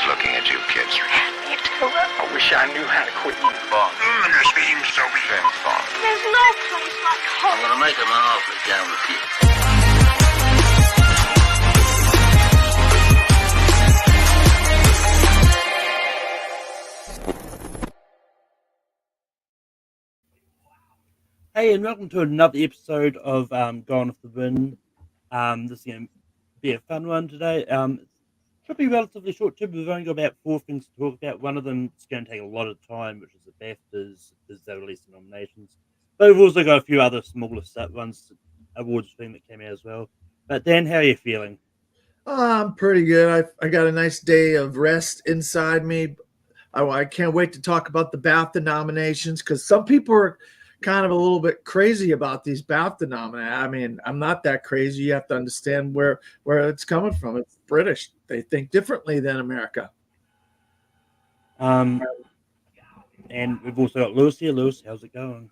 is looking at you kids. You had me at hello. I wish I knew how to quit eating bugs. This seems so James Bond. There's no place like home. I'm gonna make him an offer down with you. Hey, and welcome to another episode of Gone Off the Wind. This is going to be a fun one today. Should be relatively short too. We've only got about 4 things to talk about. One of them is going to take a lot of time, which is the BAFTAs, because they released the nominations. But we've also got a few other smaller ones, awards thing that came out as well. But Dan, how are you feeling? I'm pretty good. I got a nice day of rest inside me. I can't wait to talk about the BAFTA nominations because some people are kind of a little bit crazy about these BAFTA nominations. I mean, I'm not that crazy. You have to understand where it's coming from. It's British. They think differently than America. And we've also got Lewis here. Lewis, how's it going?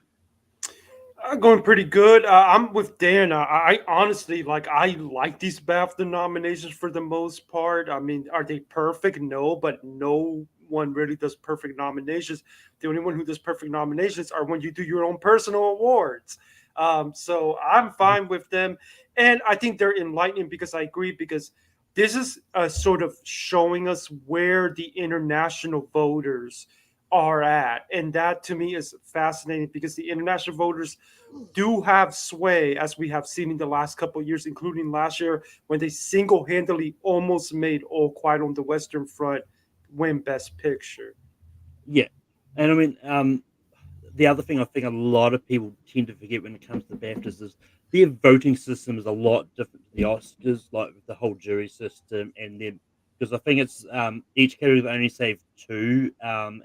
Going pretty good. I'm with Dan. I honestly I like these BAFTA nominations for the most part. I mean, are they perfect? No, but no one really does perfect nominations. The only one who does perfect nominations are when you do your own personal awards. So I'm fine with them, and I think they're enlightening because I agree, because this is sort of showing us where the international voters are at, and that to me is fascinating because the international voters do have sway, as we have seen in the last couple of years, including last year when they single-handedly almost made All Quiet on the Western Front win Best Picture. Yeah, and I mean, the other thing I think a lot of people tend to forget when it comes to the BAFTAs is their voting system is a lot different to the Oscars, like with the whole jury system, and then because I think it's each category they only save 2 on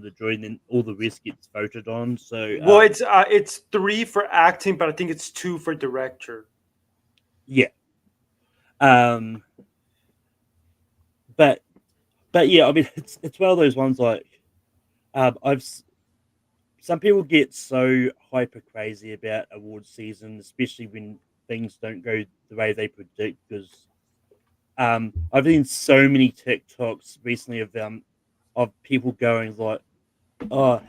the jury, and then all the rest gets voted on. So well, it's 3 for acting, but I think it's 2 for director. Yeah. But yeah, I mean, it's one of those ones like some people get so hyper crazy about award season, especially when things don't go the way they predict. Because I've seen so many TikToks recently of people going like, "Oh,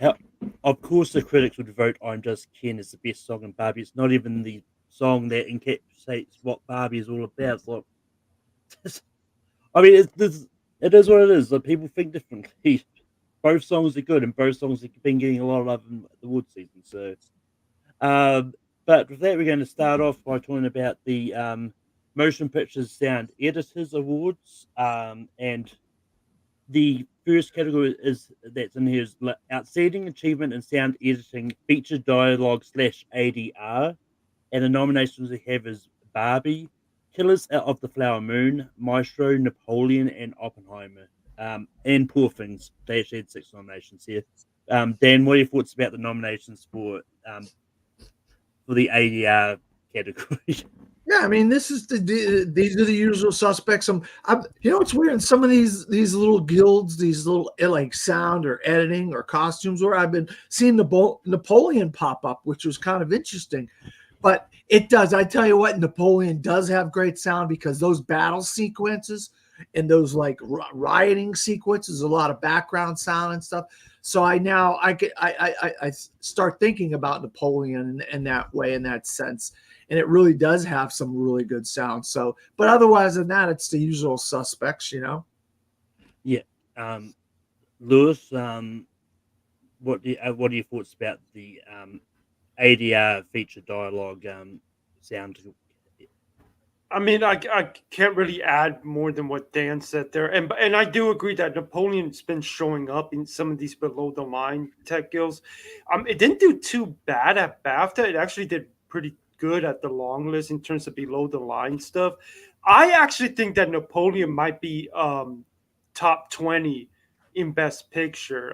of course the critics would vote I'm Just Ken as the best song in Barbie. It's not even the song that encapsulates what Barbie is all about." It's like, I mean, it is what it is. Like, people think differently. Both songs are good, and both songs have been getting a lot of love in the award season. So, but with that, we're going to start off by talking about the Motion Pictures Sound Editors Awards, and the first category that's in here is Outstanding Achievement in Sound Editing, Feature Dialogue / ADR, and the nominations we have is Barbie, Killers of the Flower Moon, Maestro, Napoleon, and Oppenheimer. And Poor Things. They actually had 6 nominations here. Dan, what are your thoughts about the nominations for the ADR category? Yeah, I mean, this is these are the usual suspects. You know, it's weird. Some of these little guilds, these little like sound or editing or costumes, where I've been seeing Napoleon pop up, which was kind of interesting. But it does. I tell you what, Napoleon does have great sound because those battle sequences and those like rioting sequences, a lot of background sound and stuff. So I start thinking about Napoleon in that way, in that sense. And it really does have some really good sound. So, but otherwise than that, it's the usual suspects, you know? Yeah. Lewis, what are your thoughts about the ADR feature dialogue sound? I mean, I can't really add more than what Dan said there, and I do agree that Napoleon's been showing up in some of these below the line tech guilds. It didn't do too bad at BAFTA. It actually did pretty good at the long list in terms of below the line stuff. I actually think that Napoleon might be top 20 in Best Picture.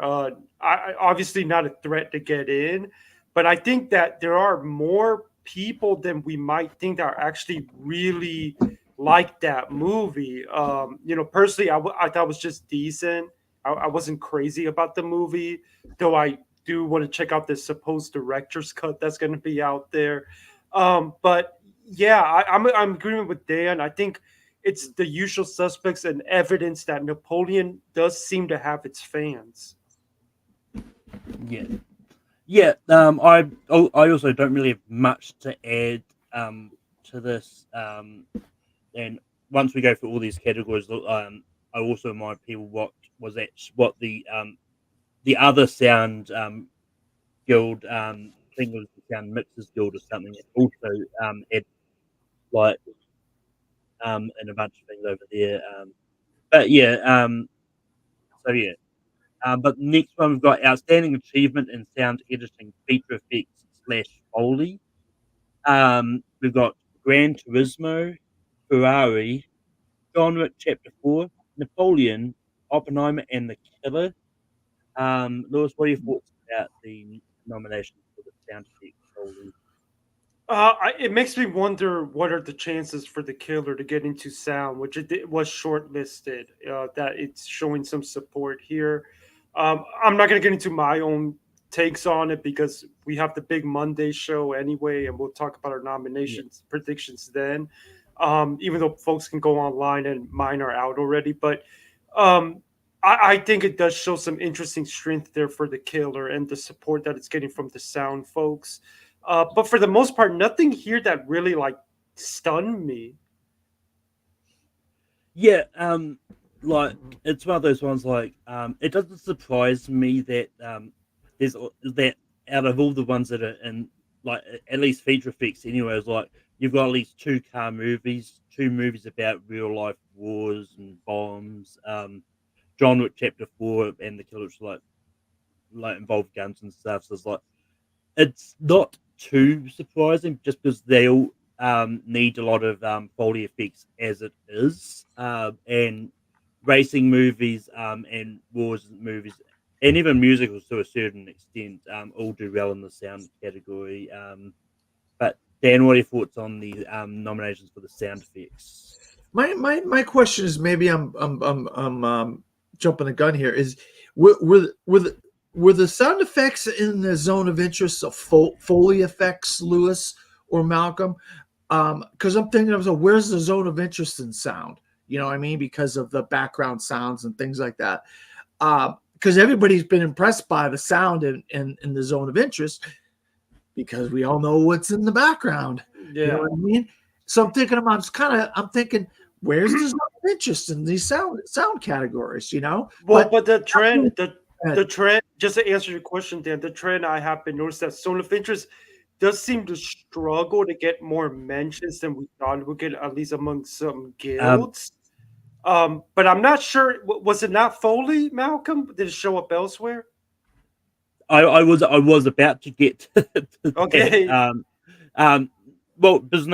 I obviously not a threat to get in, but I think that there are more people than we might think that are actually really like that movie. Personally, I thought it was just decent. I wasn't crazy about the movie, though I do want to check out the supposed director's cut that's going to be out there. But yeah, I'm agreeing with Dan. I think it's the usual suspects and evidence that Napoleon does seem to have its fans. Yeah. Yeah, I also don't really have much to add to this. And once we go through all these categories, I also remind people what the other sound guild thing was, the sound mixers guild or something that also had like and a bunch of things over there. But yeah, so yeah. But next one we've got outstanding achievement in sound editing, feature effects / Foley. We've got Gran Turismo, Ferrari, John Wick Chapter 4, Napoleon, Oppenheimer, and The Killer. Lewis, what are your thoughts about the nominations for the sound effects Foley? It makes me wonder what are the chances for the killer to get into sound, which was shortlisted. That it's showing some support here. I'm not going to get into my own takes on it because we have the big Monday show anyway, and we'll talk about our nominations predictions then. Even though folks can go online and mine are out already, but I think it does show some interesting strength there for the killer and the support that it's getting from the sound folks. But for the most part, nothing here that really like stunned me. Yeah, like it's one of those ones. Like, it doesn't surprise me that that out of all the ones that are in like at least feature effects, anyway, is like you've got at least 2 car movies, 2 movies about real life wars and bombs. John Wick Chapter 4 and The Killers like involve guns and stuff. So it's like it's not too surprising just because they all need a lot of Foley effects as it is. And racing movies and wars movies and even musicals to a certain extent all do well in the sound category. But Dan, what are your thoughts on the nominations for the sound effects? My question is, maybe I'm jumping the gun here. Is were the sound effects in the zone of interest of Foley effects, Lewis or Malcolm? Because I'm thinking of, so where's the zone of interest in sound? You know what I mean? Because of the background sounds and things like that. Because everybody's been impressed by the sound in the zone of interest because we all know what's in the background. Yeah. You know what I mean? So I'm thinking I'm thinking, where's the zone of interest in these sound categories, you know? Well, but the trend, just to answer your question, Dan, the trend I have been noticed that zone of interest does seem to struggle to get more mentions than we thought it would get, at least among some guilds. But I'm not sure. Was it not Foley, Malcolm? Did it show up elsewhere? I was about to get to Okay. that. Well, because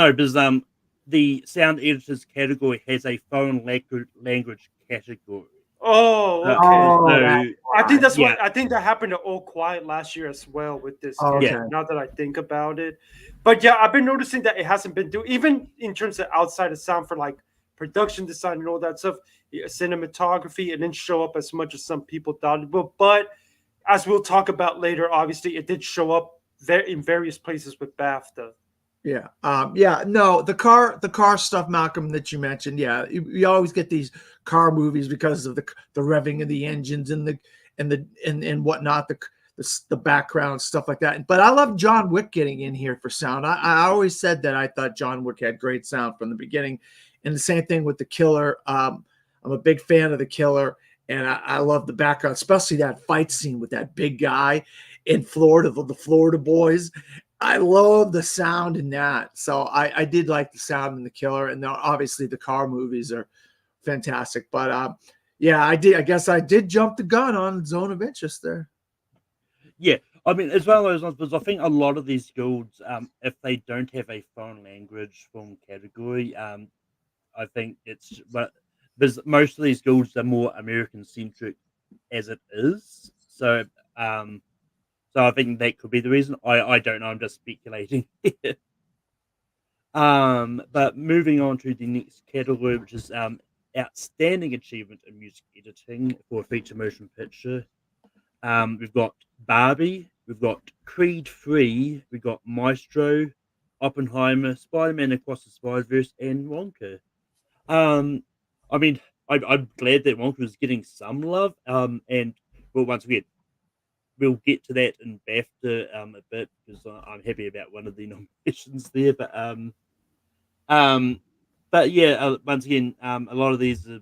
the sound editors category has a foreign language category. Oh, okay. Oh, I think that's yeah. what I think that happened to All Quiet last year as well with this. Oh, game, okay. now that I think about it, but yeah, I've been noticing that it hasn't been doing, even in terms of outside of sound for like production design and all that stuff, cinematography. It didn't show up as much as some people thought it would. But as we'll talk about later, obviously it did show up in various places with BAFTA. Yeah. Yeah. No, the car stuff, Malcolm, that you mentioned. Yeah. You always get these car movies because of the revving of the engines and whatnot, the background stuff like that. But I love John Wick getting in here for sound. I always said that I thought John Wick had great sound from the beginning. And the same thing with The Killer. I'm a big fan of The Killer. And I love the background, especially that fight scene with that big guy in Florida, the Florida boys. I love the sound in that. So I did like the sound in The Killer. And obviously the car movies are fantastic. But yeah, I guess I did jump the gun on Zone of Interest there. Yeah, I mean, it's one of those ones because I think a lot of these guilds, if they don't have a foreign language film category, I think but because most of these guilds are more American centric as it is. So I think that could be the reason. I don't know. I'm just speculating. But moving on to the next category, which is outstanding achievement in music editing for a feature motion picture. We've got Barbie, we've got Creed 3, we've got Maestro, Oppenheimer, Spider-Man Across the Spider-Verse, and Wonka. I mean, I'm glad that Wonka was getting some love. And well, once again, we'll get to that in BAFTA a bit because I'm happy about one of the nominations there. Um, but yeah, once again, a lot of these are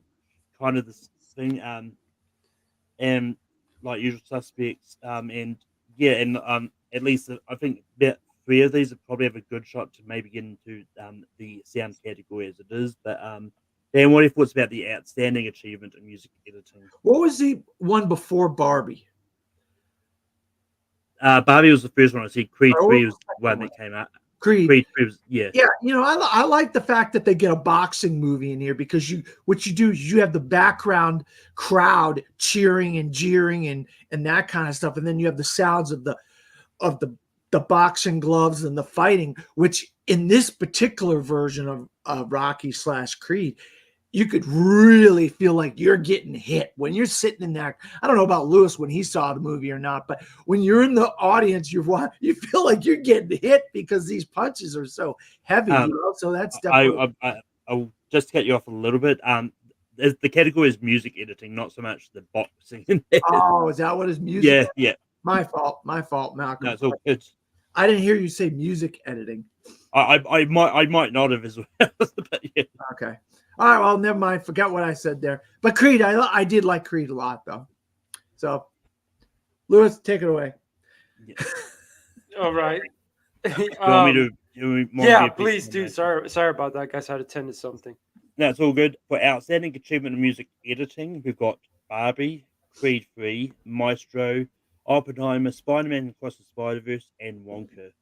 kind of this thing. And like Usual Suspects. And yeah, and at least I think about three of these would probably have a good shot to maybe get into the sound category as it is. But Dan, what are your thoughts about the outstanding achievement in music editing? What was the one before Barbie? Barbie was the first one I see. Creed Or what 3 was was the the one second one? that came out. Creed. Creed 3 was, yeah. Yeah, I like the fact that they get a boxing movie in here because what you do is you have the background crowd cheering and jeering and that kind of stuff, and then you have the sounds of the boxing gloves and the fighting, which in this particular version of Rocky / Creed, you could really feel like you're getting hit when you're sitting in that. I don't know about Lewis when he saw the movie or not, but when you're in the audience, you feel like you're getting hit because these punches are so heavy. So that's definitely. I'll just cut you off a little bit. The category is music editing, not so much the boxing. Oh, is that what is music? Yeah, yeah. My fault, Malcolm. No, it's all good. I didn't hear you say music editing. I might not have as well. But yeah. Okay. All right. Well, never mind. Forgot what I said there. But Creed, I did like Creed a lot, though. So, Lewis, take it away. Yeah. All right. You want me to? Yeah, please do. Sorry about that, guys. I had to attend to something. No, it's all good. For outstanding achievement in music editing, we've got Barbie, Creed 3, Maestro, Oppenheimer, Spider-Man Across the Spider-Verse, and Wonka.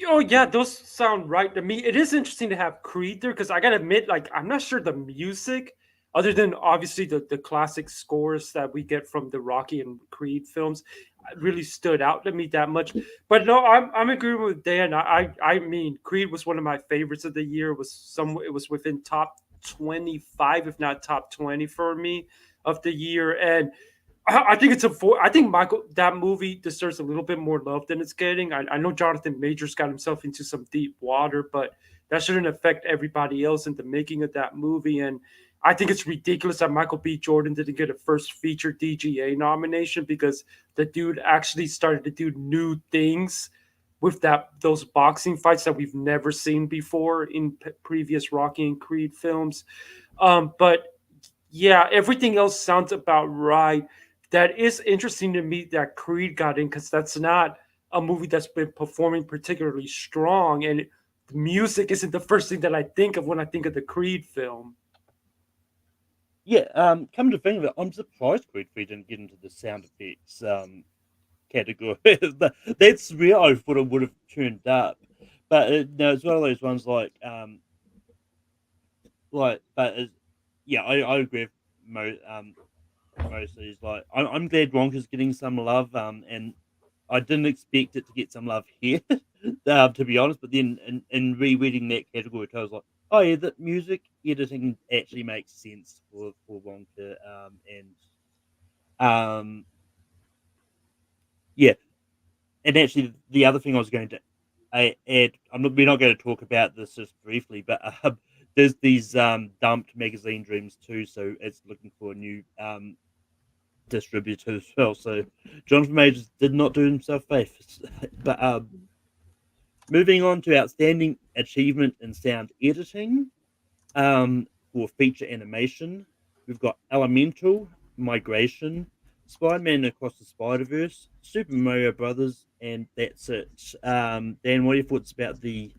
Oh yeah, those sound right to me. It is interesting to have Creed there because I gotta admit, like, I'm not sure the music, other than obviously the classic scores that we get from the Rocky and Creed films, really stood out to me that much. But no, I'm agreeing with Dan. I mean, Creed was one of my favorites of the year. It was within top 25, if not top 20 for me of the year, and I think I think Michael, that movie deserves a little bit more love than it's getting. I know Jonathan Majors got himself into some deep water, but that shouldn't affect everybody else in the making of that movie. And I think it's ridiculous that Michael B. Jordan didn't get a first feature DGA nomination because the dude actually started to do new things with those boxing fights that we've never seen before in previous Rocky and Creed films. But yeah, everything else sounds about right. That is interesting to me that Creed got in because that's not a movie that's been performing particularly strong, and the music isn't the first thing that I think of when I think of the Creed film. Yeah, come to think of it, I'm surprised Creed 3 didn't get into the sound effects category. That's where I thought it would have turned up. But no, it's one of those ones yeah, I agree with most of these. Like, I'm glad Wonka's getting some love. And I didn't expect it to get some love here, to be honest. But then in rereading that category, I was like, oh yeah, the music editing actually makes sense for Wonka. Yeah, and actually the other thing I was going to add, we're not going to talk about this just briefly, but there's these dumped magazine dreams too, so it's looking for a new distributor as well. So Jonathan Majors did not do himself favors. But moving on to outstanding achievement in sound editing, for feature animation, we've got Elemental, Migration, Spider-Man Across the Spider-Verse, Super Mario Brothers, and that's it. Dan, what are your thoughts about the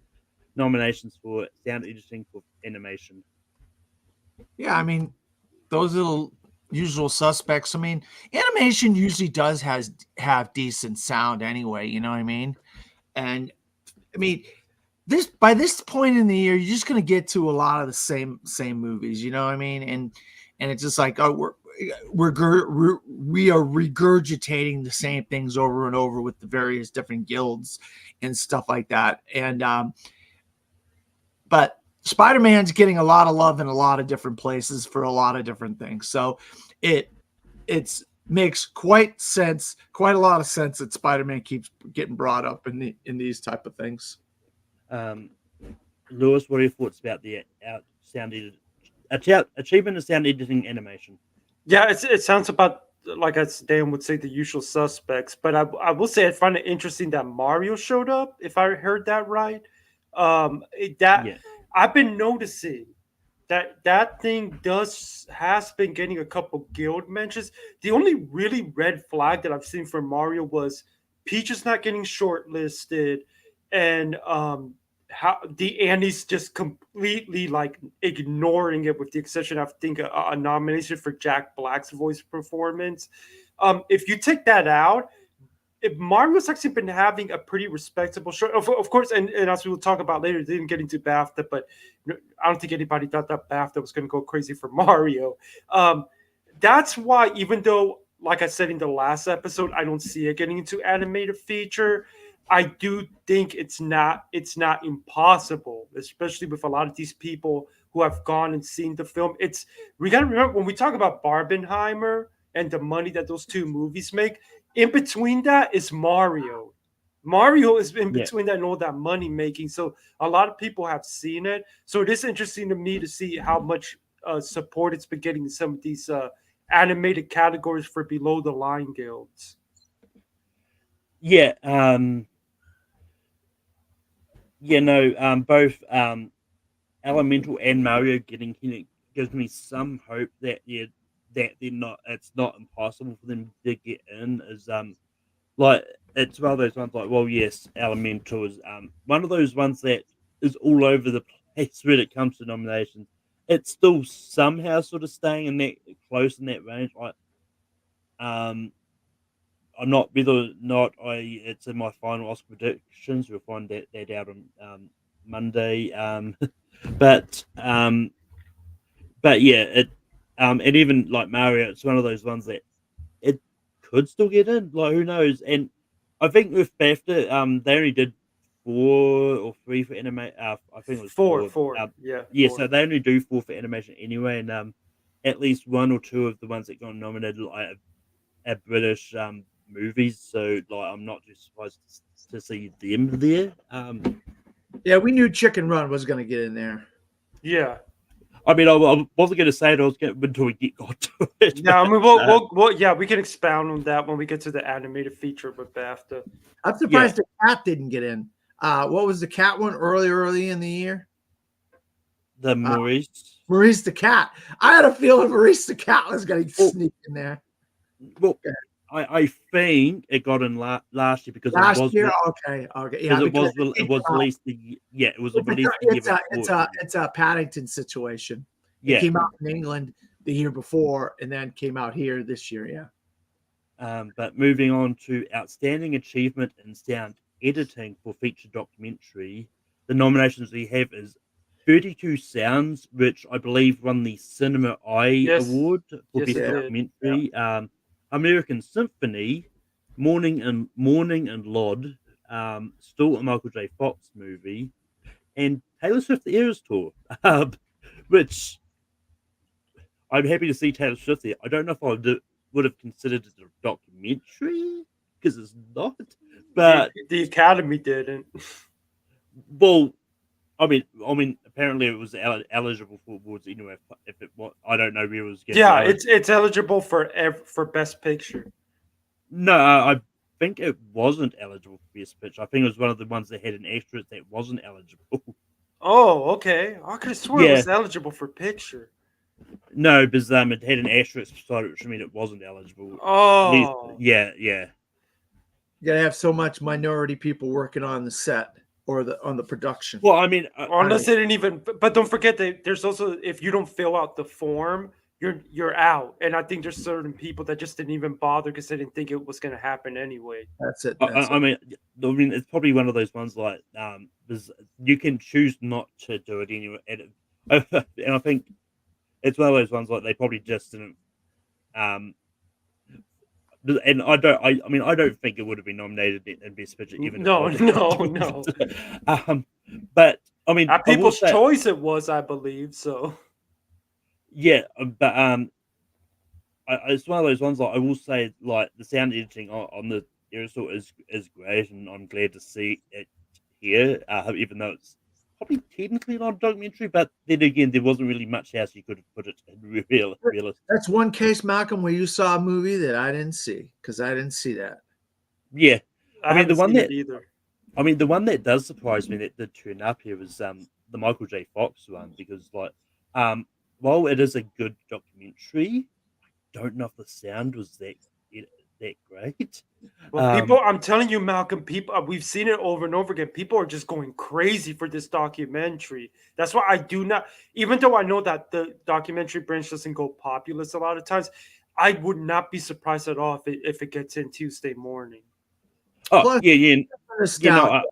nominations for sound editing for animation? Yeah, I mean, those little usual suspects. I mean, animation usually does have decent sound anyway. You know what I mean? And I mean, by this point in the year, you're just gonna get to a lot of the same movies. You know what I mean? And it's just like, oh, we are regurgitating the same things over and over with the various different guilds and stuff like that. And but Spider-Man's getting a lot of love in a lot of different places for a lot of different things. So it's makes quite a lot of sense that Spider-Man keeps getting brought up in these type of things. Lewis, what are your thoughts about the sound editing, achievement in sound editing animation. Yeah, it sounds about like as Dan would say, the usual suspects. But I will say I find it interesting that Mario showed up. If I heard that right, that Yeah, I've been noticing that thing has been getting a couple guild mentions. The only really red flag that I've seen for Mario was Peach is not getting shortlisted, and how the Annie's just completely like ignoring it, with the exception of, I think, a nomination for Jack Black's voice performance. If you take that out, if Mario's actually been having a pretty respectable show, of course, and as we will talk about later, they didn't get into BAFTA, but I don't think anybody thought that BAFTA was going to go crazy for Mario. That's why, even though, like I said in the last episode, I don't see it getting into animated feature, I do think it's not impossible, especially with a lot of these people who have gone and seen the film. We got to remember when we talk about Barbenheimer and the money that those two movies make. In between that is Mario. Mario is in yeah, between that and all that money making. So a lot of people have seen it. So it is interesting to me to see how much support it's been getting in some of these animated categories for below the line guilds. yeah. Yeah, no. Both Elemental and Mario getting here gives me some hope that they're not. It's not impossible for them to get in. Is like it's one of those ones like, well, yes, Elemental is one of those ones that is all over the place when it comes to nominations. It's still somehow sort of staying in that close in that range. Like um I'm not whether or not it's in my final Oscar predictions. We'll find that out on Monday. But yeah, and even like Mario, it's one of those ones that it could still get in. Like who knows? And I think with BAFTA, they only did 4 or 3 for anime. I think it was Four, 4. four, yeah, Yeah, four. so they only do 4 for animation anyway, and at least 1 or 2 of the ones that got nominated are British movies. So like, I'm not too surprised to see them there. Yeah, we knew Chicken Run was going to get in there. Yeah. I mean, I wasn't going to say it. I was going until we got to it. Yeah, I mean, but, yeah, we can expound on that when we get to the animated feature with BAFTA. I'm surprised the cat didn't get in. What was the cat one early in the year? the Maurice. Maurice the cat. I had a feeling Maurice the cat was going to sneak in there. Well, I think it got in last year because Last it was year, okay, yeah, because it was released it was released the year before. It's a Paddington situation. It Yeah. came out in England the year before, and then came out here this year. Yeah. But moving on to outstanding achievement in sound editing for feature documentary, the nominations we have is 32 Sounds, which I believe won the Cinema Eye Yes. Award for Yes, best it did. documentary. American Symphony, Morning and Lod, still a Michael J. Fox movie, and Taylor Swift the Eras Tour, which I'm happy to see Taylor Swift there. I don't know if I would have considered it a documentary because it's not, but the Academy didn't. well, I mean, apparently it was eligible for awards anyway. If it was, I don't know where it was. Yeah, it's eligible for Best Picture. No, I think it wasn't eligible for Best Picture. I think it was one of the ones that had an asterisk that wasn't eligible. Oh, okay. I could have sworn it Yeah. was eligible for picture. No, because it had an asterisk beside it, which means it wasn't eligible. Oh, Yeah. You gotta have so much minority people working on the set or on the production. Well, I mean, unless they didn't even. But don't forget that there's also, if you don't fill out the form, you're out. And I think there's certain people that just didn't even bother because they didn't think it was going to happen anyway. That's it. I mean, it's probably one of those ones like you can choose not to do it anyway, and I think it's one of those ones like they probably just didn't. And I don't think it would have been nominated in Best Picture even. No. But I mean, at people's choice, it was, I believe so. Yeah, but it's one of those ones. Like I will say, like the sound editing on the Aerosol is great, and I'm glad to see it here. Even though probably technically not a documentary, but then again, there wasn't really much else you could have put it in real. That's one case, Malcolm, where you saw a movie that I didn't see because I didn't see that. Yeah, I mean, the haven't one seen that it either. the one that does surprise me that did turn up here was the Michael J. Fox one, because like while it is a good documentary, I don't know if the sound was that great. Well, people, I'm telling you, Malcolm, people, we've seen it over and over again. People are just going crazy for this documentary. That's why I do not, even though I know that the documentary branch doesn't go populist a lot of times, I would not be surprised at all if it gets in Tuesday morning. Oh Plus, yeah. Nostalgia.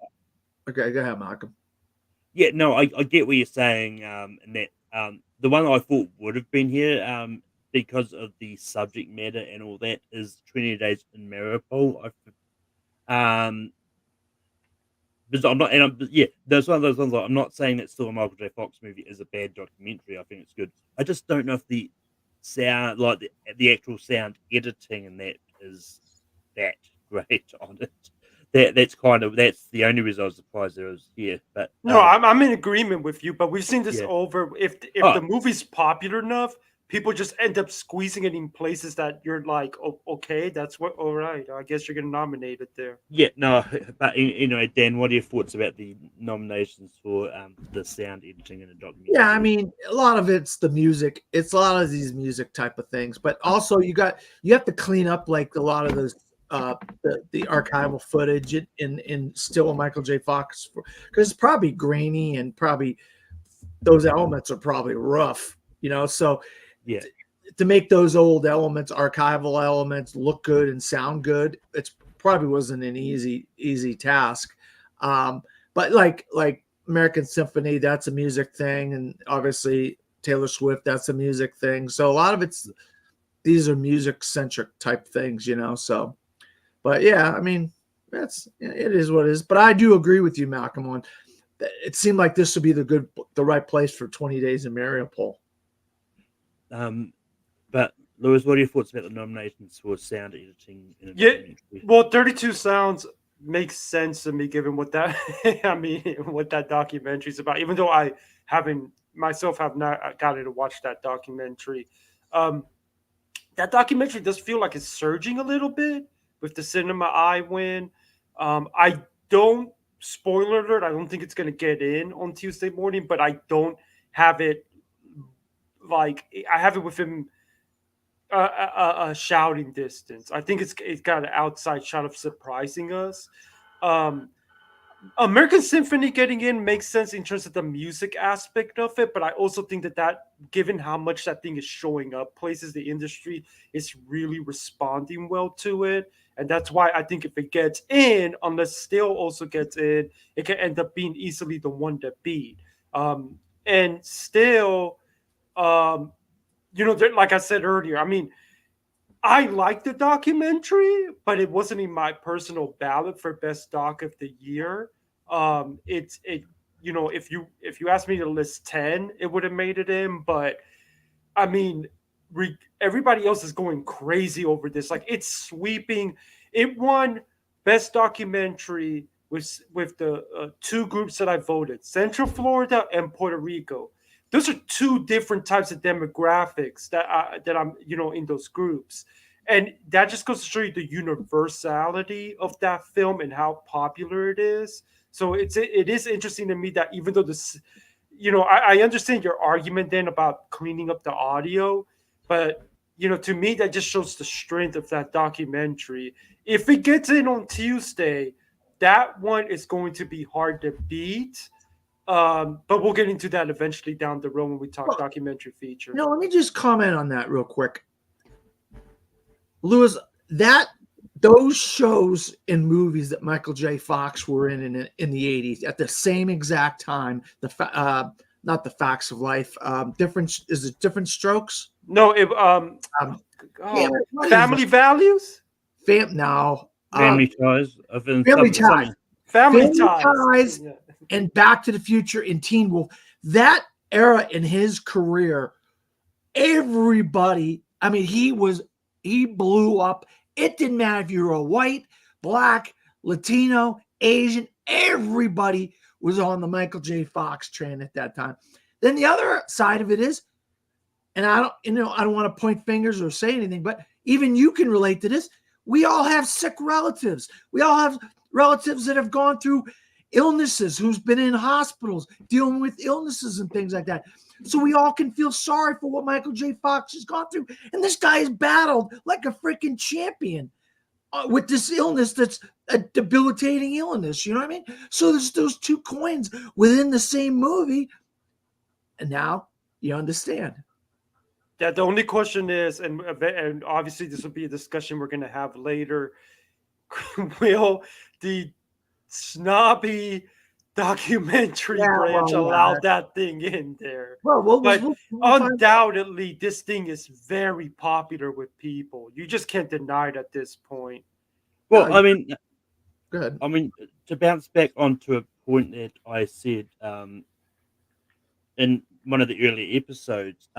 Okay, go ahead, Malcolm. Yeah, no, I get what you're saying, and that the one I thought would have been here, because of the subject matter and all that, is 20 Days in Mariupol. Because I'm not, and yeah, there's one of those ones. Like, I'm not saying that still a Michael J. Fox movie is a bad documentary. I think it's good. I just don't know if the sound, like the actual sound editing, and that is that great on it. That's the only reason I was surprised there was here. But No, I'm in agreement with you, but we've seen this Yeah. over. If the movie's popular enough, people just end up squeezing it in places that you're like, oh, okay, that's what. All right, I guess you're gonna nominate it there. Yeah, no, but anyway, Dan, what are your thoughts about the nominations for the sound editing in a documentary? Yeah, I mean, a lot of it's the music. It's a lot of these music type of things, but also you have to clean up like a lot of those the archival footage in still Michael J. Fox, because it's probably grainy and probably those elements are probably rough, so yeah, to make those old elements, archival elements, look good and sound good, it's probably wasn't an easy task. But like American Symphony, that's a music thing, and obviously Taylor Swift, that's a music thing. So a lot of these are music centric type things, so. But yeah, I mean, it is what it is. But I do agree with you, Malcolm, on it seemed like this would be the right place for 20 Days in Mariupol. But Lewis, what are your thoughts about the nominations for sound editing in a documentary? Well, 32 Sounds makes sense to me, given what that what that documentary is about. Even though I have not gotten to watch that documentary. That documentary does feel like it's surging a little bit with the Cinema Eye win. I don't, spoiler alert, I don't think it's going to get in on Tuesday morning, but I don't have it I have it within a shouting distance. I think it's got an outside shot of surprising us. American Symphony getting in makes sense in terms of the music aspect of it, but I also think that given how much that thing is showing up places, the industry is really responding well to it. And that's why I think if it gets in, unless Still also gets in, it can end up being easily the one to beat. And Still, like I said earlier, I mean, I like the documentary, but it wasn't in my personal ballot for best doc of the year. If you asked me to list 10, it would have made it in, but I mean, everybody else is going crazy over this. Like, it's sweeping. It won best documentary with the two groups that I voted: Central Florida and Puerto Rico. Those are two different types of demographics that I'm in those groups, and that just goes to show you the universality of that film and how popular it is. So it is interesting to me that even though this, I understand your argument then about cleaning up the audio, but to me that just shows the strength of that documentary. If it gets in on Tuesday, that one is going to be hard to beat. But we'll get into that eventually down the road when we talk documentary feature. Let me just comment on that real quick. Lewis, those shows and movies that Michael J. Fox were in the 80s at the same exact time, not the Facts of Life, different strokes? No, Family Values? Family Ties. Family Ties. Family Ties. And Back to the Future and Teen Wolf. That era in his career, everybody, I mean, he blew up. It didn't matter if you were a white, black, Latino, Asian, everybody was on the Michael J. Fox train at that time. Then the other side of it is, and I don't want to point fingers or say anything, but even you can relate to this. We all have sick relatives. We all have relatives that have gone through illnesses, who's been in hospitals dealing with illnesses and things like that. So we all can feel sorry for what Michael J. Fox has gone through. And this guy has battled like a freaking champion with this illness that's a debilitating illness. You know what I mean? So there's those two coins within the same movie. And now you understand. Yeah, the only question is, and obviously this will be a discussion we're going to have later, will the snobby documentary branch allow that thing in there? But undoubtedly, this thing is very popular with people. You just can't deny it at this point. Well, I mean, go ahead. I mean, to bounce back onto a point that I said in one of the earlier episodes,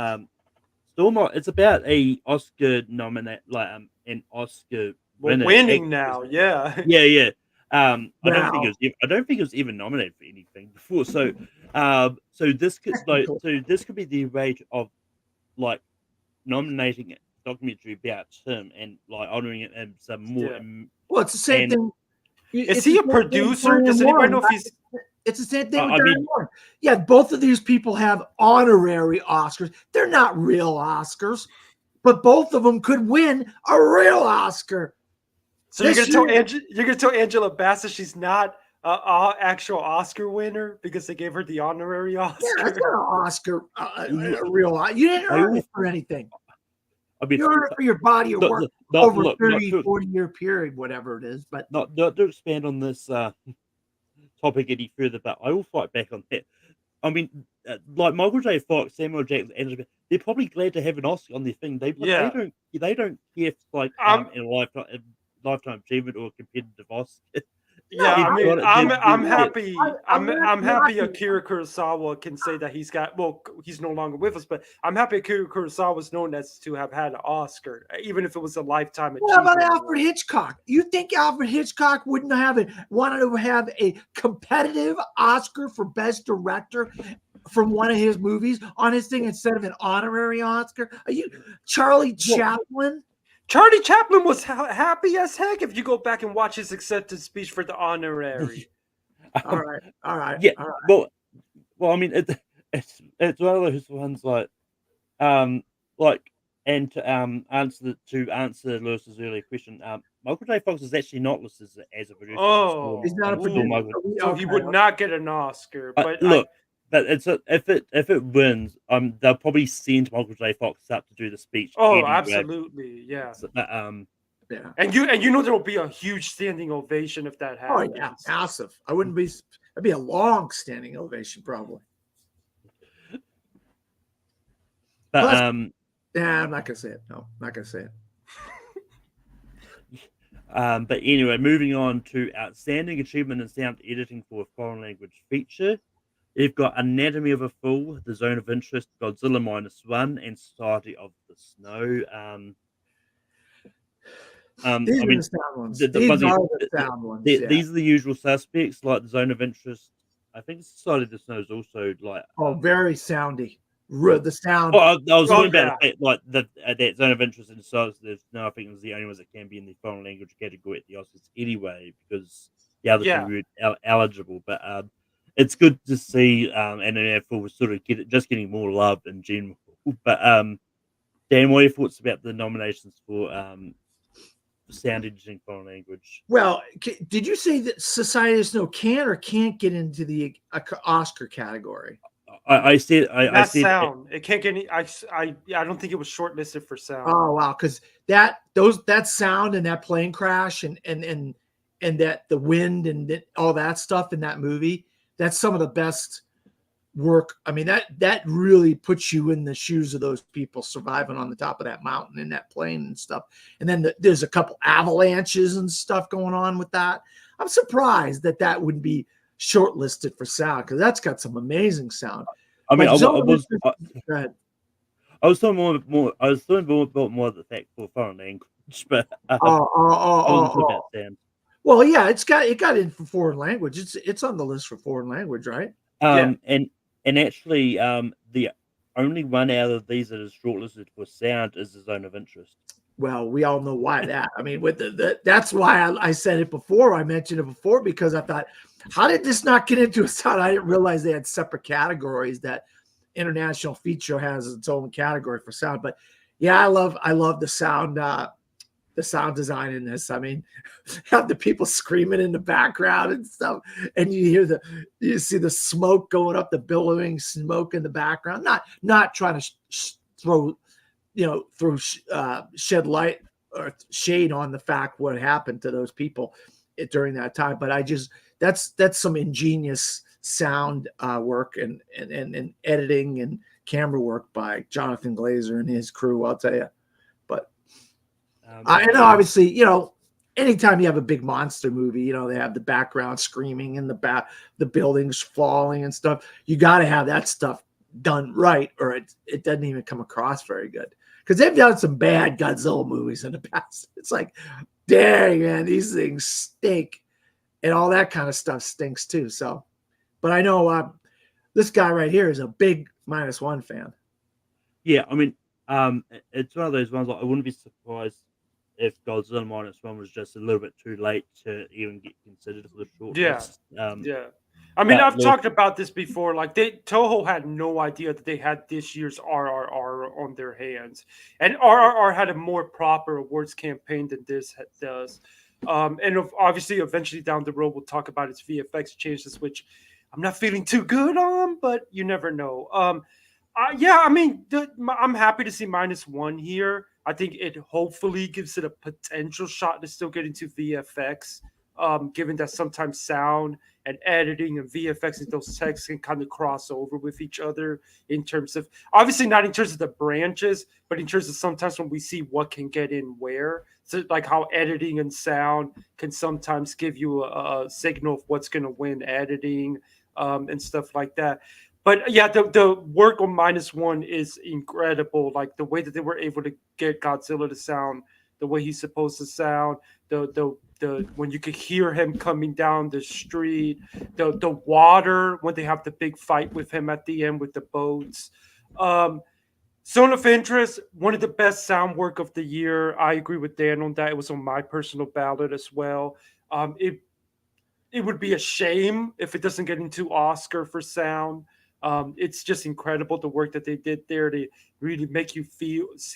it's about a Oscar nominate, like an Oscar winner. Winning now, yeah. I don't think it was even nominated for anything before. So this could be the rate of like nominating a documentary about him and like honoring it in some more. Yeah. Well, it's the same thing. Is he a producer? Does anybody know if he's? It's the same thing with Diane Warren. Yeah, both of these people have honorary Oscars. They're not real Oscars, but both of them could win a real Oscar. So you're gonna tell Angela Bassett she's not an actual Oscar winner because they gave her the honorary Oscar? Yeah, that's not an Oscar, a real. You didn't earn it for anything. I mean, you earn it for your body of work over a 40-year period, whatever it is. But not to expand on this topic any further, but I will fight back on that. I mean, like Michael J. Fox, Samuel Jackson, Angela, they're probably glad to have an Oscar on their thing. They don't care if it's like in a lifetime achievement or a competitive Oscar. Yeah, I mean, I'm happy. I'm happy Akira Kurosawa can say that he's got. Well, he's no longer with us, but I'm happy Akira Kurosawa is known as to have had an Oscar, even if it was a lifetime achievement. What about Alfred Hitchcock? You think Alfred Hitchcock wouldn't wanted to have a competitive Oscar for Best Director from one of his movies on his thing instead of an honorary Oscar? Are you Charlie Chaplin? Charlie Chaplin was happy as heck if you go back and watch his acceptance speech for the honorary. All right. Yeah. Well, I mean, it's one of those ones like, and to answer Lewis's earlier question, Michael J. Fox is actually not listed as a producer. Oh, he's not a producer. So he would not get an Oscar. But look. But if it wins, they'll probably send Michael J. Fox up to do the speech. Oh, anyway. absolutely, yeah. So, yeah, and you know there will be a huge standing ovation if that happens. Oh yeah, massive. It'd be a long standing ovation probably. But I'm not gonna say it. No, I'm not gonna say it. But anyway, moving on to outstanding achievement in sound editing for a foreign language feature. You've got Anatomy of a Fool, The Zone of Interest, Godzilla -1, and Society of the Snow. These are the sound ones. These are the usual suspects, like The Zone of Interest. I think Society of the Snow is also like very soundy. The sound. I was talking about like that Zone of Interest and Society of the Snow. I think it was the only ones that can be in the foreign language category at the Oscars anyway, because the other two were eligible. But it's good to see and for sort of getting more love in general. But Dan, what are your thoughts about the nominations for sound editing foreign language? Well, did you say that Society of the Snow can or can't get into the Oscar category? I said sound. It can't get any. I don't think it was shortlisted for sound. Oh wow, because that sound and that plane crash and that the wind and all that stuff in that movie. That's some of the best work. I mean, that really puts you in the shoes of those people surviving on the top of that mountain in that plane and stuff. And then there's a couple avalanches and stuff going on with that. I'm surprised that wouldn't be shortlisted for sound because that's got some amazing sound. I mean, I was talking more about the fact for foreign language, but about sound. Well, yeah, it got in for foreign language. It's on the list for foreign language, right? And actually, the only one out of these that is shortlisted for sound is The Zone of Interest. Well, we all know why that. I mean, with that's why I said it before. I mentioned it before because I thought, how did this not get into a sound? I didn't realize they had separate categories. That international feature has its own category for sound. But yeah, I love the sound design in this. I mean, have the people screaming in the background and stuff, and you see the smoke going up, the billowing smoke in the background. Not trying to throw shed light or shade on the fact what happened to those people during that time. But that's some ingenious sound work and editing and camera work by Jonathan Glazer and his crew. I'll tell you. But I know, obviously, anytime you have a big monster movie, they have the background screaming and the buildings falling and stuff. You got to have that stuff done right, or it doesn't even come across very good. Because they've done some bad Godzilla movies in the past. It's like, dang, man, these things stink. And all that kind of stuff stinks too. So, but I know this guy right here is a big -1 fan. Yeah, I mean, it's one of those ones I wouldn't be surprised if Godzilla -1 was just a little bit too late to even get considered for the shortlist. Yeah. I mean, I've talked about this before. Like, Toho had no idea that they had this year's RRR on their hands, and RRR had a more proper awards campaign than this does. And obviously, eventually down the road, we'll talk about its VFX changes, which I'm not feeling too good on, but you never know. Yeah, I mean, I'm happy to see -1 here. I think it hopefully gives it a potential shot to still get into VFX, given that sometimes sound and editing and VFX and those texts can kind of cross over with each other in terms of, obviously not in terms of the branches, but in terms of sometimes when we see what can get in where. So like how editing and sound can sometimes give you a signal of what's going to win editing and stuff like that. But yeah, the work on -1 is incredible. Like the way that they were able to get Godzilla to sound the way he's supposed to sound, the when you could hear him coming down the street, the water when they have the big fight with him at the end with the boats. Zone of Interest, one of the best sound work of the year. I agree with Dan on that. It was on my personal ballot as well. It would be a shame if it doesn't get into Oscar for sound. It's just incredible the work that they did there to really make you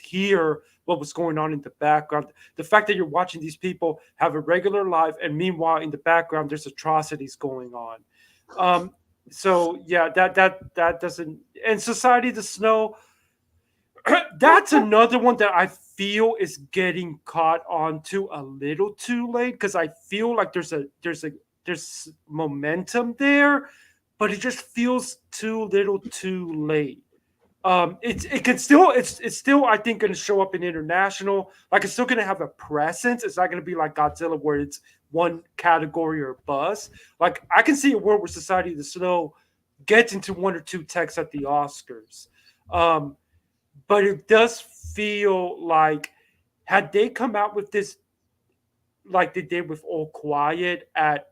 hear what was going on in the background. The fact that you're watching these people have a regular life, and meanwhile in the background there's atrocities going on. So yeah, that doesn't. And Society of the Snow, that's another one that I feel is getting caught onto a little too late, because I feel like there's momentum there, but it just feels too little too late. It's still I think going to show up in international. Like it's still going to have a presence. It's not going to be like Godzilla where it's one category or bust. Like I can see a world where Society of the Snow gets into one or two texts at the Oscars. But it does feel like had they come out with this like they did with All Quiet at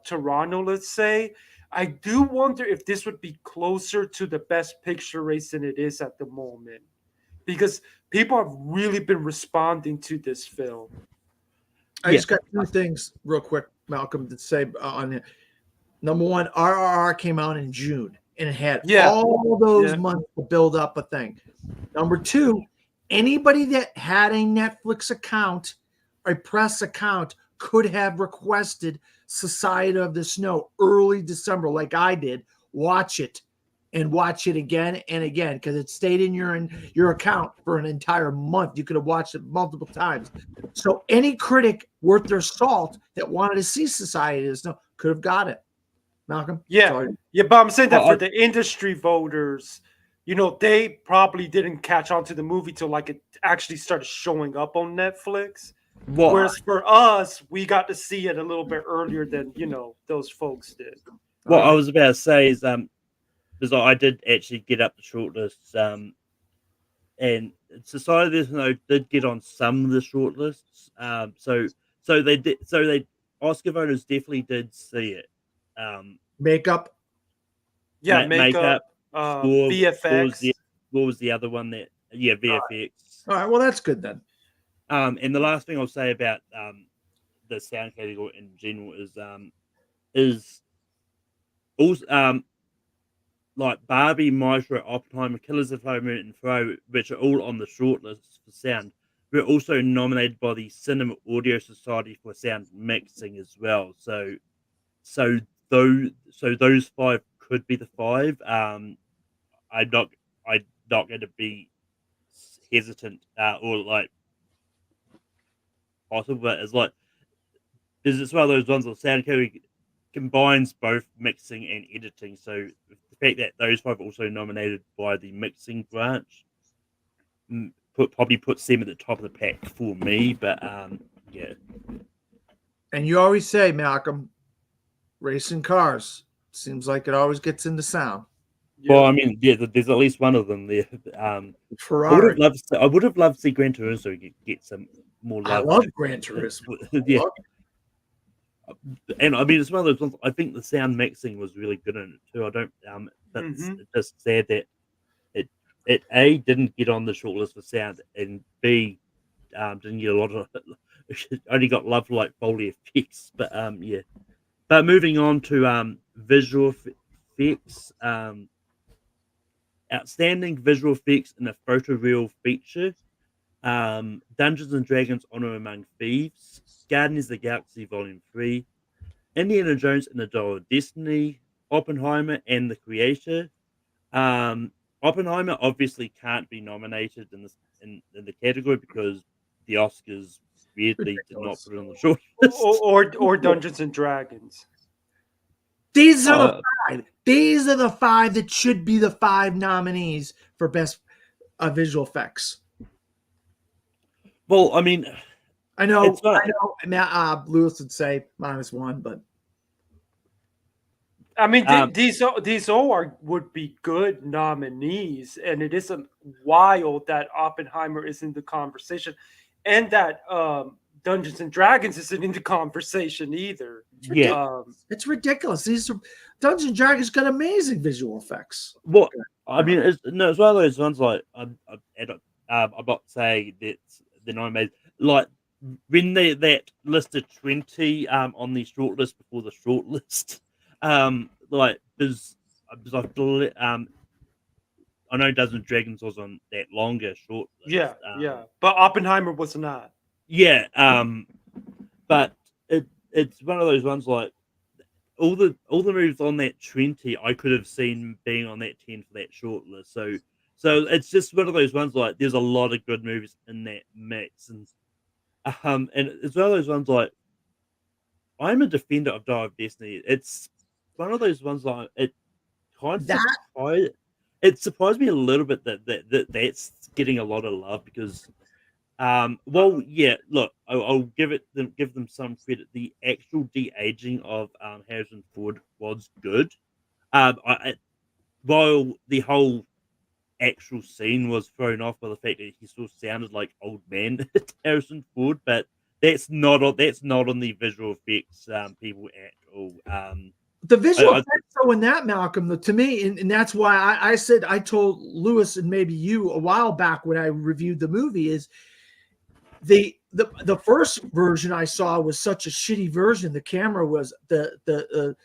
Toronto, let's say, I do wonder if this would be closer to the Best Picture race than it is at the moment, because people have really been responding to this film. I just got two things real quick, Malcolm, to say on it. Number one, RRR came out in June, and it had all those months to build up a thing. Number two, anybody that had a Netflix account, a press account, could have requested Society of the Snow early December, like I did. Watch it and watch it again and again, because it stayed in your account for an entire month. You could have watched it multiple times. So any critic worth their salt that wanted to see Society of the Snow could have got it. Malcolm? Yeah. Sorry. Yeah, but I'm saying that for the industry voters, they probably didn't catch on to the movie till like it actually started showing up on Netflix. Whereas for us, we got to see it a little bit earlier than those folks did. What I was about to say is because I did actually get up the shortlists, and Society of the Snow did get on some of the shortlists. So they did. So they Oscar voters definitely did see it. Makeup. Yeah, Makeup, score, VFX. Score was the other one that VFX. All right, well that's good then. And the last thing I'll say about the sound category in general is also like Barbie, Maestro, Oppenheimer, Killers of Flower Moon, and Throw, which are all on the shortlist for sound, were also nominated by the Cinema Audio Society for sound mixing as well. So those five could be the five. I'm not going to be hesitant or like possible, but it's like it's one of those ones where sound category combines both mixing and editing. So the fact that those five are also nominated by the mixing branch probably puts them at the top of the pack for me. But yeah. And you always say, Malcolm, racing cars seems like it always gets into sound. Well, I mean, yeah, there's at least one of them there. Ferrari. I would have loved to see Gran Turismo get some more love. I love Gran Turismo. Yeah. And I mean, it's one of those ones. I think the sound mixing was really good in it too. I don't. But it's just sad that it A didn't get on the shortlist for sound, and B didn't get a lot of. Only got love for like Foley effects, but yeah. But moving on to visual effects, outstanding visual effects in a photoreal feature. Dungeons and Dragons: Honor Among Thieves, Guardians of the Galaxy Volume 3, Indiana Jones and the Dial of Destiny, Oppenheimer and The Creator. Oppenheimer obviously can't be nominated in this in the category because the Oscars weirdly did not put it on the short list. Or Dungeons and Dragons. These are the five. These are the five that should be the five nominees for best visual effects. Well, I mean, I know. Lewis would say -1, but I mean, these all would be good nominees, and it isn't wild that Oppenheimer is in the conversation, and that Dungeons and Dragons isn't in the conversation either. It's ridiculous. These are Dungeons and Dragons got amazing visual effects. Well, I mean, it's one of those ones like I'm not saying that they're not amazing. Like when that listed 20 on the shortlist before the shortlist, like there's I know Dungeons and Dragons was on that longer shortlist. Yeah, but Oppenheimer was not. Yeah, but it's one of those ones like all the movies on that 20 I could have seen being on that 10 for that shortlist. So it's just one of those ones like there's a lot of good movies in that mix, and it's one of those ones like I'm a defender of Dial of Destiny. It's one of those ones like it kind of it surprised me a little bit that's getting a lot of love because well, yeah, look, I'll give them some credit. The actual de-aging of Harrison Ford was good. While the whole actual scene was thrown off by the fact that he still sounded like old man Harrison Ford, but that's not on the visual effects people at all. The visual effects, though, in that, Malcolm, to me, and that's why I said I told Lewis and maybe you a while back when I reviewed the movie is the first version I saw was such a shitty version. The camera was the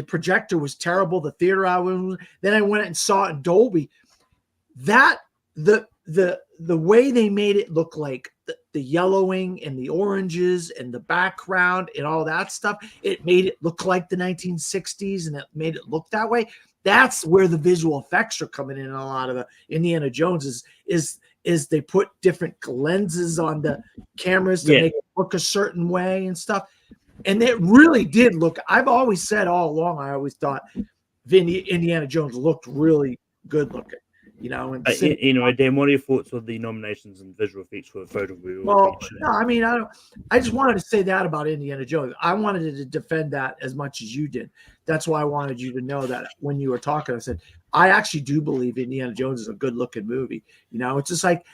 projector was terrible. The theater I was in. Then I went and saw it in Dolby. That the way they made it look like the yellowing and the oranges and the background and all that stuff, it made it look like the 1960s and it made it look that way. That's where the visual effects are coming in a lot of the Indiana Jones is they put different lenses on the cameras to make it look a certain way and stuff. And it really did look, I've always said all along, I always thought Indiana Jones looked really good looking. Anyway, Dan, what are your thoughts on the nominations and visual effects for a photo reel? Well, no, I mean, I just wanted to say that about Indiana Jones. I wanted to defend that as much as you did. That's why I wanted you to know that when you were talking, I said, I actually do believe Indiana Jones is a good looking movie. It's just like,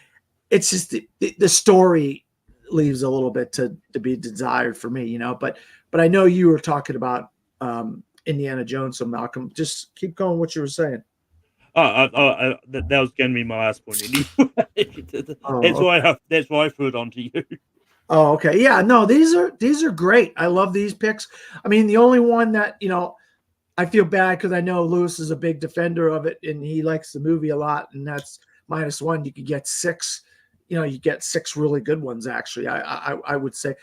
it's just the story leaves a little bit to be desired for me, but I know you were talking about Indiana Jones, so Malcolm, just keep going what you were saying. That was going to be my last point anyway. That's why I threw it on to you. Oh, okay. Yeah, no, these are great. I love these picks. I mean, the only one that, I feel bad because I know Lewis is a big defender of it and he likes the movie a lot, and that's -1. You could get 6, you get 6 really good ones, actually. I would say.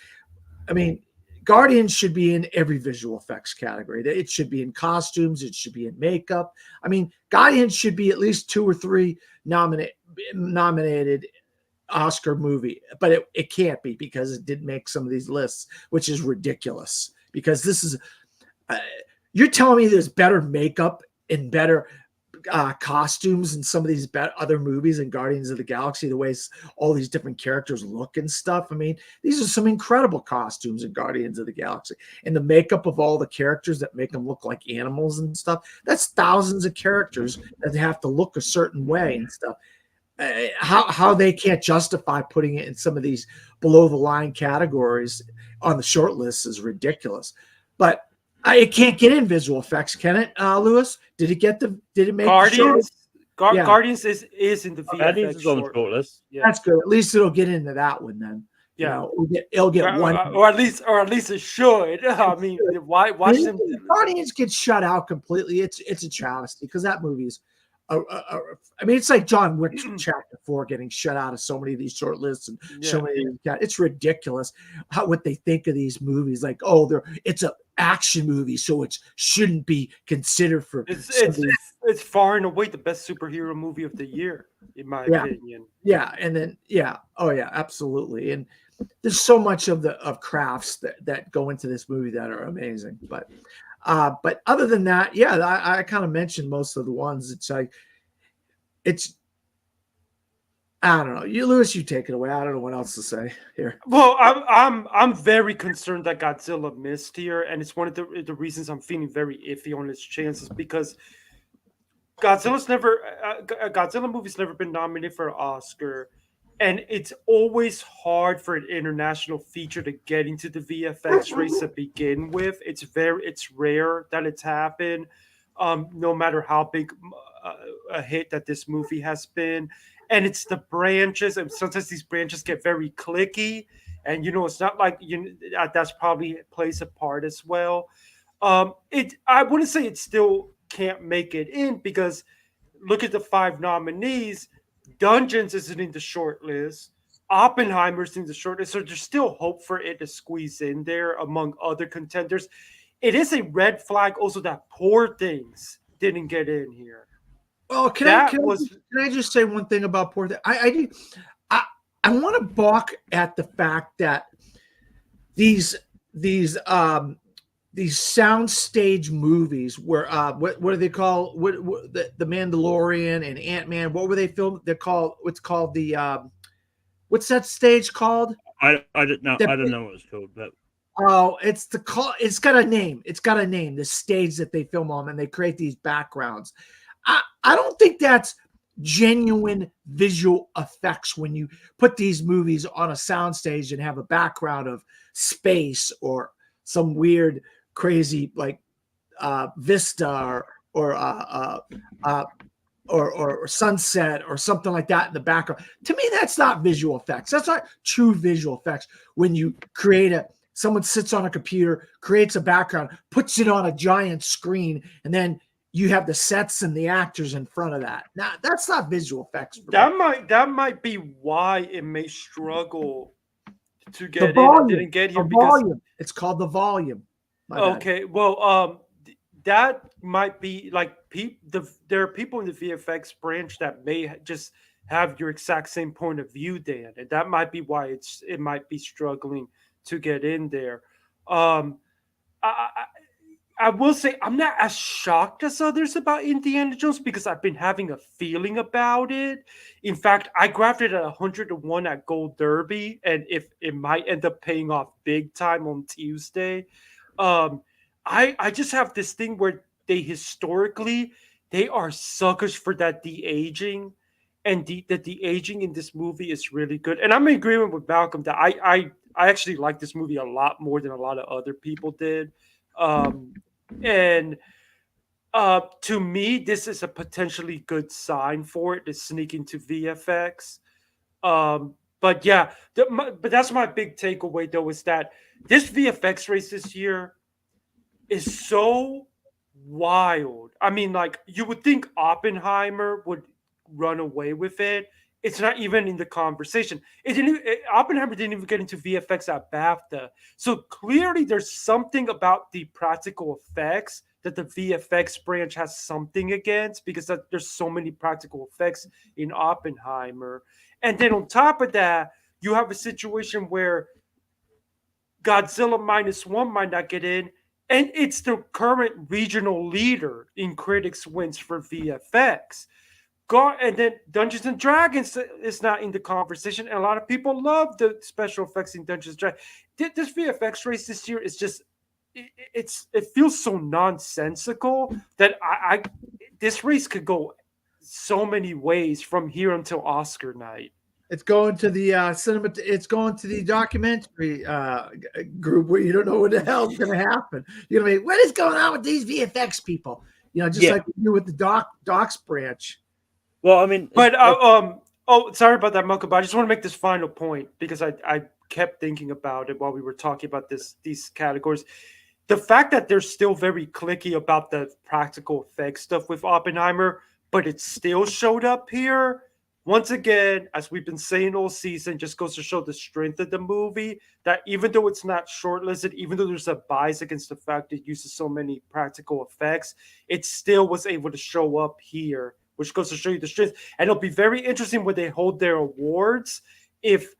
I mean, Guardians should be in every visual effects category. It should be in costumes. It should be in makeup. I mean, Guardians should be at least 2 or 3 nominated Oscar movie, but it can't be because it didn't make some of these lists, which is ridiculous. Because this is, you're telling me there's better makeup and better costumes in some of these other movies and Guardians of the Galaxy, the way all these different characters look and stuff. I mean, these are some incredible costumes in Guardians of the Galaxy, and the makeup of all the characters that make them look like animals and stuff. That's thousands of characters that have to look a certain way and stuff. How they can't justify putting it in some of these below the line categories on the short list is ridiculous. But it can't get in visual effects, can it, Lewis? Did it make Guardians? Yeah. Guardians is in the VFX. Guardians is on the short list. Yeah. That's good. At least it'll get into that one then. Yeah, it'll get one, or at least it should. I mean, why watch them? Guardians get shut out completely. It's a travesty because that movie's. I mean, it's like John Wick Chapter 4 getting shut out of so many of these short lists and so many. It's ridiculous what they think of these movies. Like, it's an action movie, so it shouldn't be considered for. It's far and away the best superhero movie of the year, in my opinion. Yeah, and then absolutely. And there's so much of crafts that go into this movie that are amazing, but other than that, I kind of mentioned most of the ones. I don't know. Lewis, you take it away. I don't know what else to say here. Well, I'm very concerned that Godzilla missed here, and it's one of the reasons I'm feeling very iffy on its chances, because Godzilla movie's never been nominated for an Oscar. And it's always hard for an international feature to get into the VFX race to begin with. It's rare that it's happened, no matter how big a hit that this movie has been. And it's the branches, and sometimes these branches get very clicky. And it's not like that's probably plays a part as well. I wouldn't say it still can't make it in, because look at the 5 nominees. Dungeons isn't in the short list. Oppenheimer's in the short list. So there's still hope for it to squeeze in there among other contenders. It is a red flag also that Poor Things didn't get in here. Oh, can I just say one thing about Poor Things? I want to balk at the fact that these soundstage movies where what do they call the Mandalorian and Ant-Man? What were they filmed? They're called what's what's that stage called? I don't know. I don't know what it's called, but it's got a name. It's got a name. The stage that they film on, and they create these backgrounds. I don't think that's genuine visual effects when you put these movies on a soundstage and have a background of space or some weird crazy like vista or sunset or something like that in the background. To me, that's not visual effects. That's not true visual effects. When you create someone sits on a computer, creates a background, puts it on a giant screen, and then you have the sets and the actors in front of that. Now, that's not visual effects. That might be why it may struggle to get volume, in. It didn't get here because it's called the volume. Okay, well, that might be like there are people in the VFX branch that may just have your exact same point of view, Dan, and that might be why it might be struggling to get in there. I will say I'm not as shocked as others about Indiana Jones because I've been having a feeling about it. In fact, I grabbed it at 100-1 at Gold Derby, and if it might end up paying off big time on Tuesday. I just have this thing where they historically are suckers for that de-aging, and the aging in this movie is really good. And I'm in agreement with Malcolm that I actually like this movie a lot more than a lot of other people did. And to me, this is a potentially good sign for it to sneak into VFX. But yeah, but that's my big takeaway though, is that this VFX race this year is so wild. I mean, like, you would think Oppenheimer would run away with it. It's not even in the conversation. Oppenheimer didn't even get into VFX at BAFTA. So clearly, there's something about the practical effects that the VFX branch has something against, because there's so many practical effects in Oppenheimer. And then on top of that, you have a situation where Godzilla minus one might not get in, and it's the current regional leader in critics wins for VFX. And then Dungeons and Dragons is not in the conversation, and a lot of people love the special effects in Dungeons and Dragons. This VFX race this year is just it feels so nonsensical that I this race could go so many ways from here until Oscar night. It's going to the cinema. It's going to the documentary group where you don't know what the hell's going to happen. You're going to be, what is going on with these VFX people? You know, just like we do with the docs branch. Well, I mean, but sorry about that, Malcolm. But I just want to make this final point because I kept thinking about it while we were talking about these categories. The fact that they're still very cliquey about the practical effects stuff with Oppenheimer, but it still showed up here. Once again, as we've been saying all season, just goes to show the strength of the movie, that even though it's not shortlisted, even though there's a bias against the fact it uses so many practical effects, it still was able to show up here, which goes to show you the strength. And it'll be very interesting when they hold their awards if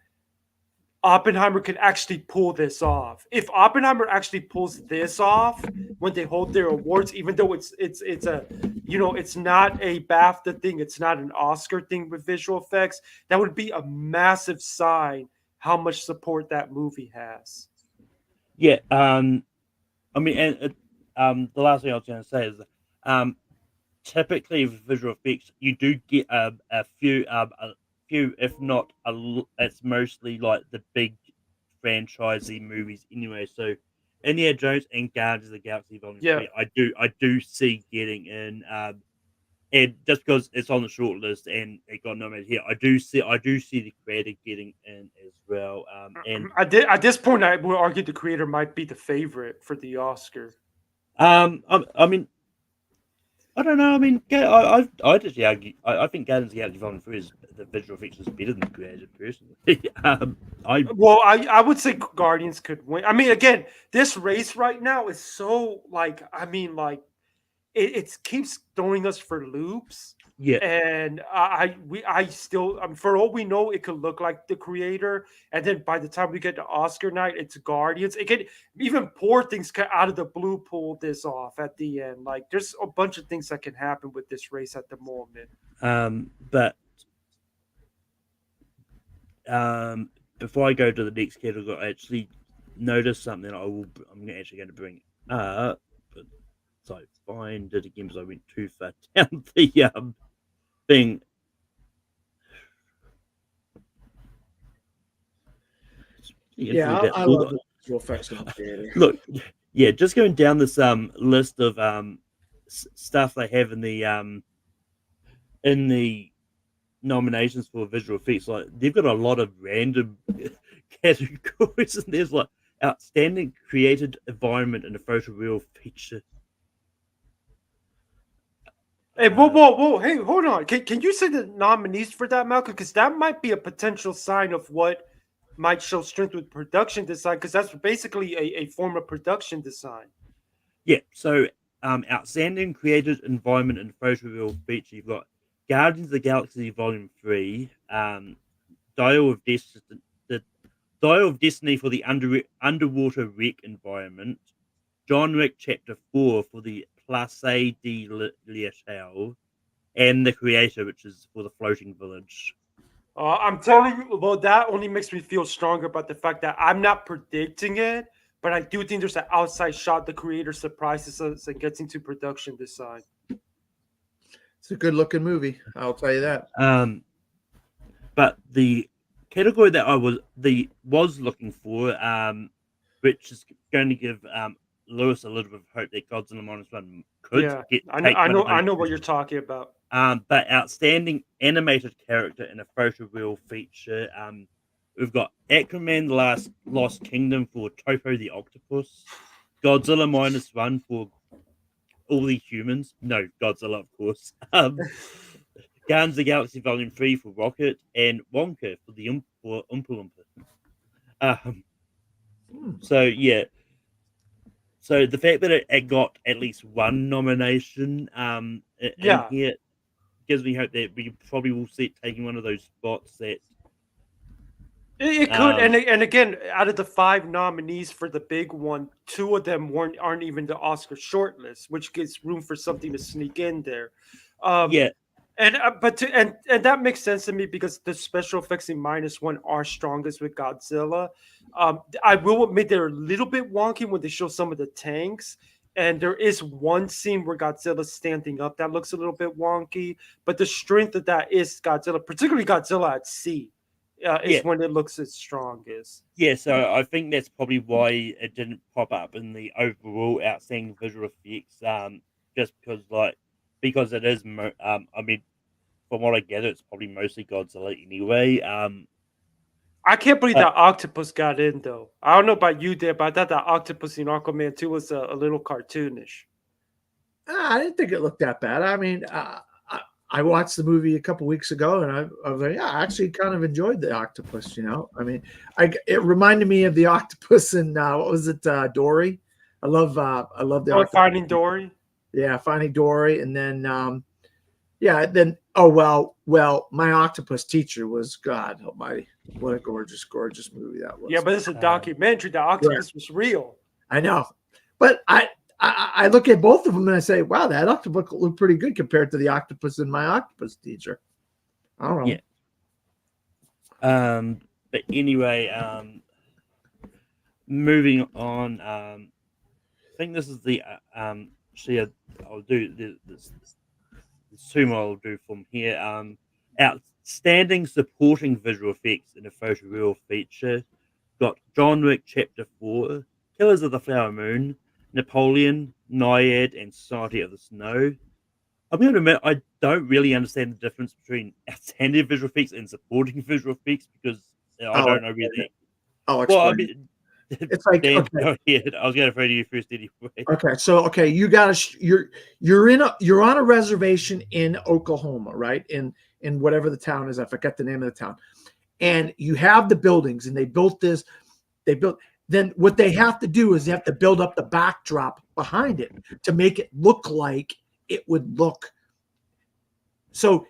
Oppenheimer can actually pull this off. If Oppenheimer actually pulls this off when they hold their awards, even though it's a, you know, it's not a BAFTA thing, it's not an Oscar thing with visual effects, that would be a massive sign how much support that movie has. Yeah, I mean, and the last thing I was going to say is, typically with visual effects, you do get a few, if not it's mostly like the big franchisee movies anyway. So Indiana Jones and Guardians of the Galaxy Volume 3, I do see getting in, and just because it's on the short list and it got nominated here, I do see the creator getting in as well. And at this point, I would argue the creator might be the favorite for the Oscar. I mean, I don't know. I mean, I'd actually argue. I think Guardians of the Galaxy Volume 3 is the visual effects is better than the creator personally. I would say Guardians could win. I mean, again, this race right now is so like, I mean, like it keeps throwing us for loops. Yeah, and I still, for all we know, it could look like the creator, and then by the time we get to Oscar night, it's Guardians. It can even poor things out of the blue pull this off at the end. Like, there's a bunch of things that can happen with this race at the moment. But before I go to the next category, I actually noticed something I'm actually going to bring up, but so find it again because I went too far down the thing. Yeah, I love the visual effects of the creator. Look, yeah, just going down this list of stuff they have in the nominations for visual effects. Like, they've got a lot of random categories, and there's like outstanding created environment and a photoreal feature. Hey, whoa! Hey, hold on. Can you say the nominees for that, Malcolm? Because that might be a potential sign of what might show strength with production design. Because that's basically a form of production design. Yeah. So, outstanding created environment and photoreal feature. You've got Guardians of the Galaxy Volume 3, Dial of Destiny, the Dial of Destiny for the underwater wreck environment, John Wick Chapter 4 for the Place de l'Étoile, and The Creator, which is for the floating village. I'm telling you, well, that only makes me feel stronger about the fact that I'm not predicting it, but I do think there's an outside shot the creator surprises us and gets into production design. It's a good looking movie, I'll tell you that. But the category that I was looking for, which is going to give Lewis a little bit of hope that Godzilla -1 could Yeah, take I one of know those. what you're talking about. But outstanding animated character in a photoreal feature. We've got Aquaman: The Lost Kingdom for Topo the Octopus, Godzilla -1 for all the humans. No, Godzilla, of course. Guardians of the Galaxy Volume 3 for Rocket, and Wonka for the for Oompa Loompa. So yeah. So the fact that it got at least one nomination in Yeah. here gives me hope that we probably will see it taking one of those spots that It could, and again, out of the 5 nominees for the big one, 2 of them aren't even the Oscar shortlist, which gives room for something to sneak in there. yeah. And and that makes sense to me because the special effects in -1 are strongest with Godzilla. I will admit they're a little bit wonky when they show some of the tanks, and there is one scene where Godzilla's standing up that looks a little bit wonky. But the strength of that is Godzilla, particularly Godzilla at sea, is Yeah. when it looks its strongest. Yeah, so I think that's probably why it didn't pop up in the overall outstanding visual effects. Just because it is. I mean, from what I gather, it's probably mostly Godzilla anyway. I can't believe But that octopus got in though. I don't know about you there, but I thought that octopus in Aquaman 2 was a little cartoonish. I didn't think it looked that bad. I mean, I watched the movie a couple weeks ago, and I was like, yeah, I actually kind of enjoyed the octopus. I mean, it reminded me of the octopus in what was it, Dory? I love the octopus. Finding Dory. Yeah, Finding Dory, and then my octopus teacher was God Almighty. What a gorgeous, gorgeous movie that was. Yeah, but it's a documentary. The octopus was real. I know, but I look at both of them and I say, wow, that octopus looked pretty good compared to the octopus in my octopus teacher. I don't know. Yeah. But anyway, moving on. I think this is the actually I'll do this 2 more I'll do from here. Outstanding supporting visual effects in a photoreal feature. Got John Wick Chapter 4, Killers of the Flower Moon, Napoleon, Naiad, and Society of the Snow. I'm going to admit I don't really understand the difference between outstanding visual effects and supporting visual effects because I don't know really. I'll explain. Well, I mean, it's like Dan, go ahead. I was going to throw to you first anyway. Okay, you got you're on a reservation in Oklahoma, right? In whatever the town is, I forget the name of the town, and you have the buildings, and they built. Then what they have to do is they have to build up the backdrop behind it to make it look like it would look. So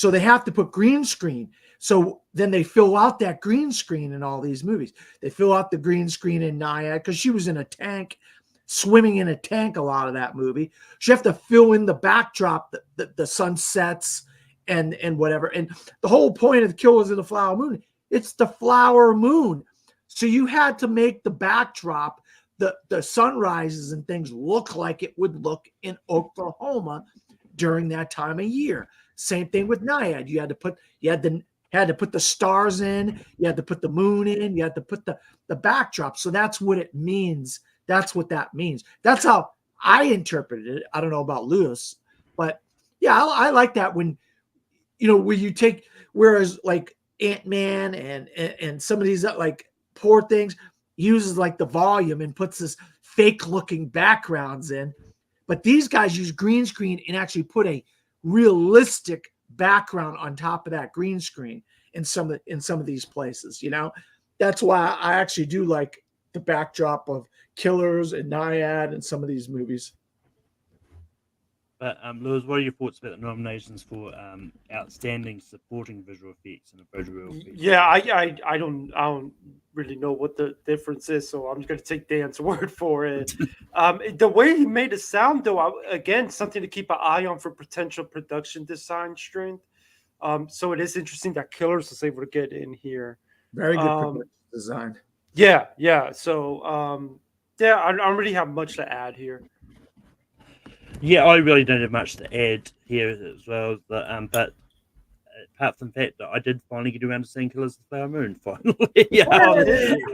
they have to put green screen. So then they fill out that green screen in all these movies. They fill out the green screen in Naiad because she was in a tank, swimming in a tank a lot of that movie. So you have to fill in the backdrop, the sunsets and whatever. And the whole point of the Killers of the Flower Moon, it's the flower moon. So you had to make the backdrop, the sunrises and things look like it would look in Oklahoma during that time of year. Same thing with Naiad. You had to put the stars in, you had to put the moon in, you had to put the backdrop. So that's what it means. That's what that means. That's how I interpreted it. I don't know about Lewis, but yeah, I like that when you take, whereas like Ant-Man and some of these like poor things uses like the volume and puts this fake looking backgrounds in, but these guys use green screen and actually put a realistic background on top of that green screen in some of these places. That's why I actually do like the backdrop of Killers and Naiad and some of these movies. But Lewis, what are your thoughts about the nominations for outstanding supporting visual effects in a photoreal feature? Yeah, I don't really know what the difference is, so I'm just going to take Dan's word for it. The way he made it sound, though, again, something to keep an eye on for potential production design strength. So it is interesting that Killers was able to get in here. Very good production design. Yeah. So I don't really have much to add here. Yeah, I really don't have much to add here as well. But apart from the fact that I did finally get around to seeing Killers of the Flower Moon finally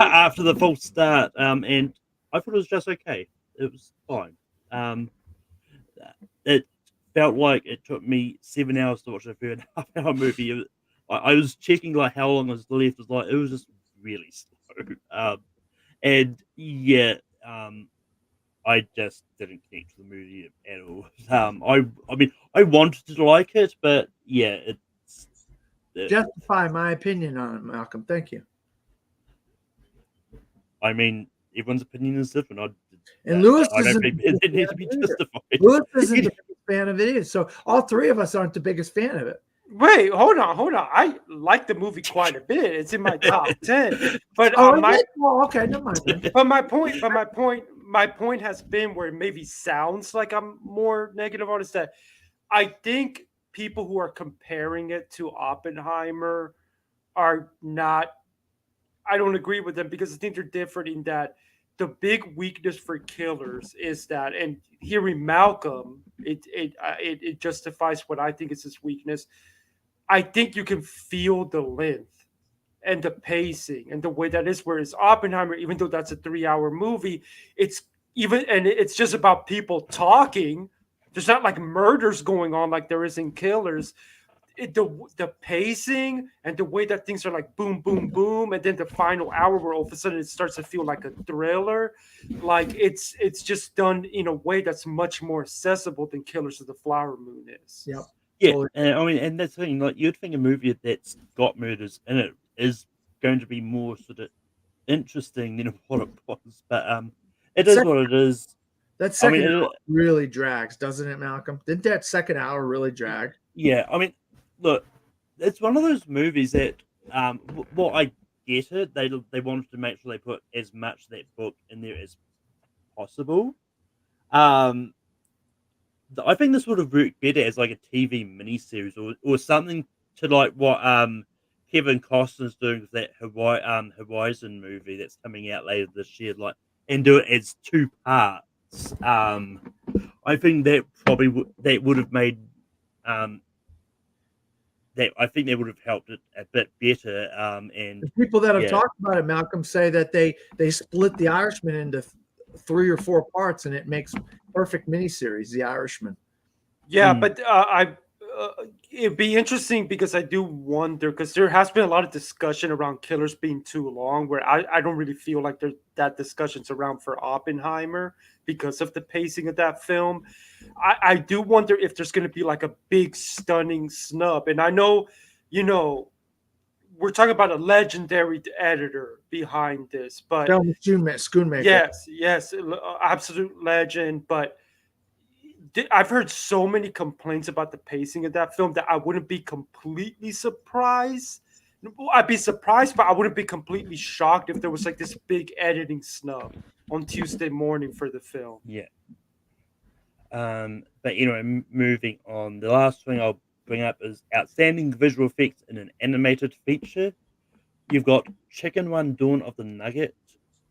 after the full start, and I thought it was just okay. It was fine. It felt like it took me 7 hours to watch a 3.5 hour movie. I was checking like how long was left. It was like it was just really slow. And yeah, I just didn't connect to the movie at all. I mean, I wanted to like it, but yeah, Justify my opinion on it, Malcolm. Thank you. I mean, everyone's opinion is different. And Lewis I don't isn't think it needs to be justified. Lewis isn't the biggest fan of it either. So all three of us aren't the biggest fan of it. Wait, hold on. I like the movie quite a bit. It's in my top 10. But okay, never mind. Then. But my point has been where it maybe sounds like I'm more negative on is that I think people who are comparing it to Oppenheimer are not. I don't agree with them because I think they're different in that the big weakness for Killers is that, and hearing Malcolm, it justifies what I think is his weakness. I think you can feel the length and the pacing and the way that is. Whereas Oppenheimer, even though that's a 3-hour movie, it's just about people talking. There's not like murders going on like there is in Killers. The pacing and the way that things are like boom, boom, boom, and then the final hour where all of a sudden it starts to feel like a thriller, like it's just done in a way that's much more accessible than Killers of the Flower Moon is. Yep. Yeah, I mean, and that's the thing. Like, you'd think a movie that's got murders in it is going to be more sort of interesting than what it was, but it is what it is. That second hour really drags, doesn't it, Malcolm? Didn't that second hour really drag? Yeah, I mean, look, it's one of those movies that, well, I get it. They wanted to make sure they put as much of that book in there as possible. I think this would have worked better as like a TV miniseries or something to like what Kevin Costner's doing with that Horizon movie that's coming out later this year, like, and do it as 2 parts. I think that probably would have made that I think they would have helped it a bit better. And the people that have talked about it, Malcolm, say that they split The Irishman into 3 or 4 parts, and it makes perfect miniseries, The Irishman. Yeah, but it'd be interesting because I do wonder, because there has been a lot of discussion around Killers being too long, where I don't really feel like that discussion's around for Oppenheimer because of the pacing of that film. I do wonder if there's going to be like a big stunning snub. And I know, we're talking about a legendary editor behind this, but Schoonmaker. Yes, absolute legend. But I've heard so many complaints about the pacing of that film that I wouldn't be completely surprised. I'd be surprised, but I wouldn't be completely shocked if there was like this big editing snub on Tuesday morning for the film. Yeah. But moving on, the last thing I'll bring up is outstanding visual effects in an animated feature. You've got Chicken Run: Dawn of the Nugget,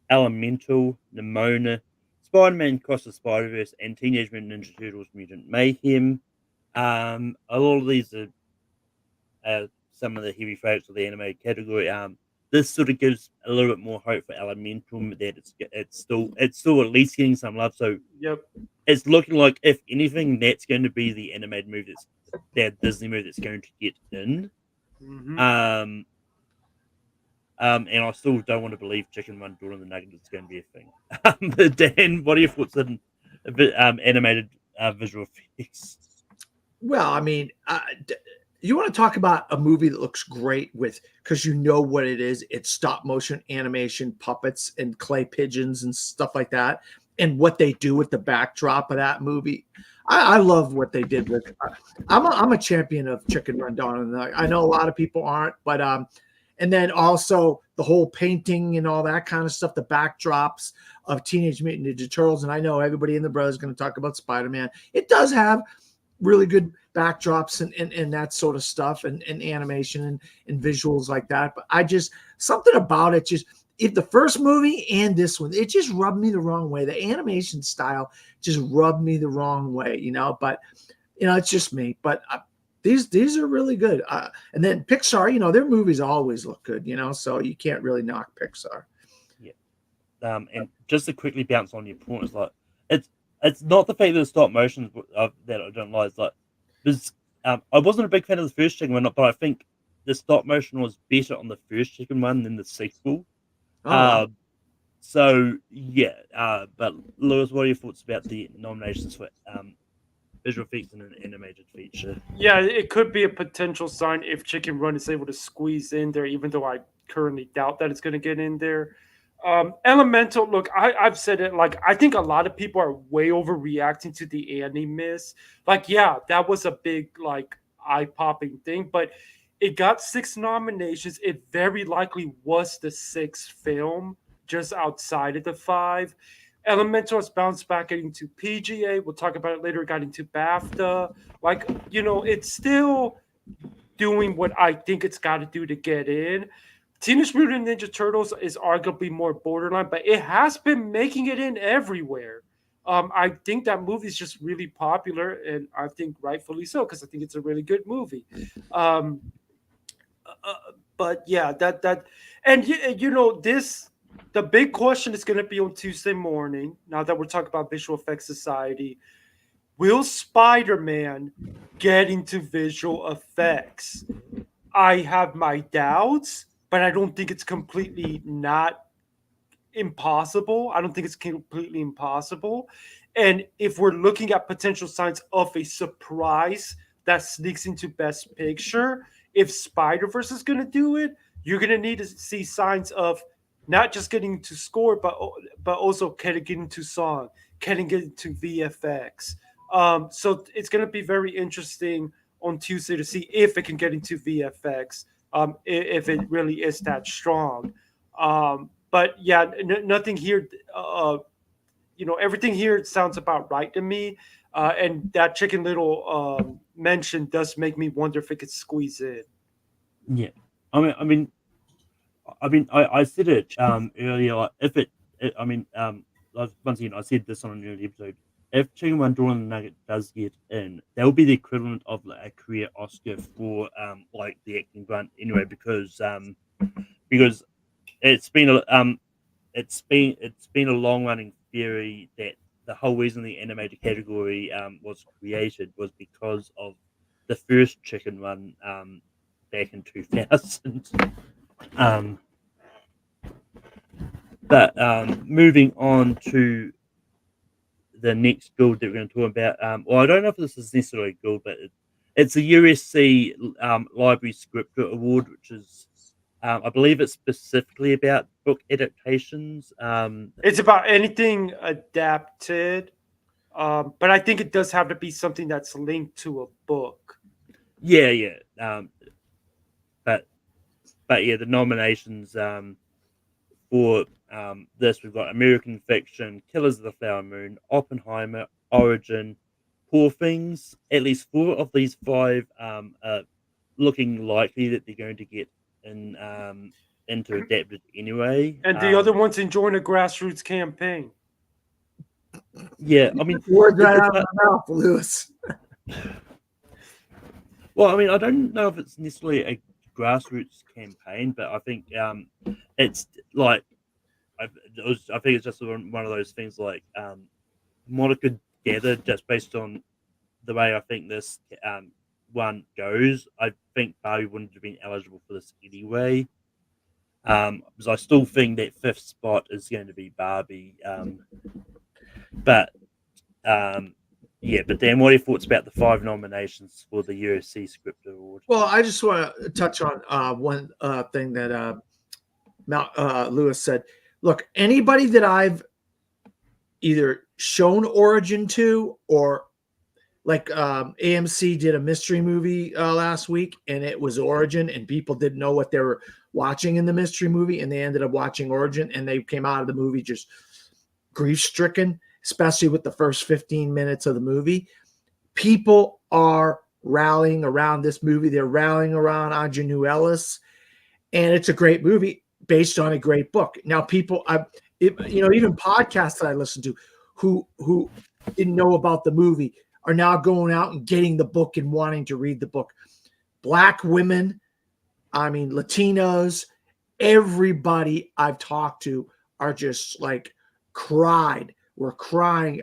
Elemental, Nimona, Spider-Man: Cross the Spider-Verse, and Teenage Mutant Ninja Turtles: Mutant Mayhem. A lot of these are some of the heavy favorites of the animated category. This sort of gives a little bit more hope for Elemental that it's still at least getting some love. So it's looking like, if anything, that's going to be the animated movie that Disney movie that's going to get in. Mm-hmm. And I still don't want to believe Chicken Run: Dawn of the Nugget is going to be a thing. But Dan, what are your thoughts on animated visual effects? Well, I mean, you want to talk about a movie that looks great because you know what it is. It's stop motion animation, puppets, and clay pigeons and stuff like that. And what they do with the backdrop of that movie. I love what they did with. I'm a champion of Chicken Run: Dawn of the Nugget. I know a lot of people aren't, but and then also the whole painting and all that kind of stuff, the backdrops of Teenage Mutant Ninja Turtles. And I know everybody in the Brothers is going to talk about Spider-Man. It does have really good backdrops and that sort of stuff and animation and visuals like that. But something about it if the first movie and this one, it just rubbed me the wrong way. The animation style just rubbed me the wrong way, but it's just me. But these are really good. And then Pixar, you know, their movies always look good, you know, so you can't really knock Pixar. And just to quickly bounce on your point, it's like it's not the fact that the stop motion that I don't like. It's like there's I wasn't a big fan of the first chicken one, but I think the stop motion was better on the first chicken one than the sequel. Oh, So yeah, but Lewis, what are your thoughts about the nominations for visual effects in an animated feature? Yeah, it could be a potential sign if Chicken Run is able to squeeze in there, even though I currently doubt that it's going to get in there. Elemental, look, I've said it, like, I think a lot of people are way overreacting to the Annie miss. Like, yeah, that was a big, like, eye-popping thing, but it got 6 nominations. It very likely was the 6th film just outside of the 5. Elemental has bounced back into PGA. We'll talk about it later. It got into BAFTA. Like, you know, it's still doing what I think it's got to do to get in. Teenage Mutant Ninja Turtles is arguably more borderline, but it has been making it in everywhere. I think that movie is just really popular, and I think rightfully so, because I think it's a really good movie. But yeah, and you know, the big question is going to be on Tuesday morning. Now that we're talking about Visual Effects Society, will Spider-Man get into visual effects? I have my doubts, but I don't think it's completely not impossible. I don't think it's completely impossible. And if we're looking at potential signs of a surprise that sneaks into Best Picture, if Spider-Verse is going to do it, you're going to need to see signs of not just getting to score, but also getting into song, getting into VFX. So it's going to be very interesting on Tuesday to see if it can get into VFX, if it really is that strong. But yeah, nothing here. You know, everything here sounds about right to me. And that Chicken Little mention does make me wonder if it could squeeze in. Yeah, I said it earlier. Like, if like, once again, I said this on an earlier episode. If Chicken Run Drawn the Nugget does get in, that will be the equivalent of like, a career Oscar for like the acting grunt anyway, because it's been a long running theory that the whole reason the animated category was created was because of the first Chicken Run back in 2000. But moving on to the next guild that we're going to talk about. Well, I don't know if this is necessarily a guild, but it's a USC Library Scripter Award, which is, I believe it's specifically about book adaptations. It's about anything adapted, but I think it does have to be something that's linked to a book. Yeah. But yeah, the nominations for this, we've got American Fiction, Killers of the Flower Moon, Oppenheimer, Origin, Poor Things. At least 4 of these 5 are looking likely that they're going to get in into adapted anyway. And the other one's enjoying a grassroots campaign. Yeah, I mean, words right out of my mouth, Lewis. Well, I mean, I don't know if it's necessarily a grassroots campaign, but I think it's like I think it's just one of those things like Monica gathered just based on the way I think this one goes. I think Barbie wouldn't have been eligible for this anyway. Because I still think that 5th spot is going to be Barbie. But Dan, what are your thoughts about the 5 nominations for the USC Script Award? Well, I just want to touch on one thing that Lewis said. Look, anybody that I've either shown Origin to, or like AMC did a mystery movie last week, and it was Origin, and people didn't know what they were watching in the mystery movie, and they ended up watching Origin, and they came out of the movie just grief-stricken, especially with the first 15 minutes of the movie. People are rallying around this movie. They're rallying around Aunjanue Ellis, and it's a great movie based on a great book. Now, people, even podcasts that I listen to who didn't know about the movie are now going out and getting the book and wanting to read the book. Black women, I mean, Latinos, everybody I've talked to are just like cried. We're crying,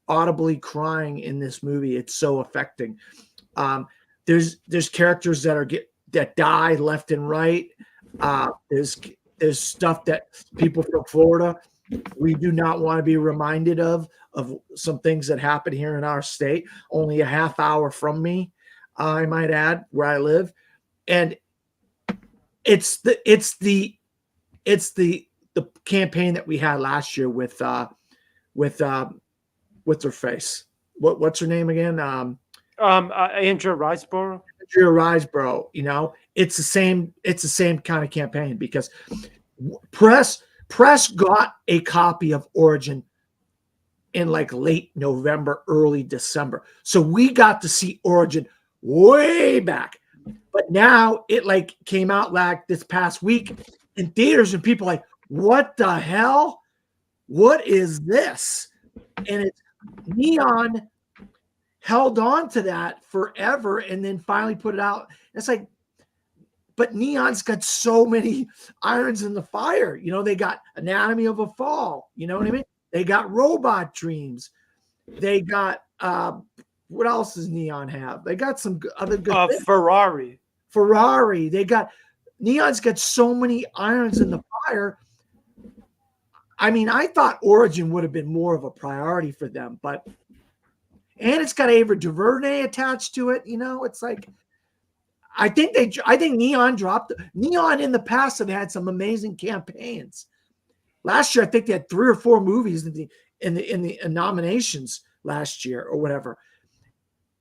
audibly crying in this movie. It's so affecting. There's characters that die left and right. There's stuff that people from Florida, we do not want to be reminded of some things that happen here in our state, only a half hour from me, I might add, where I live. And it's the campaign that we had last year with her face. What's her name again? Andrea Riseborough. Andrea Riseborough. You know, it's the same kind of campaign, because press got a copy of Origin in like late November, early December. So we got to see Origin way back. But now it like came out like this past week in theaters, and people like, what the hell? What is this? And it's Neon held on to that forever and then finally put it out. It's like, but Neon's got so many irons in the fire. You know, they got Anatomy of a Fall. You know what I mean? They got Robot Dreams. They got what else does Neon have? They got some other good things. Ferrari. They got Neon's got so many irons in the fire. I mean, I thought Origin would have been more of a priority for them, but and it's got Ava DuVernay attached to it. You know, it's like I think Neon dropped. Neon in the past have had some amazing campaigns. Last year, I think they had 3 or 4 movies in the nominations last year or whatever.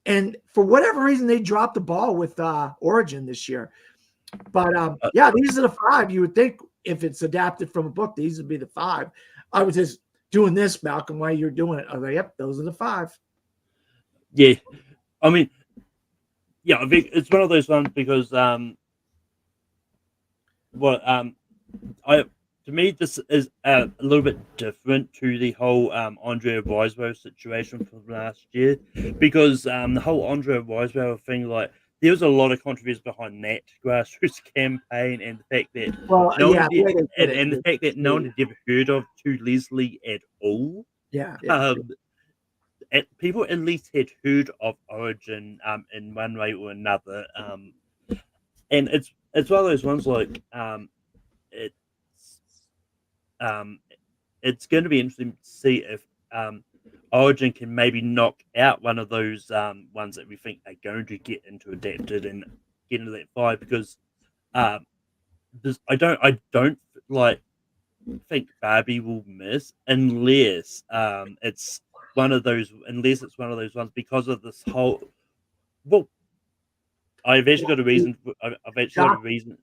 And for whatever reason, they dropped the ball with Origin this year. But yeah, these are the 5. You would think if it's adapted from a book, these would be the 5. I was just doing this, Malcolm, while you're doing it. I was like, yep, those are the 5. Yeah. I mean, yeah, I think it's one of those ones because to me, this is a little bit different to the whole Andrea Riseborough situation from last year, because the whole Andrea Riseborough thing, like, there was a lot of controversy behind that grassroots campaign, and the fact that the fact that no one had ever heard of To Leslie at all. People at least had heard of Origin in one way or another, and it's one of those ones like it's going to be interesting to see if Origin can maybe knock out one of those ones that we think are going to get into adapted and get into that 5, because I don't like think Barbie will miss unless it's one of those ones, because of this whole. Well, I've actually got a reason. I've actually got a reason.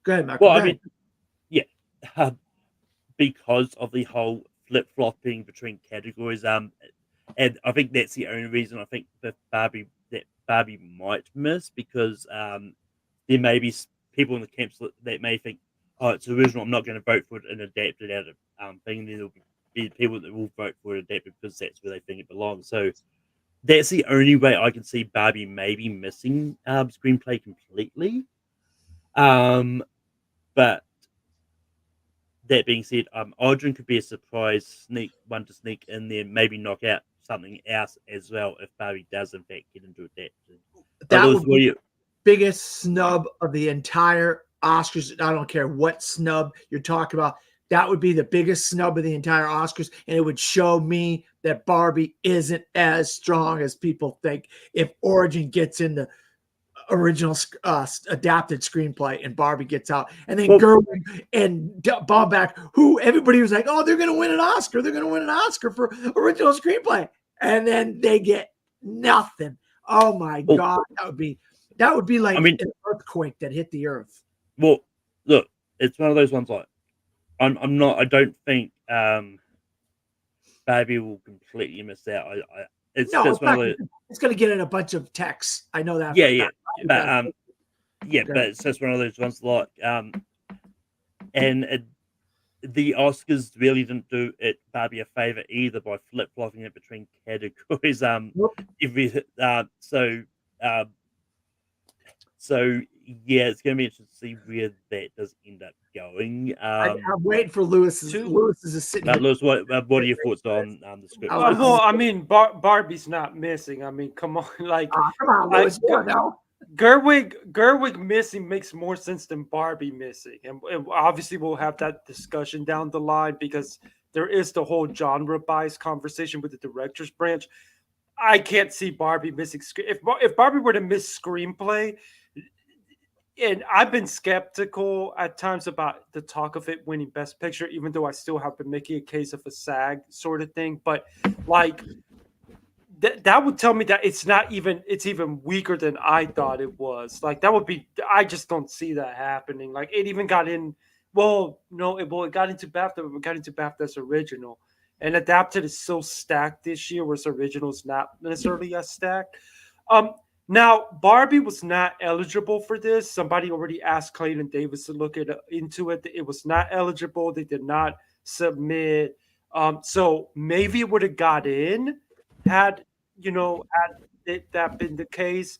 Go ahead, Michael. Well, I mean, yeah, because of the whole flip flopping between categories. And I think that's the only reason I think that Barbie might miss, because there may be people in the camps that may think, oh, it's original, I'm not going to vote for it and adapted out of thing. Then there'll be people that will vote for it adapted because that's where they think it belongs. So that's the only way I can see Barbie maybe missing screenplay completely. But that being said, Origin could be a surprise sneak in there, maybe knock out something else as well if Barbie does in fact get into adapted. That would be the biggest snub of the entire Oscars. I don't care what snub you're talking about. That would be the biggest snub of the entire Oscars, and it would show me that Barbie isn't as strong as people think if Origin gets in the original adapted screenplay and Barbie gets out. And then Gerwig and Baumbach, who everybody was like, oh, they're going to win an Oscar. They're going to win an Oscar for original screenplay. And then they get nothing. Oh, my God. That would be like an earthquake that hit the earth. Well, look, it's one of those ones like, I don't think Barbie will completely miss out. It's going to get in a bunch of texts. I know that. Yeah. But it's just one of those ones like, and the Oscars really didn't do it Barbie a favor either by flip flopping it between categories. Nope. So uh, so yeah, it's going to be interesting to see where that does end up going. I'm waiting for Lewis's. Two- Lewis is just sitting here. Lewis, what are your thoughts on the script? Well, I mean, Barbie's not missing. I mean, come on, like, Come on, Lewis. No. Gerwig missing makes more sense than Barbie missing, and obviously we'll have that discussion down the line because there is the whole genre bias conversation with the director's branch. I can't see Barbie missing. If Barbie were to miss screenplay, and I've been skeptical at times about the talk of it winning Best Picture, even though I still have been making a case of a SAG sort of thing. But like that would tell me that it's even weaker than I thought it was. Like that would be. I just don't see that happening. Like it even got in. Well, no, it got into BAFTA. It got into BAFTA's original. And adapted is so stacked this year, whereas original is not necessarily as stacked. Now, Barbie was not eligible for this. Somebody already asked Clayton Davis to look into it. It was not eligible. They did not submit. So maybe it would have got in had that been the case.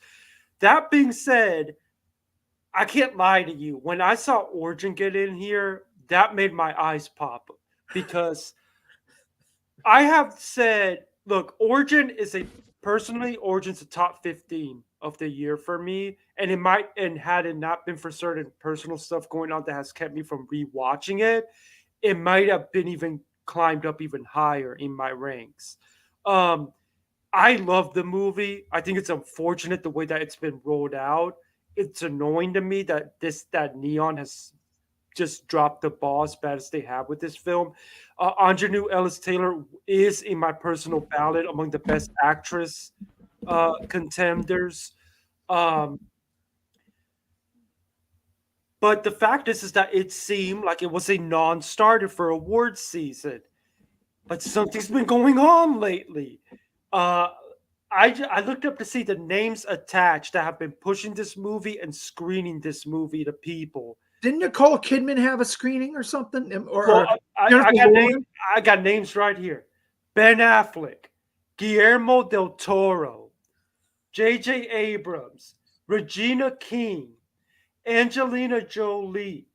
That being said, I can't lie to you. When I saw Origin get in here, that made my eyes pop because I have said, look, Origin's a top 15 of the year for me. And had it not been for certain personal stuff going on that has kept me from rewatching it, it might have been even climbed up even higher in my ranks. I love the movie. I think it's unfortunate the way that it's been rolled out. It's annoying to me that Neon has just dropped the ball as bad as they have with this film. Aunjanue Ellis-Taylor is in my personal ballot among the best actress contenders. But the fact is that it seemed like it was a non-starter for awards season. But something's been going on lately. I looked up to see the names attached that have been pushing this movie and screening this movie to people. Didn't Nicole Kidman have a screening or something? I got names right here. Ben Affleck, Guillermo del Toro, J.J. Abrams, Regina King, Angelina Jolie,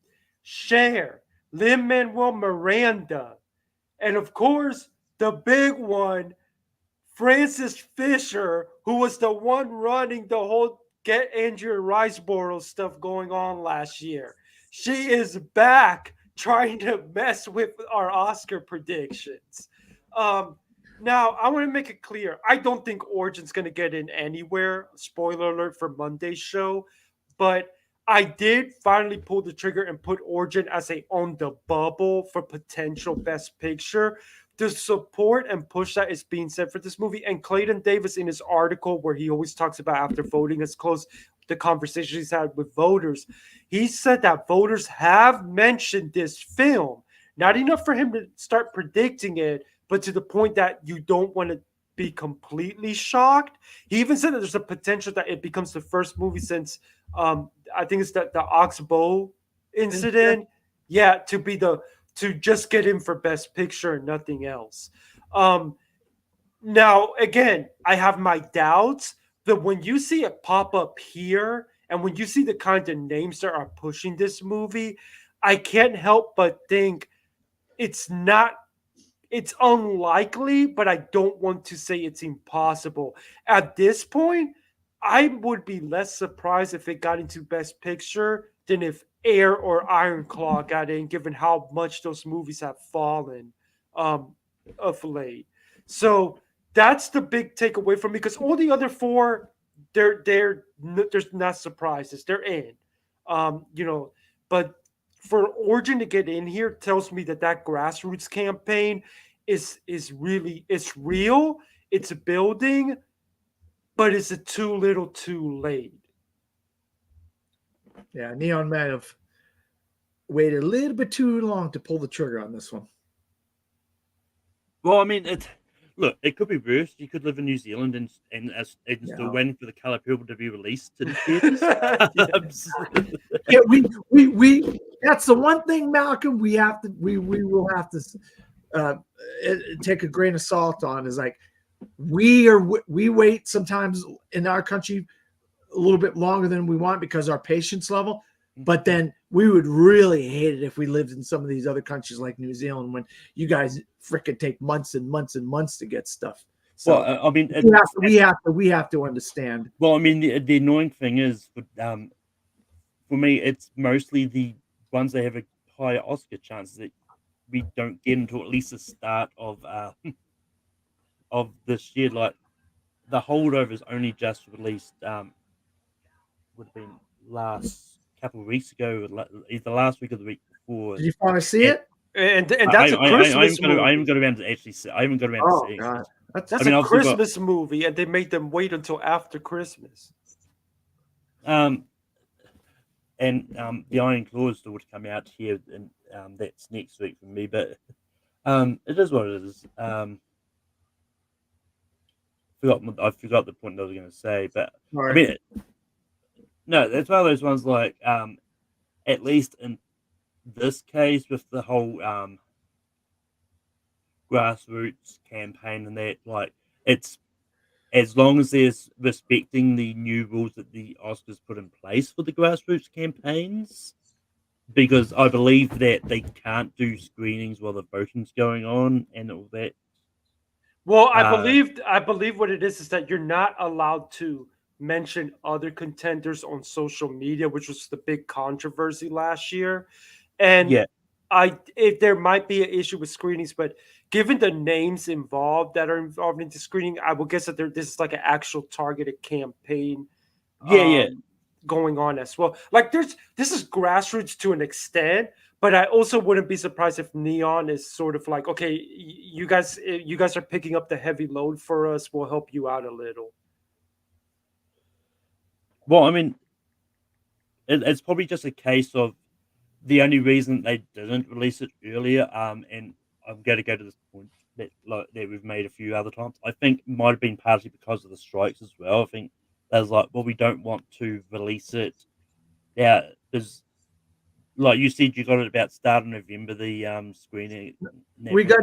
Cher, Lin-Manuel Miranda, and of course, the big one, Frances Fisher, who was the one running the whole Get Andrea Riseborough stuff going on last year. She is back trying to mess with our Oscar predictions. Now, I want to make it clear. I don't think Origin's going to get in anywhere. Spoiler alert for Monday's show. But I did finally pull the trigger and put Origin as on the bubble for potential Best Picture. The support and push that is being said for this movie. And Clayton Davis, in his article where he always talks about after voting is closed, the conversations he's had with voters, he said that voters have mentioned this film. Not enough for him to start predicting it, but to the point that you don't want to be completely shocked. He even said that there's a potential that it becomes the first movie since I think it's the Oxbow incident. Yeah, to just get him for Best Picture and nothing else. Now, again, I have my doubts, but when you see it pop up here and when you see the kind of names that are pushing this movie, I can't help but think it's unlikely, but I don't want to say it's impossible. At this point, I would be less surprised if it got into Best Picture than if Air or Iron Claw got in, given how much those movies have fallen of late. So that's the big takeaway from me, because all the other four, there's not surprises. They're in, but for Origin to get in here tells me that grassroots campaign is real. It's building, but it's too little too late. Yeah, Neon might have waited a little bit too long to pull the trigger on this one. Well, I mean, look, it could be worse. You could live in New Zealand and still Yeah. waiting for the Color Purple to be released in theaters. Yeah, we that's the one thing, Malcolm, we will have to take a grain of salt on, is like we wait sometimes in our country a little bit longer than we want because our patience level. But then we would really hate it if we lived in some of these other countries like New Zealand, when you guys frickin' take months and months and months to get stuff. So Well, I mean, we have to understand. well, I mean, the annoying thing is, for me, it's mostly the ones that have a higher Oscar chance that we don't get until at least the start of of this year. Like the Holdovers only just released. Would have been last couple of weeks ago, either last week or the week before. Did you finally see it? And that's a Christmas movie. I haven't got around to actually. I haven't got around to seeing God. it. That's I mean, a Christmas movie, and they made them wait until after Christmas. And the Iron Claw is still to come out here, and that's next week for me. But it is what it is. I forgot the point I was going to say, but Right. I mean, no, that's one of those ones like at least in this case with the whole grassroots campaign and that, like, it's as long as there's respecting the new rules that the Oscars put in place for the grassroots campaigns, because I believe that they can't do screenings while the voting's going on and all that. Well, I believe what it is that you're not allowed to mention other contenders on social media, which was the big controversy last year. And Yeah. if there might be an issue with screenings, but given the names involved that are involved in the screening, I would guess that this is like an actual targeted campaign. Going on as well. Like this is grassroots to an extent, but I also wouldn't be surprised if Neon is sort of like, okay, you guys are picking up the heavy load for us. We'll help you out a little. Well, I mean, it's probably just a case of the only reason they didn't release it earlier, and I'm going to go to this point that we've made a few other times. I think it might have been partly because of the strikes as well. I think they was like, well, we don't want to release it. Yeah, because like you said, you got it about start of November, the screening. We got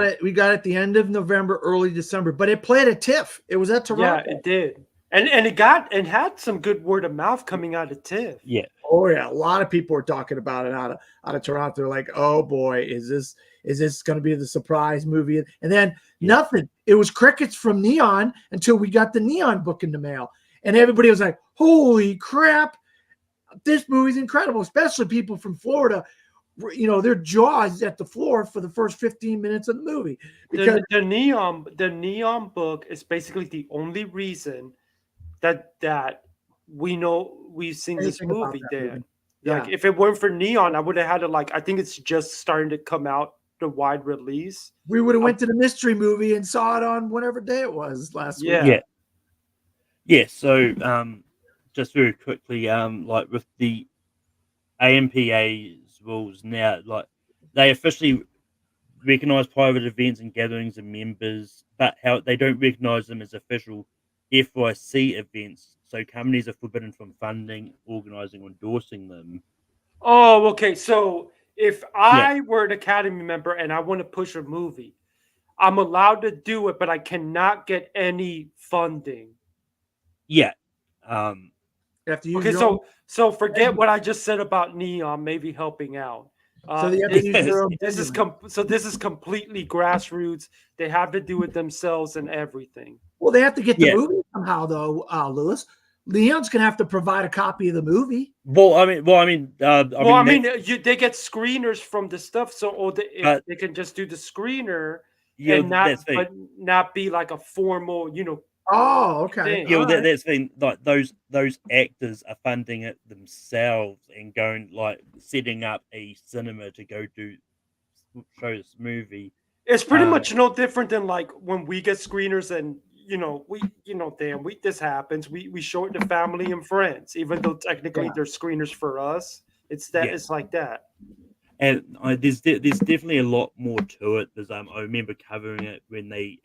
it at the end of November, early December, but it played at TIFF. It was at Toronto. Yeah, it did. And it had some good word of mouth coming out of TIFF. Yeah. Oh yeah, a lot of people were talking about it out of Toronto. They're like, "Oh boy, is this going to be the surprise movie?" And then nothing. It was crickets from Neon until we got the Neon book in the mail, and everybody was like, "Holy crap, this movie's incredible!" Especially people from Florida. You know, their jaws at the floor for the first 15 minutes of the movie. Because the Neon book is basically the only reason that we know we've seen this movie, Dan. Yeah. Like if it weren't for Neon, I would have had to I think it's just starting to come out the wide release. We would have went to the mystery movie and saw it on whatever day it was last week. Yeah. So just very quickly, like with the AMPA's rules now, like they officially recognize private events and gatherings of members, but how they don't recognize them as official FYC events, so companies are forbidden from funding, organizing, or endorsing them. Oh, okay. So if I were an Academy member and I want to push a movie, I'm allowed to do it, but I cannot get any funding. Yeah. Okay, so forget what I just said about Neon maybe helping out. This is completely grassroots. They have to do it themselves and everything. Well, they have to get the movie somehow, though, Lewis. Leon's gonna have to provide a copy of the movie. They get screeners from the stuff, so they can just do the screener and not be like a formal, Oh, okay. Yeah, that's been like those actors are funding it themselves and going setting up a cinema to go show this movie. It's pretty much no different than like when we get screeners and this happens. We show it to family and friends, even though technically they're screeners for us. It's like that. And there's definitely a lot more to it. There's I remember covering it when they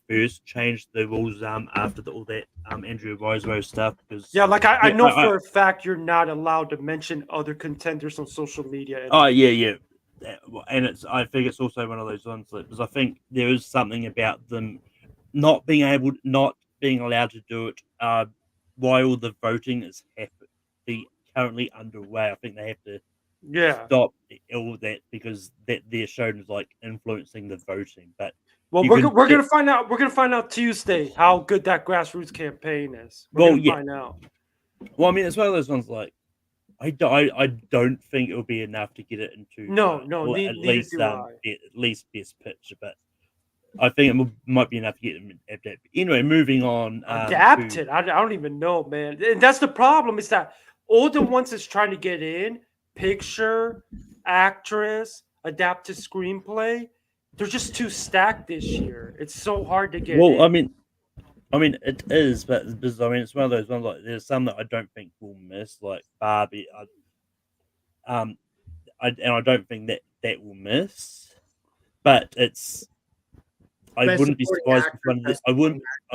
first changed the rules after all that Andrew Riseborough stuff because Yeah, like I know for a fact you're not allowed to mention other contenders on social media. Oh yeah. And I think it's also one of those ones because I think there is something about them not being allowed to do it while the voting is currently underway. I think they have to Yeah. stop all that because their show is like influencing the voting. But Well, we're gonna find out. We're gonna find out Tuesday how good that grassroots campaign is. We're gonna find out. Well, I mean, it's one of those ones like I don't think it'll be enough to get it into at least best picture, but I think it might be enough to get them adapted. Anyway, moving on. Adapted. I don't even know, man. And that's the problem is that all the ones that's trying to get in, picture, actress, adapted screenplay, they're just too stacked this year. It's so hard to get in. Well, I mean, it is, but I mean, it's one of those ones like there's some that I don't think will miss, like Barbie. I don't think that will miss, but it's. I wouldn't be surprised if one of the, I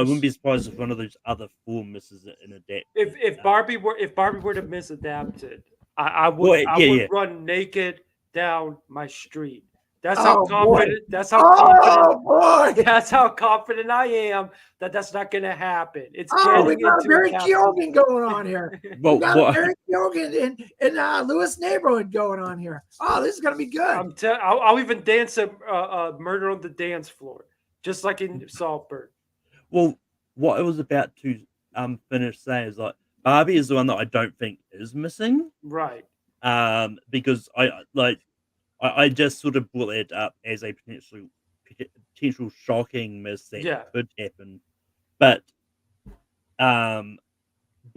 wouldn't be surprised if one of those other four misses it in adapt. If Barbie were to miss adapted, I would run naked down my street. That's how confident. Boy. That's how confident. Boy. That's how confident I am that that's not going to happen. It's we got Barry Keoghan going on here. Well, we got Barry Keoghan in Lewis neighborhood going on here. Oh, this is going to be good. I'll even dance a murder on the dance floor, just like in Saltburn. Well, what I was about to finish saying is like Barbie is the one that I don't think is missing, right? Because I just sort of brought it up as a potential shocking miss that could happen, but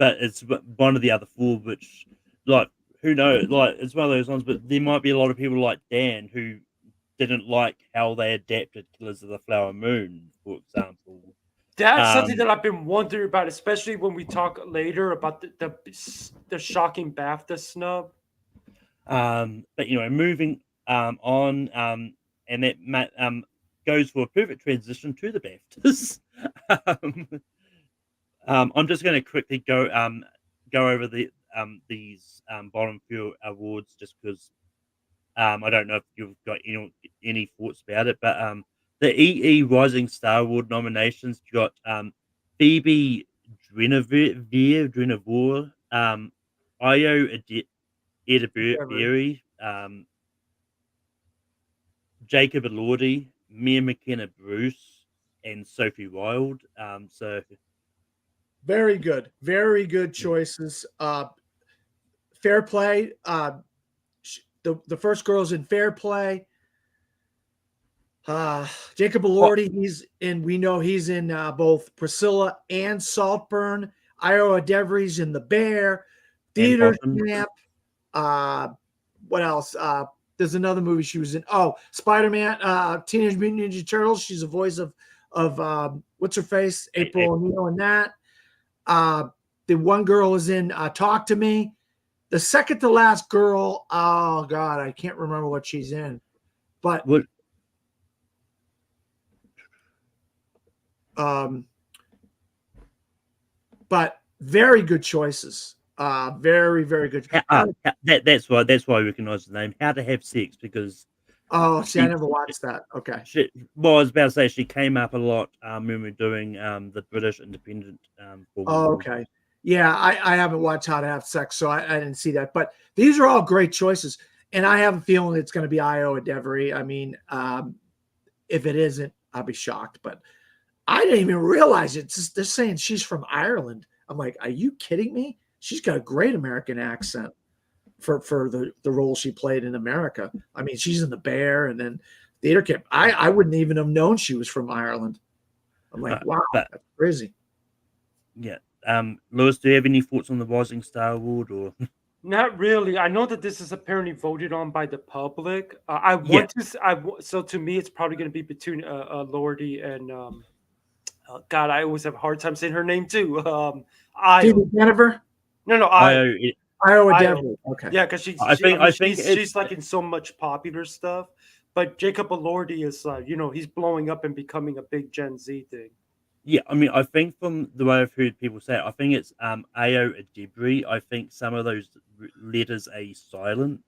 it's one of the other four, which like who knows, like it's one of those ones. But there might be a lot of people like Dan who didn't like how they adapted Killers of the Flower Moon, for example. That's something that I've been wondering about, especially when we talk later about the shocking BAFTA snub. But moving on, and that goes for a perfect transition to the BAFTAs. I'm just going to quickly go over these bottom few awards just because I don't know if you've got any thoughts about it, but the EE Rising Star Award nominations got Phoebe Drenevor, Io Edeberry, Jacob Elordi, Mia McKenna Bruce, and Sophie Wilde. So very good choices. Fair Play. The first girl's in Fair Play. Jacob Elordi, we know he's in both Priscilla and Saltburn. Io Edeberry's in The Bear. Theater Champ. What else? There's another movie she was in. Oh, Spider-Man, Teenage Mutant Ninja Turtles. She's the voice of what's her face? April O'Neil in that. The one girl is in Talk to Me. The second to last girl, oh God, I can't remember what she's in. But very good choices. Very, very good. That's why I recognize the name. How to Have Sex, because I never watched that. Okay. I was about to say she came up a lot when we were doing the British Independent. Okay. Yeah, I haven't watched How to Have Sex, so I didn't see that. But these are all great choices, and I have a feeling it's going to be Io Edeberry. I mean, if it isn't, I'll be shocked. But I didn't even realize it. They're saying she's from Ireland. I'm like, are you kidding me? She's got a great American accent for the role she played in America. I mean, she's in The Bear and then Theater Camp. I wouldn't even have known she was from Ireland. I'm like, wow, that's crazy. Yeah. Lewis, do you have any thoughts on the Rising Star Award or? Not really. I know that this is apparently voted on by the public. So to me, it's probably going to be between Lordy and God. I always have a hard time saying her name too. Phoebe Jennifer. No, Io Iowa, Iowa. Denver. Okay. Yeah, because I think she's like in so much popular stuff. But Jacob Elordi is, he's blowing up and becoming a big Gen Z thing. Yeah, I mean, I think from the way I've heard people say it, I think it's Ao Adibri. I think some of those letters are silent.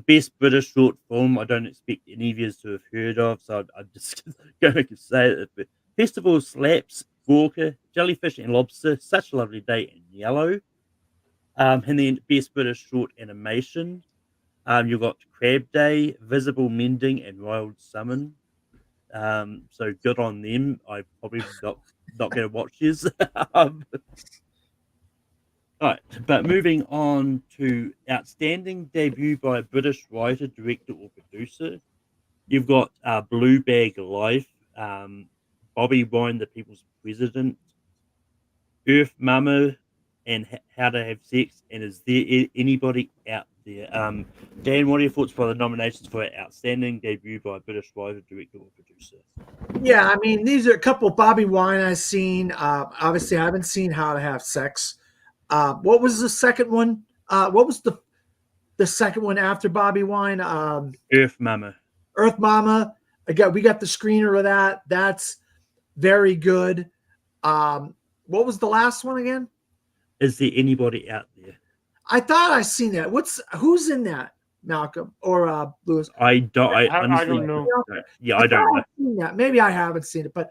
Best British short film. I don't expect any of you to have heard of, so I'm just going to say it. But Festival Slaps, Gawker, Jellyfish and Lobster, Such a Lovely Day in Yellow. And then Best British Short Animation. You've got Crab Day, Visible Mending, and Wild Summon. So good on them. I probably not going to watch this. Right, but moving on to outstanding debut by a British writer, director, or producer. You've got Blue Bag Life, Bobby Wine, the People's President, Earth Mama, and How to Have Sex. And is there anybody out there? Dan, what are your thoughts for the nominations for outstanding debut by a British writer, director, or producer? Yeah, I mean, these are a couple. Bobby Wine I've seen. Obviously, I haven't seen How to Have Sex. What was the second one? What was the second one after Bobby Wine? Earth Mama. Earth Mama. We got the screener of that. That's very good. What was the last one again? Is there anybody out there? I thought I seen that. Who's in that? Malcolm or Lewis? I don't. I honestly don't know. Yeah, I don't know. I've seen that. Maybe I haven't seen it, but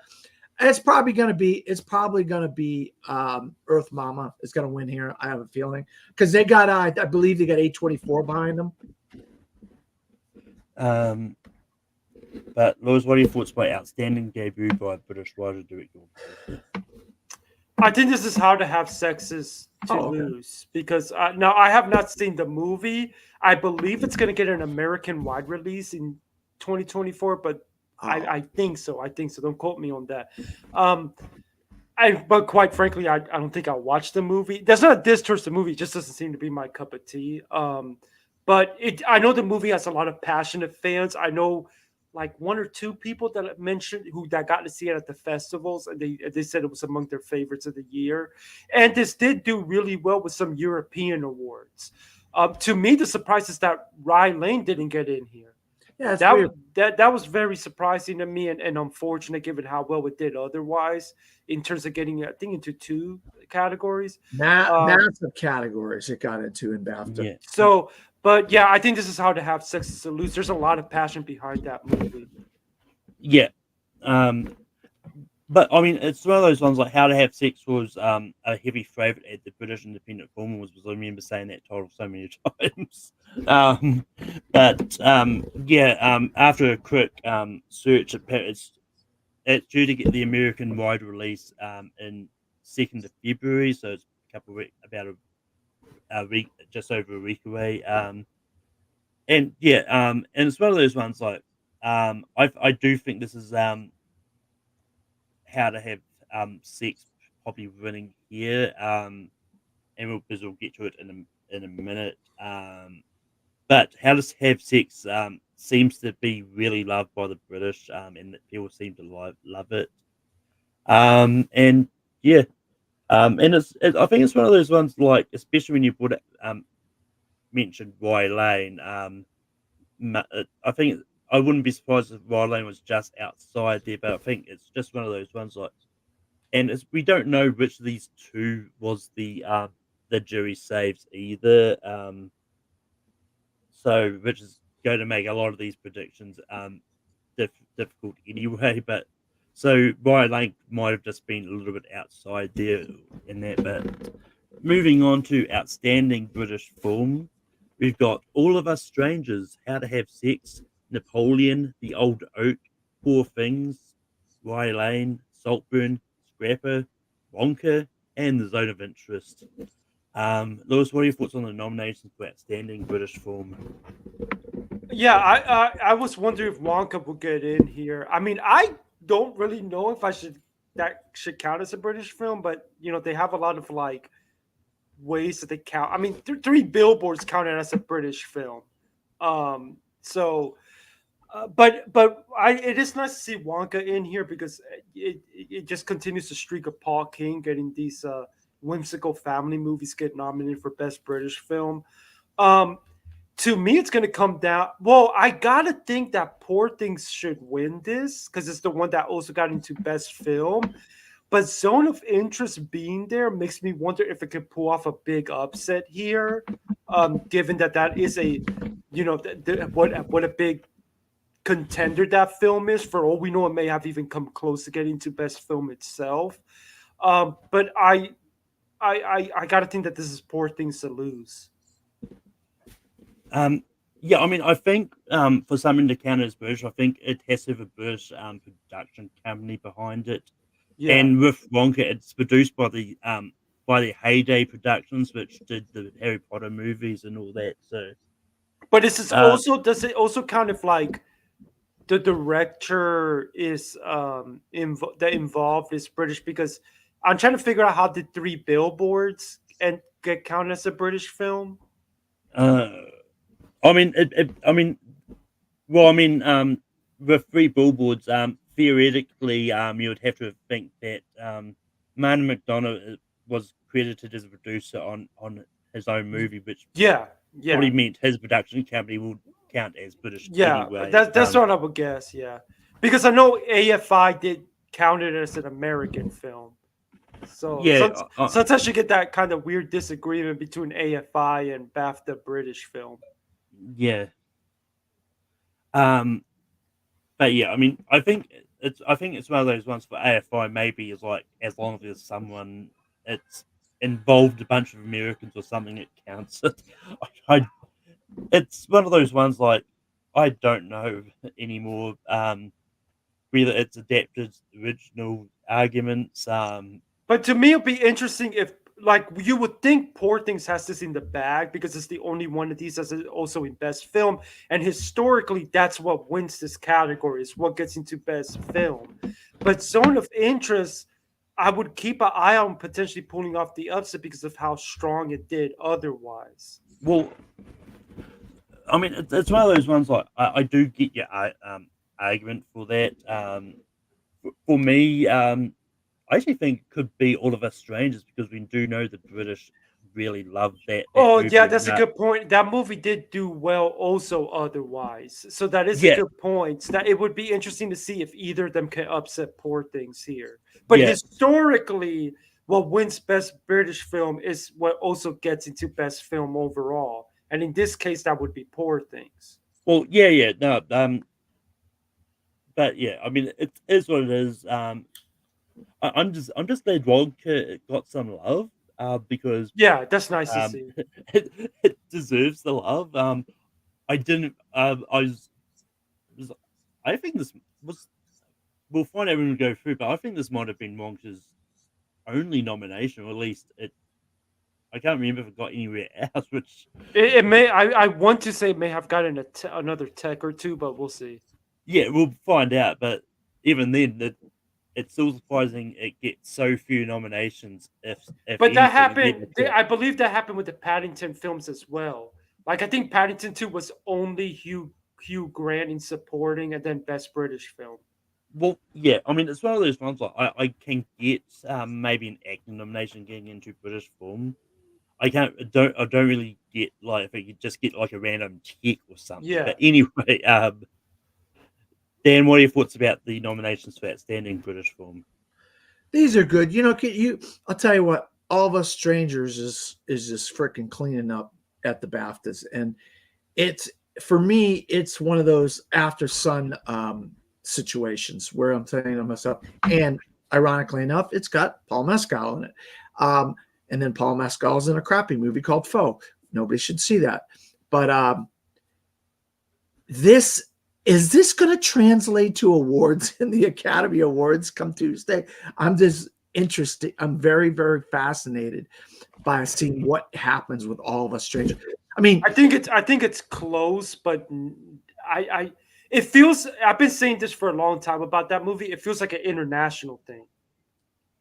it's probably going to be. It's probably going to be Earth Mama is going to win here. I have a feeling because they got. I believe they got A24 behind them. But Lewis, what are your thoughts about outstanding debut by a British writer, director? I think this is How to Have Sex is to lose because now I have not seen the movie. I believe it's going to get an American wide release in 2024, but I think so. I think so. Don't quote me on that. But quite frankly, I don't think I'll watch the movie. That's not a diss towards the movie. It just doesn't seem to be my cup of tea. But I know the movie has a lot of passionate fans. I know like one or two people that I mentioned that got to see it at the festivals, and they said it was among their favorites of the year. And this did do really well with some European awards. To me, the surprise is that Rye Lane didn't get in here. Yeah, that was very surprising to me and unfortunate given how well it did otherwise in terms of getting, I think, into two categories. Massive categories it got into in BAFTA. Yeah. So, but yeah, I think this is How to Have Sex is to lose. There's a lot of passion behind that movie. Yeah. But I mean, it's one of those ones like How to Have Sex was a heavy favorite at the British Independent Film Awards. I remember saying that title so many times. After a quick search, it's due to get the American wide release in 2nd of February, so it's about a week, just over a week away. And it's one of those ones like I do think this is How to Have Sex probably winning here, and we'll get to it in a minute. But How to Have Sex seems to be really loved by the British, and that people seem to love it. And I think it's one of those ones like, especially when you put it mentioned Rye Lane. I think I wouldn't be surprised if Rye Lane was just outside there, but I think it's just one of those ones like, and we don't know which of these two was the jury saves either. So which is going to make a lot of these predictions difficult anyway. But so Rye Lane might have just been a little bit outside there in that. But moving on to outstanding British film, we've got All of Us Strangers, How to Have Sex, Napoleon, The Old Oak, Poor Things, Rye Lane, Saltburn, Scrapper, Wonka, and The Zone of Interest. Lewis, what are your thoughts on the nominations for outstanding British film? Yeah, I was wondering if Wonka would get in here. I mean, I don't really know if that should count as a British film, but they have a lot of like ways that they count. I mean, Three Billboards counted as a British film. But it is nice to see Wonka in here because it just continues the streak of Paul King getting these whimsical family movies get nominated for Best British Film. To me, it's going to come down. Well, I got to think that Poor Things should win this because it's the one that also got into Best Film. But Zone of Interest being there makes me wonder if it could pull off a big upset here, given that is a, what a big contender that film is. For all we know, it may have even come close to getting to Best Film itself. But I got to think that this is Poor Things to lose. Yeah, I mean, I think for something to count as British, I think it has to have a British production company behind it. Yeah. And with Wonka, it's produced by the Heyday Productions, which did the Harry Potter movies and all that. So, but this is also does it also kind of like the director is involved is British? Because I'm trying to figure out how the Three Billboards and get counted as a British film. I mean, with Three Billboards, theoretically, you would have to think that Martin McDonagh was credited as a producer on his own movie, which probably meant his production company would count as British. Anyway. That's what I would guess. Yeah, because I know AFI did count it as an American film. So sometimes you get that kind of weird disagreement between AFI and BAFTA British film. Yeah. But yeah, I mean, I think it's one of those ones for AFI. Maybe is like as long as there's someone it's involved a bunch of Americans or something, it counts. It's one of those ones like I don't know anymore. Whether it's adapted original arguments. But to me, it'd be interesting if, like, you would think Poor Things has this in the bag because it's the only one of these that's also in Best Film. And historically, that's what wins this category, is what gets into Best Film. But Zone of Interest, I would keep an eye on potentially pulling off the upset because of how strong it did otherwise. Well, I mean, it's one of those ones like I do get your argument for that. For me, I actually think it could be All of Us Strangers because we do know the British really love that movie. Yeah, that's a good point. That movie did do well also otherwise. So that is a good point. That it would be interesting to see if either of them can upset Poor Things here. But historically, what wins Best British Film is what also gets into Best Film overall. And in this case, that would be Poor Things. Well, no, but yeah, I mean, it is what it is. I'm just glad Wonka got some love because that's nice to see. It deserves the love. I think this was. We'll find out when we go through, but I think this might have been Wonka's only nomination, or at least it. I can't remember if it got anywhere else. Which it may. I want to say it may have gotten another tech or two, but we'll see. Yeah, we'll find out. But even then, it's still surprising it gets so few nominations. But that happened. I believe that happened with the Paddington films as well. Like I think Paddington 2 was only Hugh Grant in supporting, and then Best British Film. Well, yeah. I mean, it's one of those ones like I can get maybe an acting nomination getting into British film. I don't really get like if I could just get like a random check or something. Yeah. But anyway, Dan, what are your thoughts about the nominations for Outstanding British Film? These are good. I'll tell you what, All of Us Strangers is just freaking cleaning up at the BAFTAs. And for me, it's one of those after sun situations where I'm saying to myself, and ironically enough, it's got Paul Mescal in it. And then Paul Mescal's in a crappy movie called Foe. Nobody should see that. But is this going to translate to awards in the Academy Awards come Tuesday? I'm just interested. I'm very, very fascinated by seeing what happens with All of Us Strangers. I mean, I think it's close, but it feels. I've been saying this for a long time about that movie. It feels like an international thing.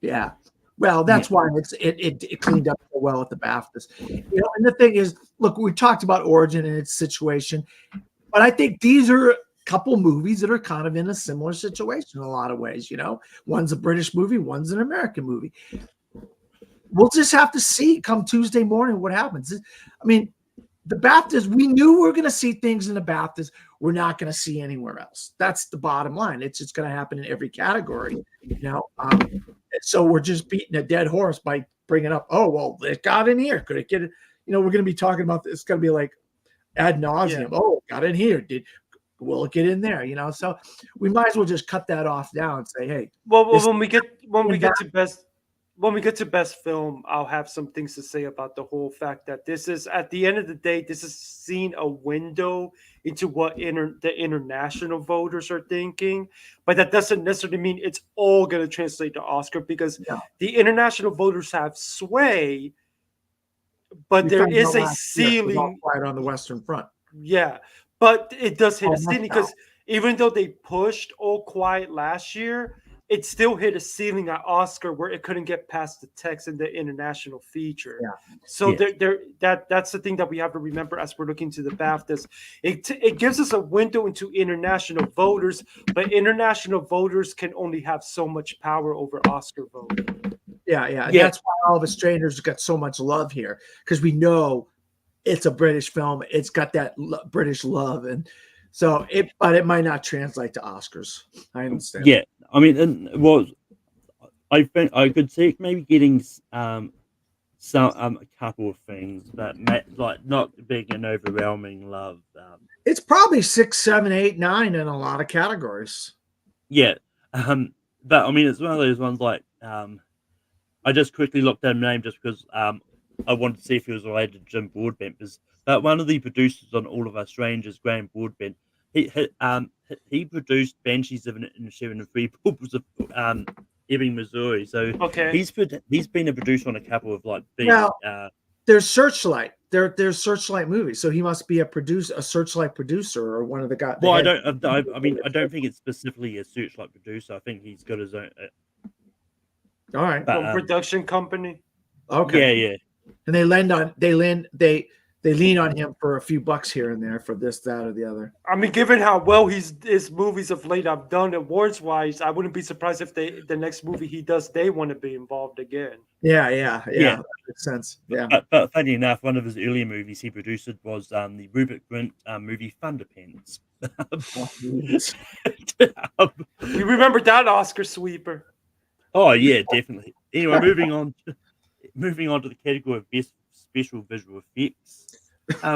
Yeah. Well, that's why it cleaned up so well at the BAFTAs. And the thing is, look, we talked about Origin and its situation, but I think these are a couple movies that are kind of in a similar situation in a lot of ways. One's a British movie, one's an American movie. we'll just have to see come Tuesday morning what happens. I mean, the BAFTAs, we knew we were going to see things in the BAFTAs we're not going to see anywhere else. That's the bottom line. It's just going to happen in every category. So we're just beating a dead horse by bringing up, oh, well, it got in here. Could it get it? We're going to be talking about this. It's going to be like ad nauseum. Yeah. Oh, it got in here. Will it get in there? So we might as well just cut that off now and say, hey. Well, when we get to best film, I'll have some things to say about the whole fact that this is, at the end of the day, this is seeing a window into what the international voters are thinking. But that doesn't necessarily mean it's all going to translate to Oscar, because the international voters have sway, but there is a ceiling right on the Western Front. Yeah, but it does hit a ceiling, because even though they pushed All Quiet last year, it still hit a ceiling at Oscar where it couldn't get past the text in the international feature. Yeah. So that's the thing that we have to remember as we're looking to the BAFTAs. It gives us a window into international voters, but international voters can only have so much power over Oscar voting. Yeah. That's why All of Us Strangers got so much love here, because we know it's a British film. It's got that British love, and so but it might not translate to Oscars. I understand. Yeah, I mean, I think I could see it maybe getting a couple of things, but like not big and overwhelming love. It's probably 6, 7, 8, 9 in a lot of categories. Yeah, but I mean, it's one of those ones like I just quickly looked at his name just because I wanted to see if he was related to Jim Broadbent, because one of the producers on All of Us Strangers, Graham Broadbent, he produced Banshees of Inisherin and Three Pupils of Ebbing, Missouri. So he's been a producer on a couple of like big. There's Searchlight. There's Searchlight movies, so he must be a Searchlight producer or one of the guys. Well, I don't think it's specifically a Searchlight producer. I think he's got his own. All right, production company. Okay, yeah. And they lean on him for a few bucks here and there for this, that, or the other. I mean, given how well his movies of late have done awards wise, I wouldn't be surprised if the next movie he does, they want to be involved again. Yeah. That makes sense. Yeah. But funny enough, one of his earlier movies he produced was the Rupert Grint movie Thunderpants. You remember that Oscar sweeper? Oh yeah, definitely. Anyway, moving on to the category of best special visual effects.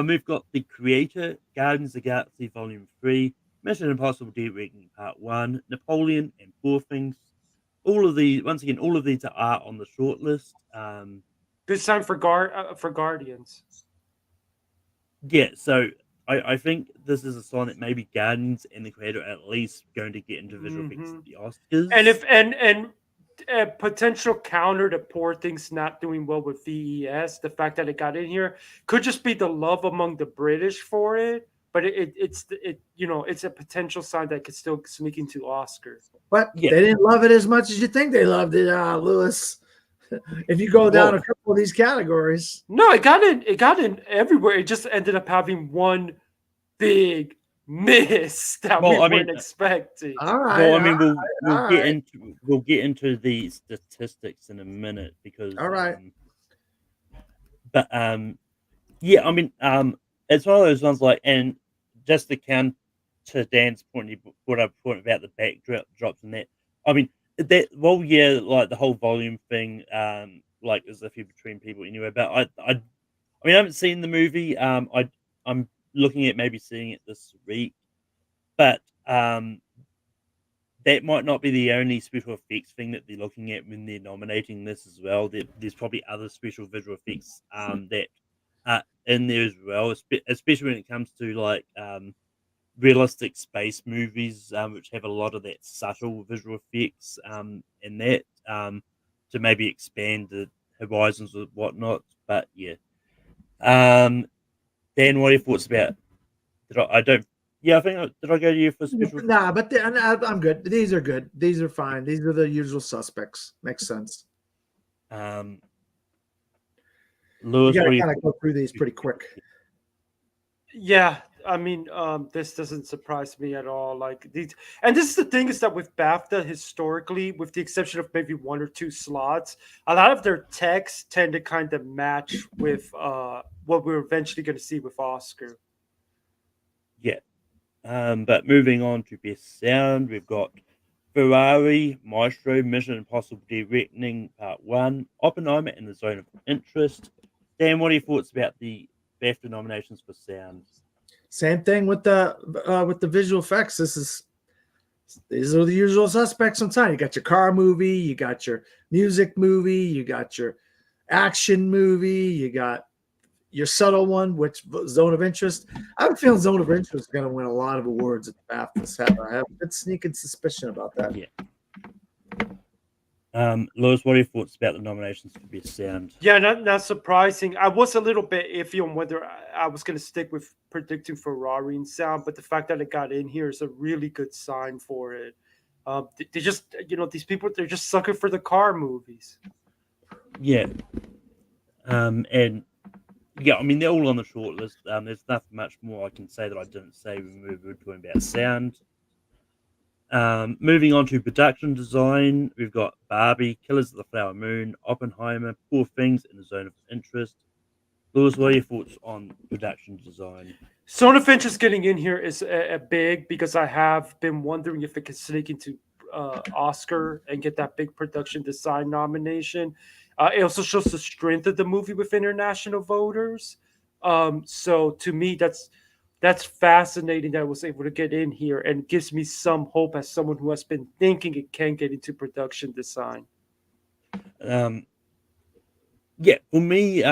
We've got The Creator, Guardians of the Galaxy Volume 3, Mission Impossible Dead Reckoning Part 1, Napoleon, and Poor Things. All of these are on the short list. This time for Guardians. Yeah, so I think this is a sign that maybe Guardians and The Creator are at least going to get into visual effects at the Oscars. And a potential counter to Poor Things not doing well with VES, the fact that it got in here could just be the love among the British for it, but it's a potential sign that could still sneak into Oscars. But they didn't love it as much as you think they loved it, Lewis. If you go down a couple of these categories, no, it got in everywhere. It just ended up having one big miss that we weren't expecting. All right. Well, I mean, we'll get into the statistics in a minute because. All right. Yeah, I mean, it's one of those ones like, and just to count to Dan's point, he brought up a point about the backdrops and that. I mean, like the whole volume thing, like is a few between people anyway. But I haven't seen the movie. I'm looking at maybe seeing it this week, but that might not be the only special effects thing that they're looking at when they're nominating this as well. There's probably other special visual effects that are in there as well, especially when it comes to like realistic space movies, which have a lot of that subtle visual effects in that to maybe expand the horizons or whatnot. But yeah. Dan, what are your thoughts about? Did I go to you for special? Nah, but I'm good. These are good. These are fine. These are the usual suspects. Makes sense. Lewis, you gotta kind of go through these pretty quick. Yeah, I mean, this doesn't surprise me at all. Like these, and this is the thing is that with BAFTA historically, with the exception of maybe one or two slots, a lot of their texts tend to kind of match with what we're eventually going to see with Oscar. Yeah. But moving on to best sound, we've got Ferrari, Maestro, Mission Impossible: Dead Reckoning Part 1, Oppenheimer, and The Zone of Interest. Dan, what are your thoughts about the BAFTA nominations for sound? Same thing with the visual effects. These are the usual suspects on time. You got your car movie, you got your music movie, you got your action movie, you got your subtle one, which Zone of Interest. I have a feeling Zone of Interest is going to win a lot of awards at the BAFTAs. I have a good sneaking suspicion about that. Yeah. Lewis, what are your thoughts about the nominations for best sound? Yeah, not surprising. I was a little bit iffy on whether I was going to stick with predicting Ferrari in sound, but the fact that it got in here is a really good sign for it. They just, these people, they're just sucker for the car movies. Yeah. And yeah, I mean, they're all on the short list. There's nothing much more I can say that I didn't say when we were talking about sound. Moving on to production design, we've got Barbie, Killers of the Flower Moon, Oppenheimer, Poor Things, and The Zone of Interest. Lewis, what are your thoughts on production design? Zone of Interest getting in here is a big because I have been wondering if it can sneak into Oscar and get that big production design nomination. It also shows the strength of the movie with international voters. So to me, that's fascinating that I was able to get in here and gives me some hope as someone who has been thinking it can get into production design. Yeah, for me,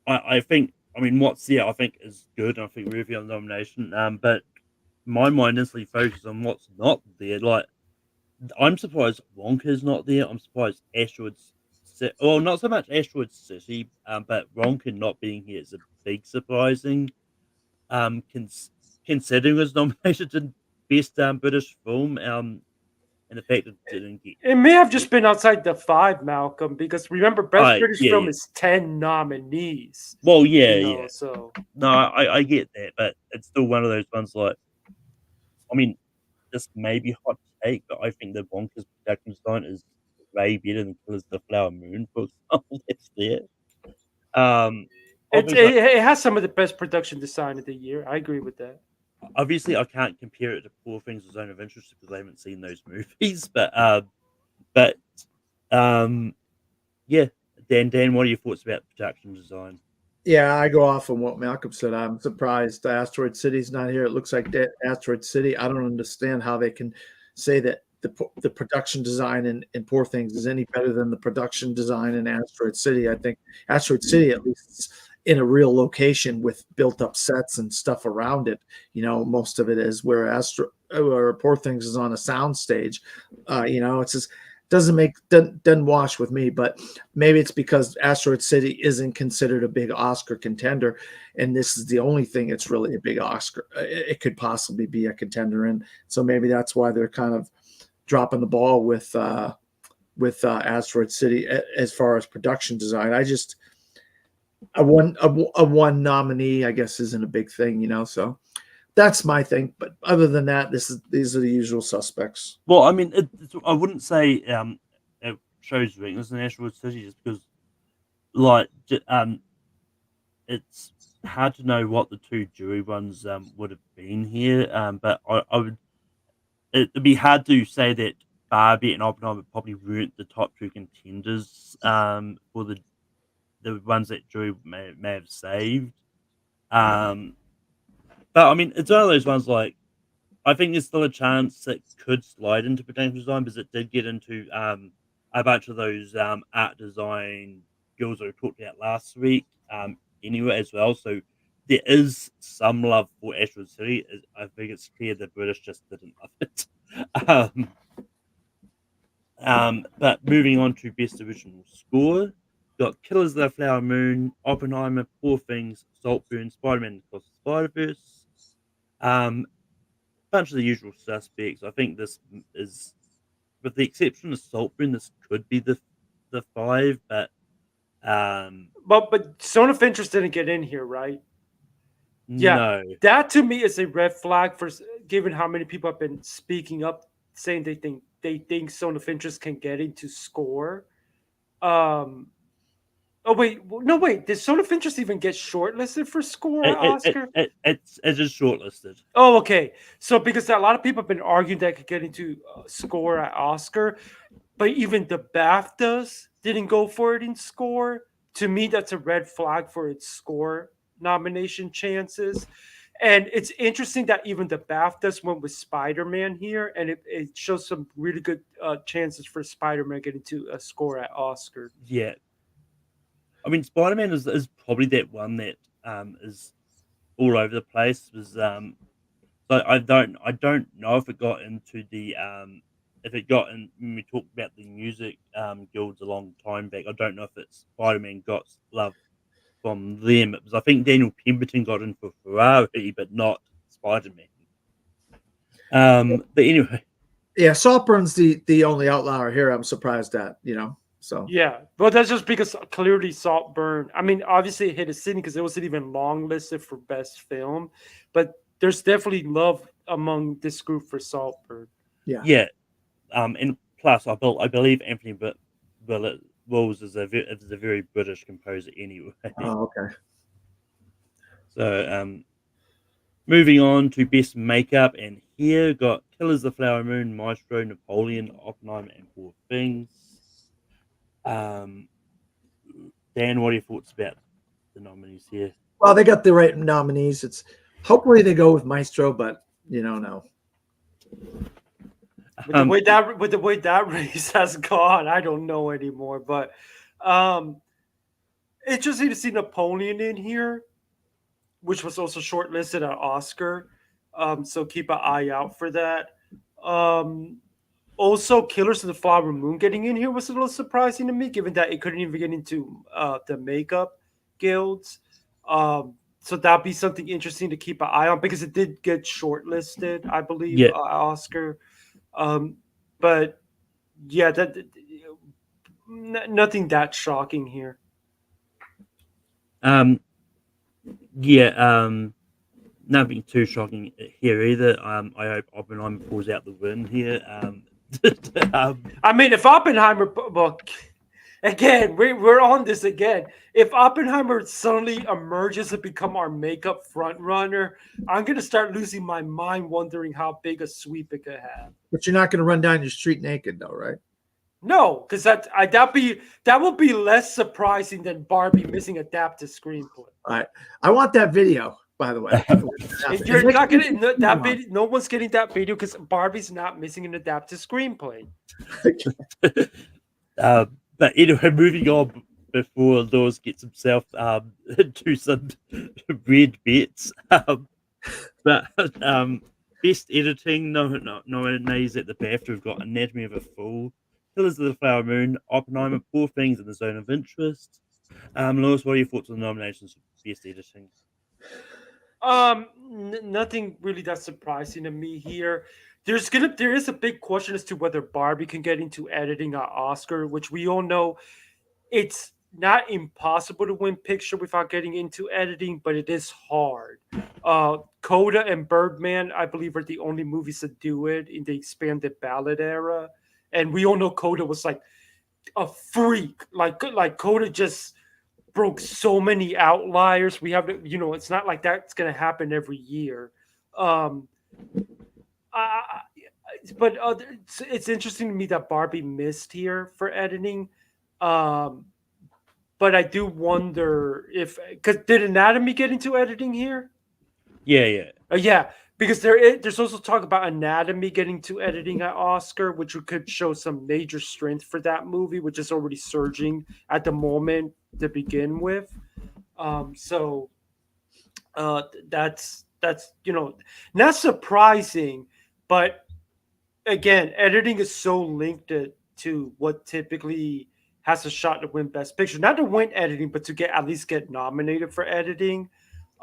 I think, I mean, what's there, I think is good. I think worthy of nomination. But my mind instantly focuses on what's not there. Like, I'm surprised Wonka's not there. I'm surprised Asteroids. Well, not so much Asteroid City, but Wonka not being here is a big surprising. Considering it was nominated in best British film, and the fact it didn't get. It may have just been outside the 5, Malcolm, because remember, Best British Film is 10 nominees. Well, yeah. So no, I get that, but it's still one of those ones. Like, I mean, this may be hot take, but I think that Wonka's production design is way better than Killers of the Flower Moon, for example. That's there. it has some of the best production design of the year. I agree with that. Obviously, I can't compare it to Poor Things or Zone of Interest because I haven't seen those movies. But yeah, Dan, what are your thoughts about production design? Yeah, I go off on what Malcolm said. I'm surprised Asteroid City's not here. It looks like Asteroid City. I don't understand how they can say that the production design in Poor Things is any better than the production design in Asteroid City. I think Asteroid City, at least, is in a real location with built up sets and stuff around it. Most of it is where Poor Things is on a sound stage. It's just doesn't wash with me, but maybe it's because Asteroid City isn't considered a big Oscar contender, and this is the only thing it's really a big Oscar. It could possibly be a contender, and so maybe that's why they're kind of dropping the ball with Asteroid City as far as production design. A one nominee, I guess, isn't a big thing, so. That's my thing, but other than that, these are the usual suspects. Well, I mean, I wouldn't say it shows weakness in Asteroid City just because, like, it's hard to know what the two jury ones would have been here. But I would, it'd be hard to say that Barbie and Oppenheimer probably weren't the top two contenders for the ones that jury may have saved. But I mean, it's one of those ones like I think there's still a chance it could slide into production design because it did get into a bunch of those art design skills that we talked about last week anyway as well. So there is some love for Asteroid City. I think it's clear the British just didn't love it. But moving on to best original score, got Killers of the Flower Moon, Oppenheimer, Poor Things, Saltburn, Spider-Man Across the Spider-Verse. Bunch of the usual suspects. I think this is, with the exception of Saltburn, this could be the 5, but But Zone of Interest didn't get in here, right? Yeah, No. that to me is a red flag for given how many people have been speaking up saying they think Zone of Interest can get into score. Um, oh wait, no wait, did Zone of Interest even get shortlisted for score at Oscar? It is shortlisted. Oh, okay. So because a lot of people have been arguing that it could get into score at Oscar, but even the BAFTAs didn't go for it in score. To me, that's a red flag for its score nomination chances. And it's interesting that even the BAFTAs went with Spider-Man here, and it shows some really good chances for Spider-Man getting to a score at Oscar. Yeah. I mean, Spider-Man is probably that one that is all over the place. So I don't know if it got into the if it got in when we talked about the music guilds a long time back. I don't know if it's Spider-Man got love from them. Because I think Daniel Pemberton got in for Ferrari, but not Spider-Man. But anyway, Yeah, Saltburn's the only outlier here. I'm surprised at, So Yeah, but that's just because clearly Saltburn. I mean, obviously it hit a city because it wasn't even long listed for best film, but there's definitely love among this group for Saltburn. yeah. And plus, I believe Anthony Wills is a very British composer anyway. Oh, okay. So moving on to best makeup, and here got Killers of the Flower Moon, Maestro, Napoleon, Oppenheimer, and Poor Things. Dan, what are your thoughts about the nominees here? Well, they got the right nominees. It's hopefully they go with Maestro, but no. With the way that race has gone, I don't know anymore. But interesting to see Napoleon in here, which was also shortlisted at Oscar. So keep an eye out for that. Also, Killers of the Flower Moon getting in here was a little surprising to me, given that it couldn't even get into the makeup guilds. So that'd be something interesting to keep an eye on because it did get shortlisted, I believe, Yeah. Oscar. But yeah, nothing that shocking here. Nothing too shocking here either. I hope Oppenheimer pulls out the win here. I mean, if Oppenheimer, well, again, we're on this again. If Oppenheimer suddenly emerges to become our makeup front runner, I'm gonna start losing my mind, wondering how big a sweep it could have. But you're not going to run down your street naked, though, right? No, because that would be less surprising than Barbie missing adapted screenplay. All right. I want that video, by the way. You're not getting that video. No one's getting that video because Barbie's not missing an adapted screenplay. But anyway, moving on before Laws gets himself to some red bets. But best editing, nominees at the BAFTA have got Anatomy of a Fool, Killers of the Flower Moon, Oppenheimer, Poor Things, and The Zone of Interest. Lewis, what are your thoughts on the nominations for best editing? Nothing really that surprising to me here. There is a big question as to whether Barbie can get into editing at Oscar, which we all know it's not impossible to win picture without getting into editing, but it is hard. Coda and Birdman, I believe, are the only movies that do it in the expanded ballot era. And we all know Coda was like a freak. Like Coda just broke so many outliers. We have to, it's not like that's going to happen every year. But it's interesting to me that Barbie missed here for editing. But I do wonder because did Anatomy get into editing here? Yeah. Yeah, because there's also talk about Anatomy getting to editing at Oscar, which could show some major strength for that movie, which is already surging at the moment to begin with. So that's not surprising, but again, editing is so linked to what typically has a shot to win Best Picture, not to win editing, but to at least get nominated for editing.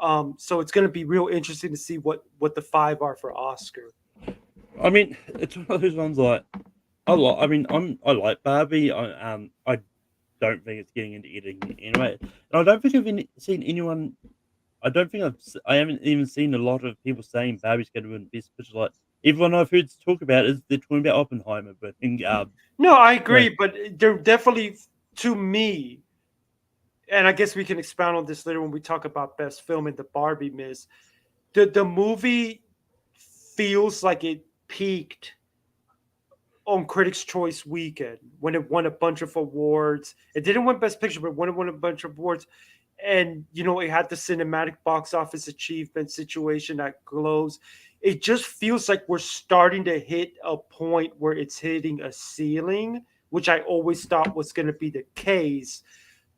So it's going to be real interesting to see what the five are for Oscar. I mean, it's one of those ones like I like Barbie. I don't think it's getting into editing anyway, and I don't think I've seen anyone I don't think I haven't even seen a lot of people saying Barbie's going to win Best Picture. Like everyone I've heard talk about is they're talking about Oppenheimer, but No, I yeah. agree, but they're definitely, to me, and I guess we can expound on this later when we talk about best film and the Barbie miss. The movie feels like it peaked on Critics' Choice weekend when it won a bunch of awards. It didn't win Best Picture, but when it won a bunch of awards, and it had the cinematic box office achievement situation that glows. It just feels like we're starting to hit a point where it's hitting a ceiling, which I always thought was going to be the case.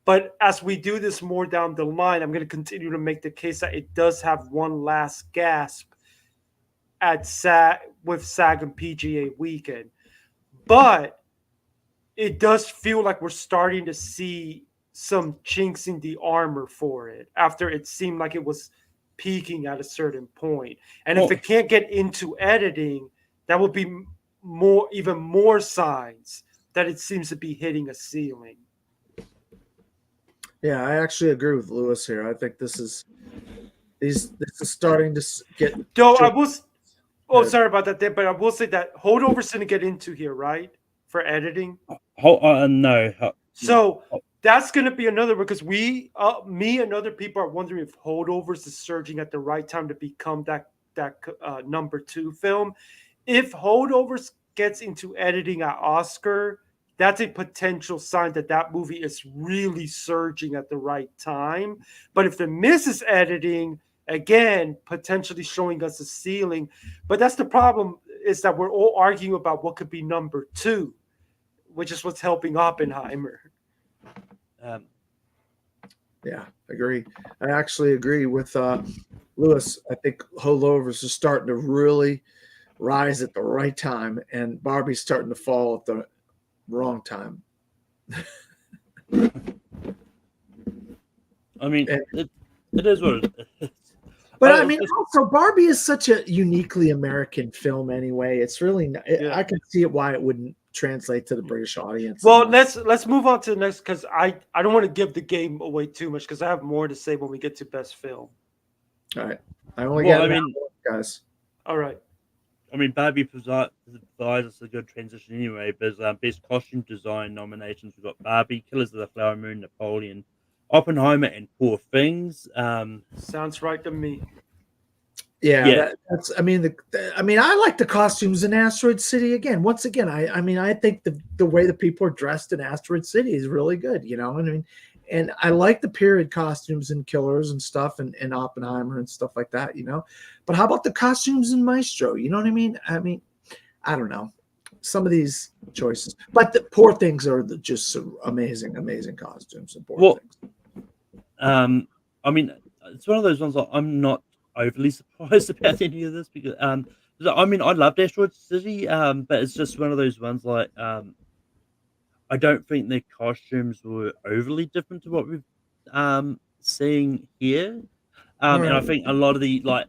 But as we do this more down the line, I'm going to continue to make the case that it does have one last gasp at with SAG and PGA weekend. But it does feel like we're starting to see some chinks in the armor for it after it seemed like it was peaking at a certain point. And if it can't get into editing, that will be even more signs that it seems to be hitting a ceiling. Yeah, I actually agree with Lewis here. I think this is starting to get. Though I was, sorry about that, but I will say that holdover's going to get into here, right? For editing. No. So that's going to be another, because me and other people are wondering if Holdovers is surging at the right time to become that number 2 film. If Holdovers gets into editing at Oscar, that's a potential sign that movie is really surging at the right time. But if the miss is editing, again, potentially showing us a ceiling. But that's the problem, is that we're all arguing about what could be number 2, which is what's helping Oppenheimer. Yeah, agree. I actually agree with Lewis. I think Holdovers is starting to really rise at the right time, and Barbie's starting to fall at the wrong time. I mean, it is what it is. But I mean, also Barbie is such a uniquely American film anyway. It's really I can see it why it wouldn't translate to the British audience. Well, let's move on to the next, because I don't want to give the game away too much, because I have more to say when we get to best film. All right, I only got guys. All right. I mean, Barbie provides us a good transition anyway. But best costume design nominations, we've got Barbie, Killers of the Flower Moon, Napoleon, Oppenheimer, and Poor Things. Sounds right to me. Yeah. That's. I mean, I like the costumes in Asteroid City again. Once again, I think the way the people are dressed in Asteroid City is really good. And I like the period costumes in Killers and stuff, and Oppenheimer and stuff like that. But how about the costumes in Maestro? You know what I mean? I mean, I don't know some of these choices, but the Poor Things are just amazing costumes and Poor Things. I mean, it's one of those ones that I'm not overly surprised about any of this, because I mean, I loved Asteroid City, but it's just one of those ones like I don't think their costumes were overly different to what we've seeing here. And I think a lot of the like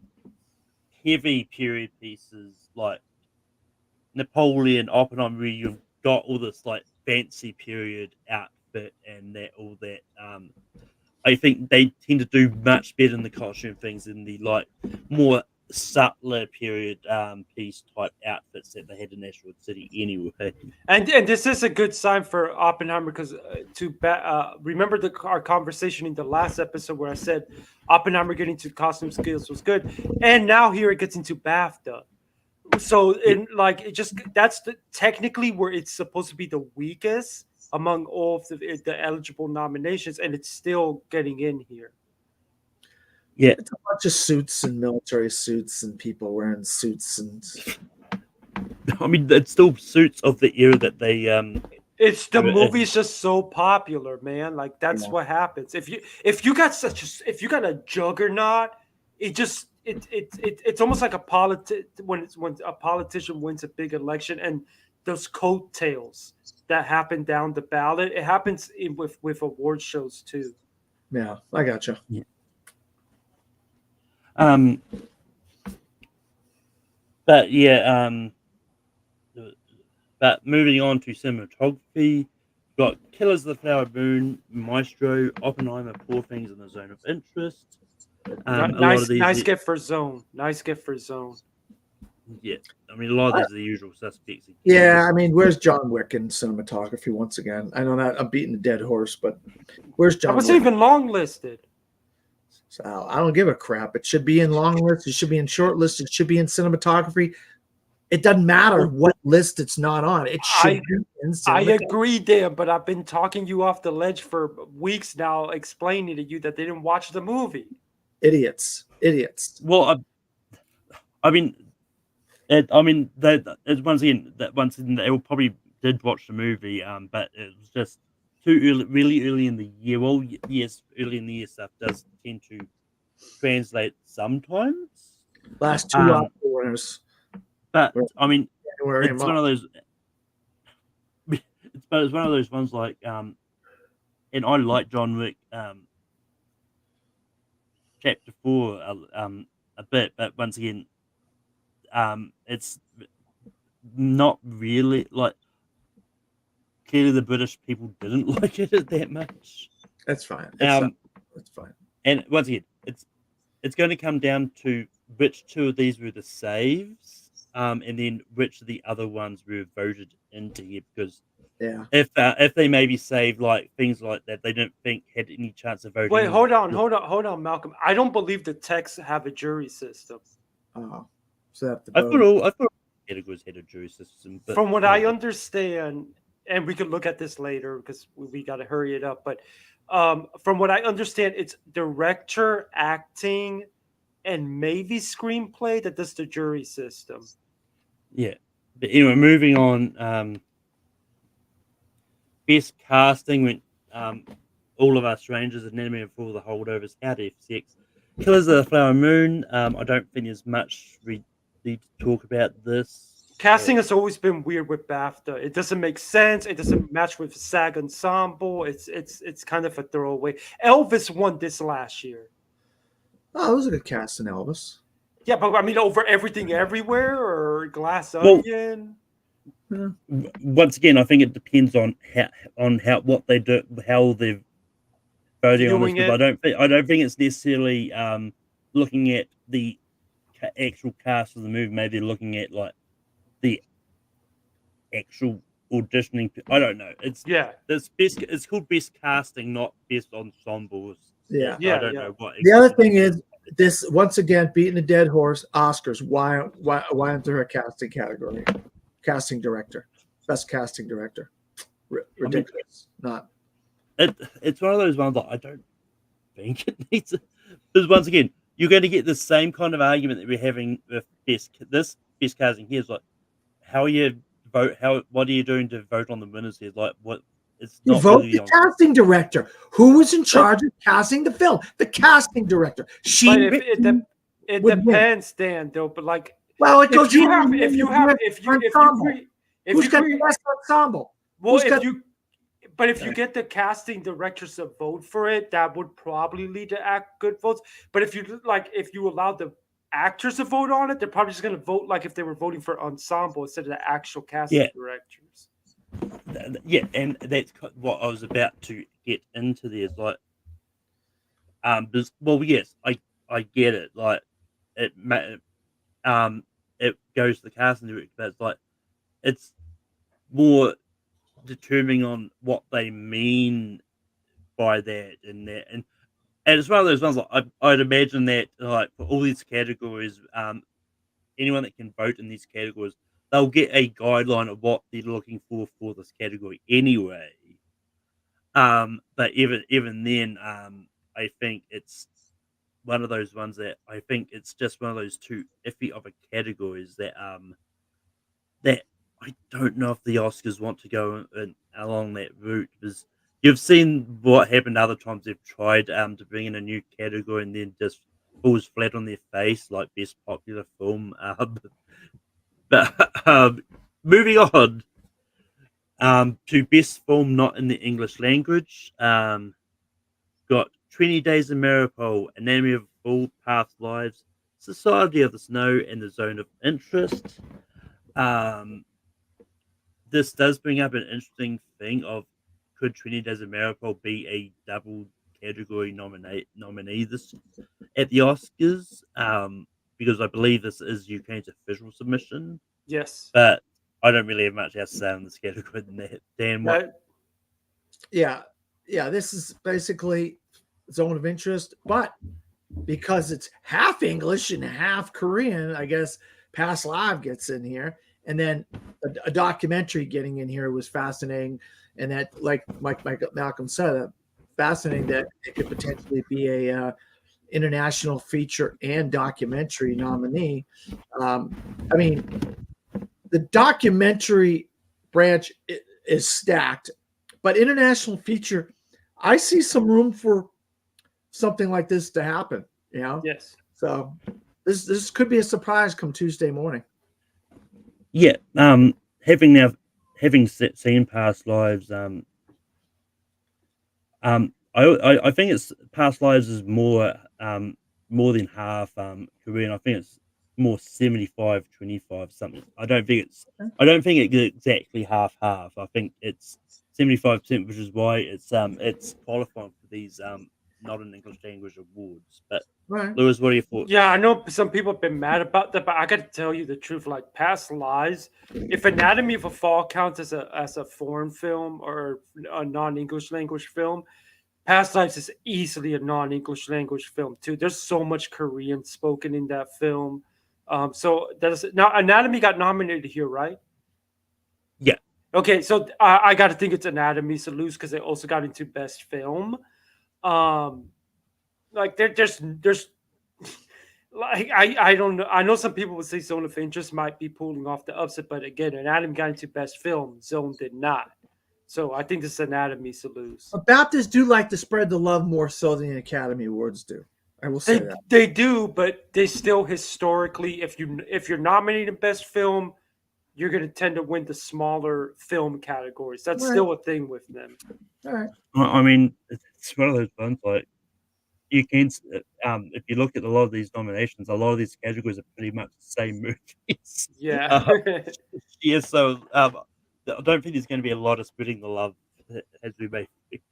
heavy period pieces like Napoleon, Oppenheimer, where you've got all this like fancy period outfit and all that I think they tend to do much better in the costume things than the like more subtler period piece type outfits that they had in Asteroid City anyway. And this is a good sign for Oppenheimer, because remember our conversation in the last episode where I said Oppenheimer getting to costume skills was good, and now here it gets into BAFTA. So that's technically where it's supposed to be the weakest among all of the eligible nominations, and it's still getting in here. Yeah, it's a bunch of suits and military suits and people wearing suits, and I mean, it's still suits of the era that they It's the movie's just so popular, man. Like that's what happens. If you got a juggernaut, it's almost like when a politician wins a big election and those coattails that happen down the ballot. It happens with award shows too. Yeah, I gotcha. Yeah. But yeah, but moving on to cinematography, got Killers of the Flower Moon, Maestro, Oppenheimer, Poor Things, in the Zone of Interest. A lot nice, of these, nice get for zone. Nice get for zone. yeah. I mean, a lot of these are the usual suspects. Yeah, I mean, where's John Wick in cinematography once again? I know that I'm beating a dead horse, but where's I John wasn't Wick? even long listed. So I don't give a crap. It should be in long list. It should be in short list. It should be in cinematography. It doesn't matter what list it's not on. It should be in I cinematography. agree, Dan, but I've been talking you off the ledge for weeks now, explaining to you that they didn't watch the movie. Idiots. Well, I mean, once again, they all probably did watch the movie, but it was just too early, really early in the year. Well, yes, early in the year stuff does tend to translate sometimes. Last two Oscar winners. But I mean, January it's one of those. It's one of those ones like, and I like John Wick, Chapter 4, a bit, but once again, it's not really like. Clearly, the British people didn't like it that much. That's fine. That's fine. And once again, it's going to come down to which two of these were the saves, and then which of the other ones were voted into here. Because if they maybe saved like things like that, they didn't think had any chance of voting. Wait, hold on, Malcolm. I don't believe the techs have a jury system. Oh, so I thought all categories had a jury system. But from what I understand, and we could look at this later because we got to hurry it up. But from what I understand, it's director, acting, and maybe screenplay that does the jury system. Yeah, but anyway, moving on. Best casting went All of Us Strangers, Anatomy of Fall, The Holdovers, How to Have Sex, Killers of the Flower Moon. I don't think there's much we need to talk about this. Casting has always been weird with BAFTA. It doesn't make sense. It doesn't match with SAG Ensemble. It's kind of a throwaway. Elvis won this last year. Oh, it was a good cast in Elvis. Yeah, but I mean, over Everything Everywhere or Glass Onion. Once again, I think it depends on how what they do, how they're voting on this. Because I don't think it's necessarily looking at the actual cast of the movie. Maybe looking at like the actual auditioning. I don't know. It's best. It's called best casting, not best ensembles. Yeah, I don't know what. The other thing is this once again beating a dead horse. Oscars. Why aren't there a casting category? Casting director, best casting director. Ridiculous. It's one of those ones that I don't think it needs. Because once again, you're going to get the same kind of argument that we're having with best casting here. Is like, how are you vote? What are you doing to vote on the winners here? Like, what? It's you not vote really the casting director. Who was in charge of casting the film? The casting director. It depends, Dan. Though, but like, well, it goes. If you create best ensemble? Well, if you get the casting directors to vote for it, that would probably lead to good votes. But if you allow the actors to vote on it, they're probably just going to vote like if they were voting for ensemble instead of the actual casting directors. Yeah, and that's what I was about to get into. There's like, well, yes, I get it. Like, it goes to the casting director, but it's like it's more determining on what they mean by that and it's one of those ones like I'd imagine that like for all these categories, anyone that can vote in these categories, they'll get a guideline of what they're looking for this category anyway. But even then, I think it's one of those ones that I think it's just one of those too iffy of a categories that that I don't know if the Oscars want to go along that route, because you've seen what happened other times. They've tried to bring in a new category and then just falls flat on their face, like best popular film. But moving on to best film not in the English language, got 20 Days of Mariupol, Anatomy of Fall, Past Lives, Society of the Snow, and The Zone of Interest. This does bring up an interesting thing of could 20 Days of Mariupol be a double category nominee this at the Oscars, because I believe this is Ukraine's official submission. Yes. But I don't really have much else to say in this category than that. Dan, what? Yeah, this is basically zone of interest, but because it's half English and half Korean, I guess Past Live gets in here, and then a documentary getting in here was fascinating, and that, like Malcolm said, fascinating that it could potentially be a international feature and documentary nominee. I mean, the documentary branch is stacked, but international feature, I see some room for something like this to happen. You know? Yes. So this could be a surprise come Tuesday morning. Yeah. Having seen Past Lives, I think it's Past Lives is more than half Korean. I think it's more 75-25 something. I don't think it's exactly half. I think it's 75%, which is why it's qualifying for these not an English language awards. But Right. Lewis, what are your thoughts? Yeah, I know some people have been mad about that, but I got to tell you the truth. Like Past Lives, if Anatomy of a Fall counts as a foreign film or a non-English language film, Past Lives is easily a non-English language film too. There's so much Korean spoken in that film. So that's now Anatomy got nominated here, right? Yeah. Okay, so I got to think it's Anatomy to lose because they also got into Best Film. Like there's like I don't know. I know some people would say Zone of Interest might be pulling off the upset, but again, Anatomy got into Best Film. Zone did not. So I think this Anatomy to lose. BAFTAs do like to spread the love more so than the Academy Awards do. I will say that. They do, but they still historically, if you're nominated Best Film, you're going to tend to win the smaller film categories. That's Right. still a thing with them. All right. I mean, it's one of those ones like you can. If you look at a lot of these nominations, a lot of these categories are pretty much the same movies. Yeah. Yeah. So I don't think there's going to be a lot of spreading the love as we may think.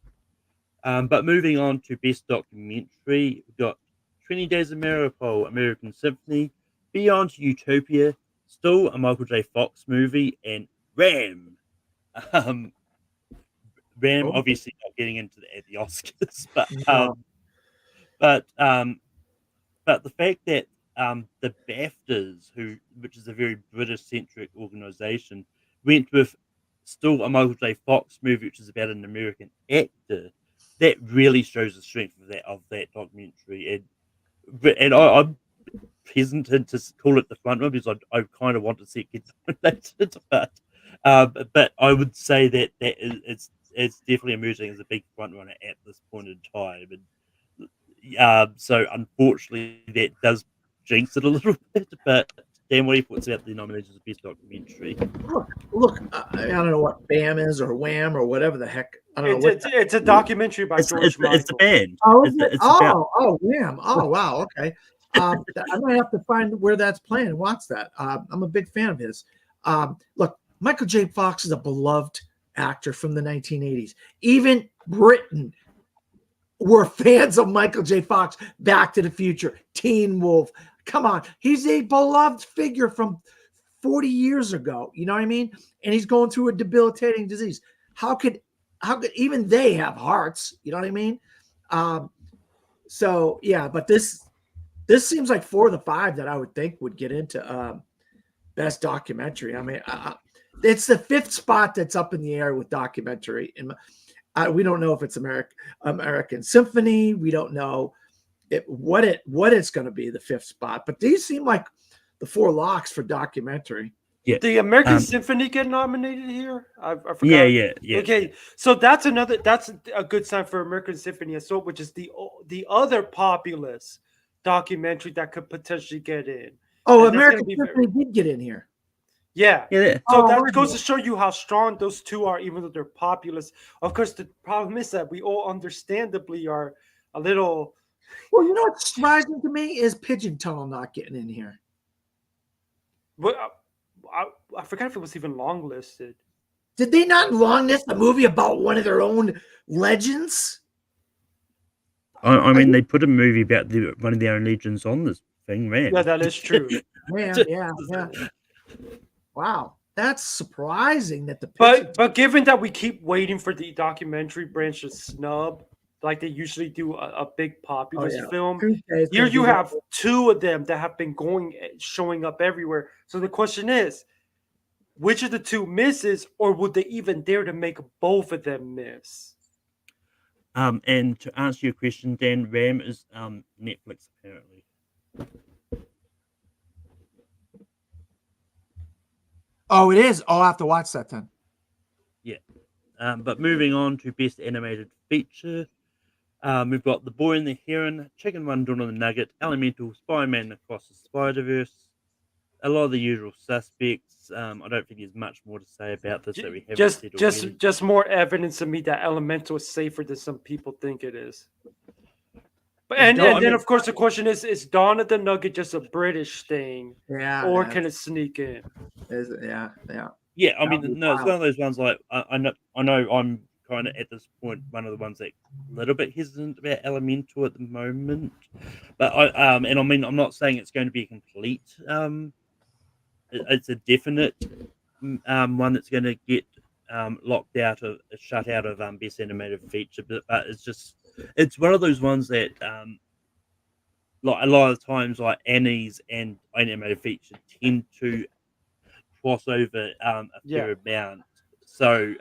But moving on to Best Documentary, we've got 20 Days of Mariupol, American Symphony, Beyond Utopia, still a Michael J. Fox movie, and Ram. Ram obviously not getting into at the Oscars, but the fact that the BAFTAs, which is a very British-centric organization, went with still a Michael J. Fox movie, which is about an American actor, that really shows the strength of that documentary. And I'm hesitant to call it the front runner because I kind of want to see it get nominated, but I would say that it's definitely emerging as a big front runner at this point in time. And so unfortunately that does jinx it a little bit. But Dan, what are your thoughts about the nominations of Best Documentary? Look, I don't know what BAM is or Wham or whatever the heck. I don't know. It's a documentary by George Michael. It's a band. Oh, It's Wham. Oh, wow. Okay. I might have to find where that's playing and watch that. I'm a big fan of his. Look, Michael J. Fox is a beloved actor from the 1980s. Even Britain were fans of Michael J. Fox. Back to the Future, Teen Wolf. Come on, he's a beloved figure from 40 years ago. You know what I mean? And he's going through a debilitating disease. How could even they have hearts? You know what I mean? So yeah, but this seems like 4 of the 5 that I would think would get into Best Documentary. I mean, it's the 5th spot that's up in the air with documentary, and we don't know if it's American Symphony. We don't know what it's going to be, the 5th spot. But these seem like the 4 locks for documentary. Yeah. The American Symphony get nominated here? I forgot. Yeah. Okay, so that's a good sign for American Symphony as well, which is the other populist documentary that could potentially get in. Oh, American Symphony did get in here. Yeah. Yeah. So that goes to show you how strong those two are, even though they're populist. Of course, the problem is that we all understandably are a little. Well, you know what's surprising to me is Pigeon Tunnel not getting in here. Well, I forgot if it was even long listed. Did they not long list a movie about one of their own legends? I mean, they put a movie about one of their own legends on this thing, man. Yeah, that is true. Yeah. Wow, that's surprising that the picture. But given that we keep waiting for the documentary branch to snub, like they usually do a big populist film, here you have two of them that have been showing up everywhere. So the question is, which of the two misses, or would they even dare to make both of them miss? And to answer your question, Dan, Ram is Netflix apparently. Oh, it is. I'll have to watch that then. Yeah. But moving on to best animated feature, we've got The Boy and the Heron, Chicken Run, Dawn of the Nugget, Elemental, Spider-Man Across the Spider-Verse, a lot of the usual suspects. I don't think there's much more to say about this that we haven't said already. Just more evidence to me that Elemental is safer than some people think it is. But then of course the question is Dawn of the Nugget just a British thing? Yeah. Or can it sneak in? Yeah. Yeah, I mean, no, it's one of those ones like I know I'm kind of at this point one of the ones that a little bit hesitant about Elemental at the moment, but and I mean I'm not saying it's going to be a complete it's a definite one that's going to get shut out of best animated feature, but it's one of those ones that like a lot of times like Annie's and animated feature tend to cross over a fair amount. So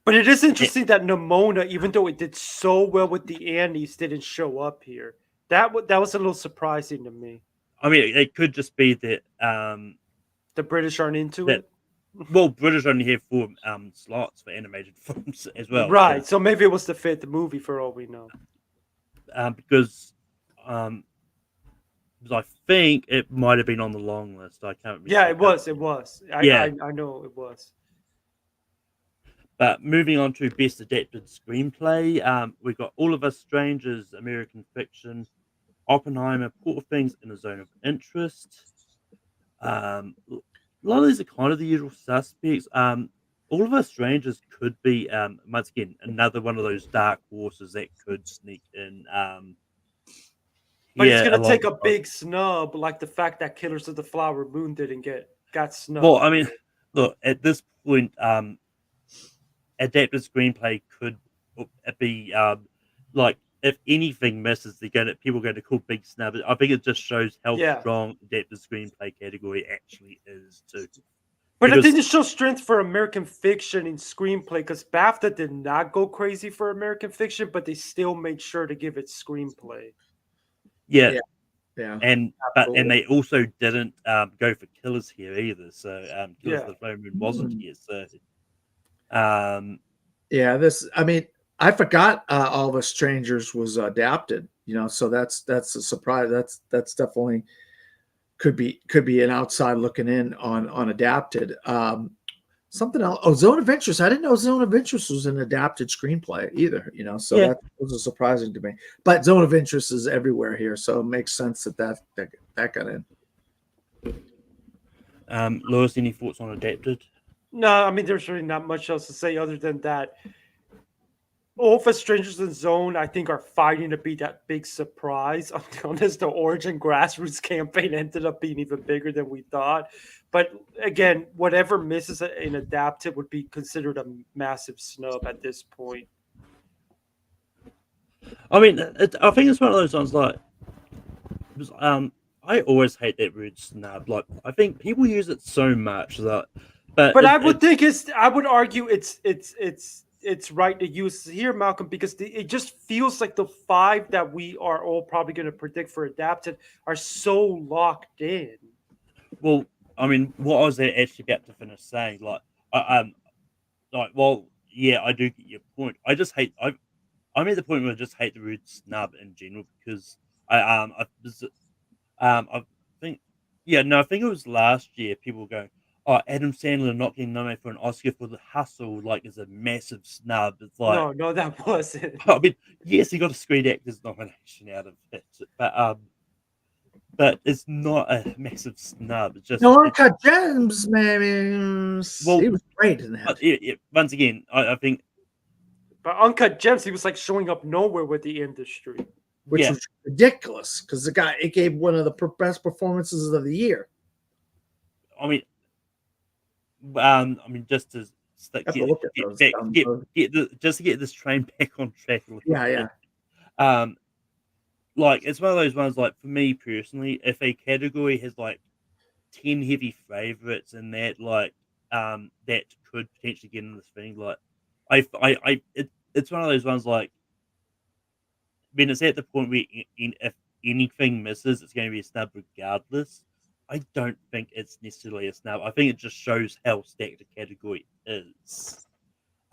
but it is interesting that Nimona, even though it did so well with the Annies, didn't show up here. That was a little surprising to me. I mean, it could just be that the British aren't into it. Well, British only have 4 slots for animated films as well. Right. So maybe it was to fit the movie for all we know. Because I think it might have been on the long list. I can't remember. Yeah, it was. I know it was. But moving on to best adapted screenplay, we've got All of Us Strangers, American Fiction, Oppenheimer, Poor Things, in a Zone of Interest. A lot of these are kind of the usual suspects. All of Us Strangers could be once again another one of those dark horses that could sneak in. But it's going to take a big snub, like the fact that Killers of the Flower Moon got snubbed. Well, I mean, look, at this point, adapted screenplay could be like if anything misses, people are going to call big snub. I think it just shows how strong adapted screenplay category actually is too. But I think it shows strength for American Fiction in screenplay because BAFTA did not go crazy for American Fiction, but they still made sure to give it screenplay. Yeah. And they also didn't go for Killers here either. So Killers of the Flower Moon wasn't here. So I forgot All of Us Strangers was adapted. So that's a surprise. That's definitely could be an outside looking in on adapted. Something else. Oh, Zone of Interest. I didn't know Zone of Interest was an adapted screenplay either. So that was surprising to me. But Zone of Interest is everywhere here, so it makes sense that got in. Lewis, any thoughts on adapted? No, I mean there's really not much else to say other than that. All of Us Strangers and Zone, I think, are fighting to be that big surprise. I'll be honest, the Origin grassroots campaign ended up being even bigger than we thought. But again, whatever misses in adapted would be considered a massive snub at this point. I mean, I think it's one of those ones like, I always hate that word snub. Like, I think people use it so much that, but I would argue it's right to use here, Malcolm, because it just feels like the 5 that we are all probably going to predict for adapted are so locked in. Well, I mean, what I was actually about to finish saying, like, I do get your point. I'm at the point where I just hate the word snub in general because I think it was last year people were going, oh, Adam Sandler not getting nominated for an Oscar for The Hustle, like, is a massive snub. It's like no, that wasn't. I mean, yes, he got a Screen Actors nomination out of it, but it's not a massive snub. It's just Uncut Gems, man. Well, he was great in that. Once again, I think But Uncut Gems, he was like showing up nowhere with the industry. which Yeah. was ridiculous because it gave one of the best performances of the year. I mean, just to Have to look at those down the road. just to get this train back on track. A little Yeah. bit. Like it's one of those ones. Like for me personally, if a category has like 10 heavy favorites and that that could potentially get in this thing, like it's one of those ones like when it's at the point where if anything misses, it's going to be a snub regardless. I don't think it's necessarily a snub. I think it just shows how stacked the category is.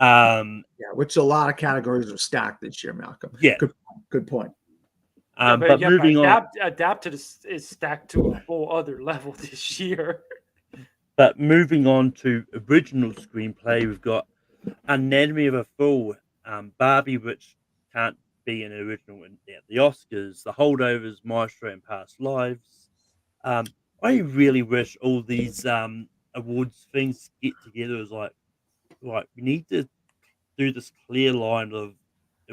Yeah, which a lot of categories are stacked this year, Malcolm. Yeah. Good point. But moving on. Adapted is stacked to a whole other level this year. But moving on to original screenplay, we've got Anatomy of a Fall, Barbie, which can't be an original at the Oscars, The Holdovers, Maestro, and Past Lives. I really wish all these awards things get together as like we need to do this clear line of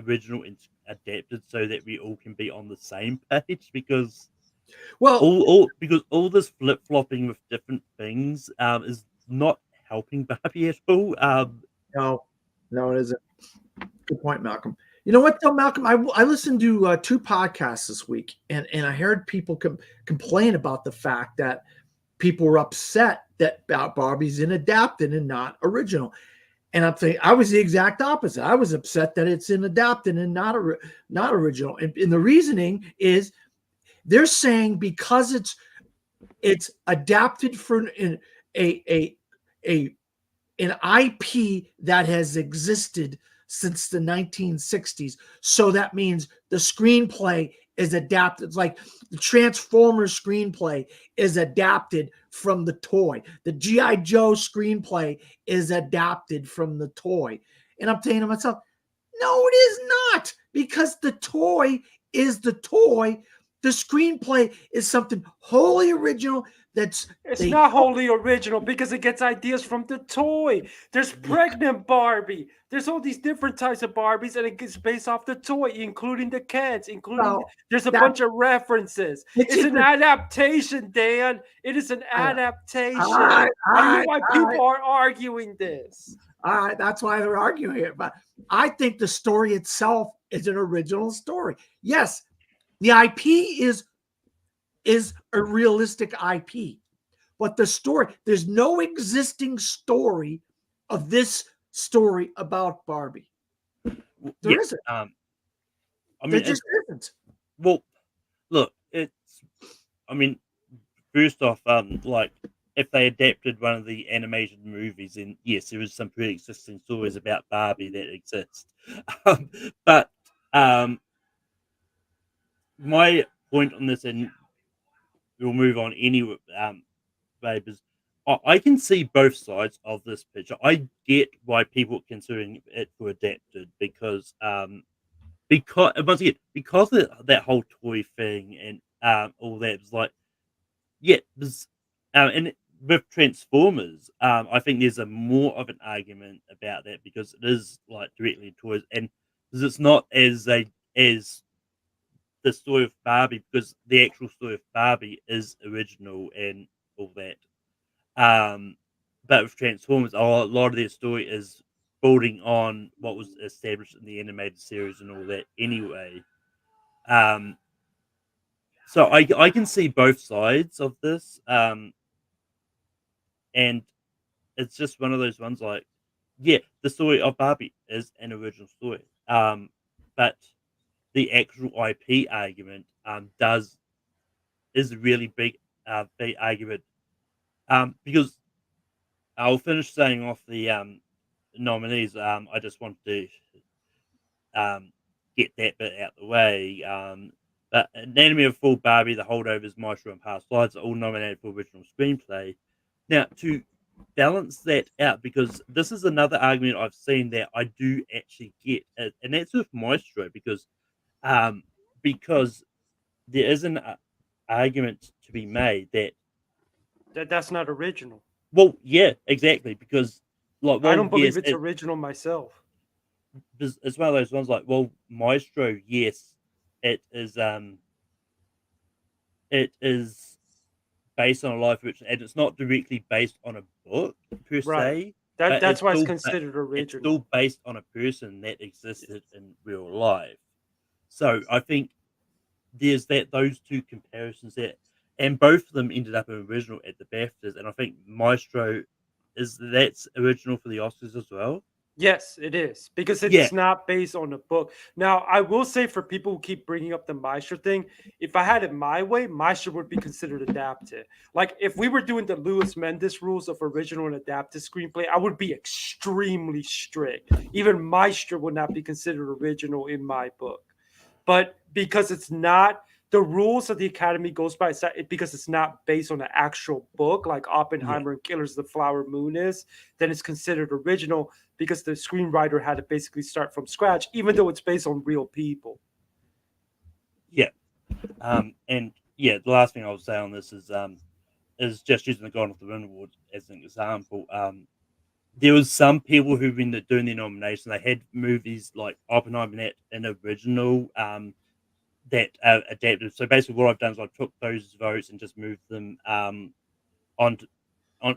original and adapted so that we all can be on the same page because all this flip flopping with different things is not helping Barbie at all. No, it isn't. Good point, Malcolm. You know what, though, Malcolm? I listened to 2 podcasts this week, and I heard people complain about the fact that people were upset that Barbie's in adapted and not original. And I'm saying I was the exact opposite. I was upset that it's in adapted and not original. And the reasoning is they're saying because it's adapted for an IP that has existed since the 1960s. So that means the screenplay is adapted. It's like the Transformers screenplay is adapted from the toy. The G.I. Joe screenplay is adapted from the toy. And I'm saying to myself, no, it is not, because the toy is the toy. The screenplay is something wholly original. It's not wholly original because it gets ideas from the toy. There's pregnant Barbie. There's all these different types of Barbies, and it gets based off the toy, including the cats, there's a bunch of references. It's an adaptation, Dan. It is an adaptation. I don't know why people are arguing this. All right, that's why they're arguing it. But I think the story itself is an original story. Yes, the IP is a realistic IP, but the story, there's no existing story of this story about Barbie. There isn't. There just isn't. Well, look, first off, like if they adapted one of the animated movies, then yes, there is some pre-existing stories about Barbie that exist. But my point on this, and we'll move on anyway, is I can see both sides of this picture. I get why people are considering it for adapted because once again, because of that whole toy thing and all that, it's like, yeah, and with Transformers, I think there's a more of an argument about that because it is like directly toys, and because it's not as the story of Barbie, because the actual story of Barbie is original and all that. But with Transformers, a lot of their story is building on what was established in the animated series and all that anyway. So I can see both sides of this. And it's just one of those ones like, yeah, the story of Barbie is an original story. But the actual IP argument is a really big argument. Because I'll finish saying off the nominees. I just want to get that bit out the way. But Anatomy of a Fall, Barbie, The Holdovers, Maestro, and Past Lives are all nominated for original screenplay. Now, to balance that out, because this is another argument I've seen that I do actually get, and that's with Maestro, because there is an argument to be made that's not original. Well, yeah, exactly, because I don't believe it's original myself. it's one of those ones like, well, Maestro, yes, it is based on a live fiction, and it's not directly based on a book per Right. se, That but that's why it's considered it's original. still based on a person that existed in real life. So I think there's those two comparisons there, and both of them ended up original at the BAFTAs, and I think Maestro that's original for the Oscars as well. Yes, it is because Yeah, it's not based on a book. Now, I will say for people who keep bringing up the Maestro thing, if I had it my way, Maestro would be considered adapted. Like if we were doing the Lewis Mendes rules of original and adapted screenplay, I would be extremely strict. Even Maestro would not be considered original in my book. But because it's not the rules of the Academy goes by because it's not based on an actual book like Oppenheimer and Killers of the Flower Moon is, then it's considered original because the screenwriter had to basically start from scratch, even though it's based on real people. yeah, and yeah, the last thing I would say on this is just using the Gone with the Wind Award as an example. There was some people who've been doing their nomination. They had movies like Oppenheimer that in original that adapted. So basically, what I've done is I took those votes and just moved them on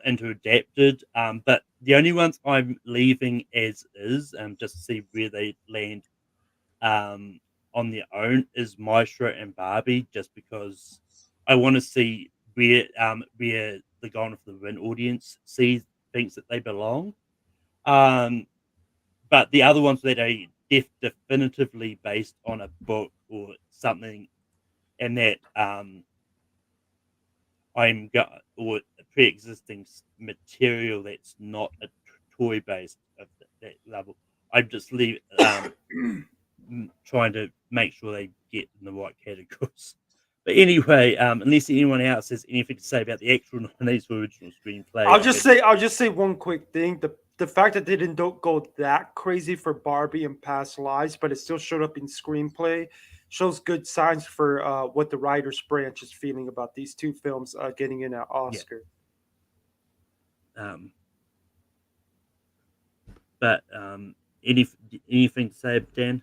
into adapted. But the only ones I'm leaving as is, just to see where they land on their own, is Maestro and Barbie, just because I want to see where the Gone with the Wind audience thinks that they belong. But the other ones that are definitively based on a book or something, and that or pre-existing material that's not a toy based of that level. I just leave trying to make sure they get in the right categories. But anyway, unless anyone else has anything to say about the actual nominees for original screenplay, I'll just say one quick thing. The fact that they didn't go that crazy for Barbie and Past Lives, but it still showed up in screenplay, shows good signs for what the writers branch is feeling about these two films getting in an Oscar. But anything to say, Dan?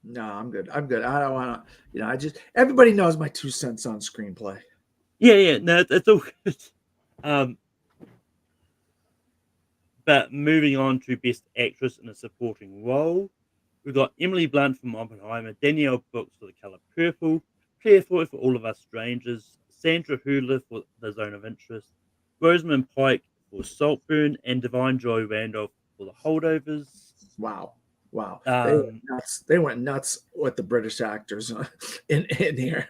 No, I'm good. I'm good. I don't want to. I just everybody knows my 2 cents on screenplay. Yeah. No, it's all good. But moving on to Best Actress in a Supporting Role, we've got Emily Blunt from Oppenheimer, Danielle Brooks for The Color Purple, Claire Foy for All of Us Strangers, Sandra Hüller for The Zone of Interest, Rosamund Pike for Saltburn, and Divine Joy Randolph for The Holdovers. Wow. They Um, went nuts with the British actors in here.